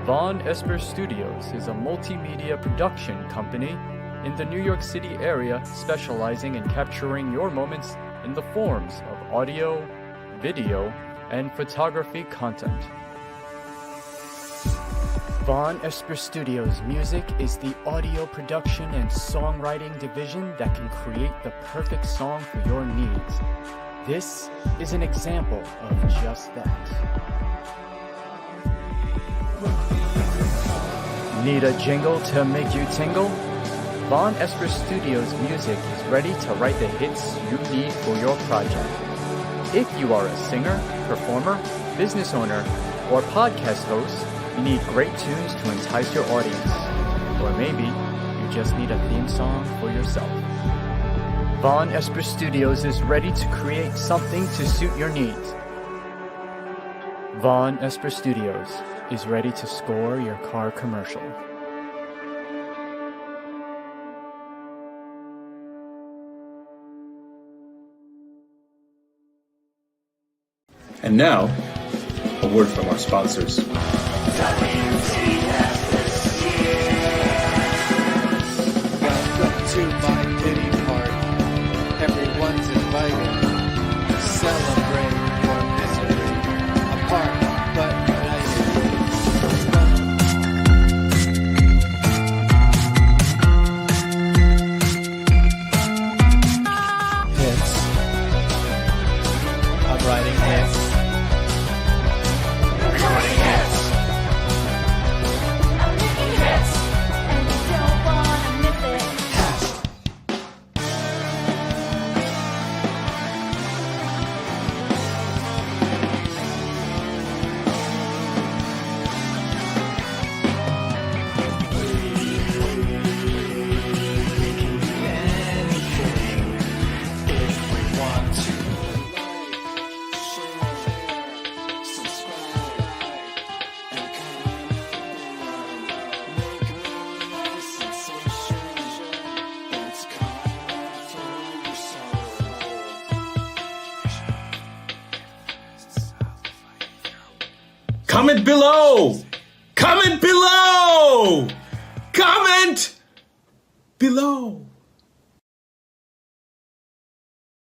Vonesper Studios is a multimedia production company in the New York City area specializing in capturing your moments in the forms of audio, video, and photography content. Vonesper Studios Music is the audio production and songwriting division that can create the perfect song for your needs. This is an example of just that. Need a jingle to make you tingle? Vonesper Studios Music is ready to write the hits you need for your project. If you are a singer, performer, business owner, or podcast host, you need great tunes to entice your audience. Or maybe you just need a theme song for yourself. Vonesper Studios is ready to create something to suit your needs. Vonesper Studios is ready to score your car commercial. And now, a word from our sponsors. Welcome to my pity party. Everyone's invited. Celebrate your misery. Apart but united. Hits. I'm writing hits. Recording hits. I'm making hits. And we Comment below! Comment below! Comment below!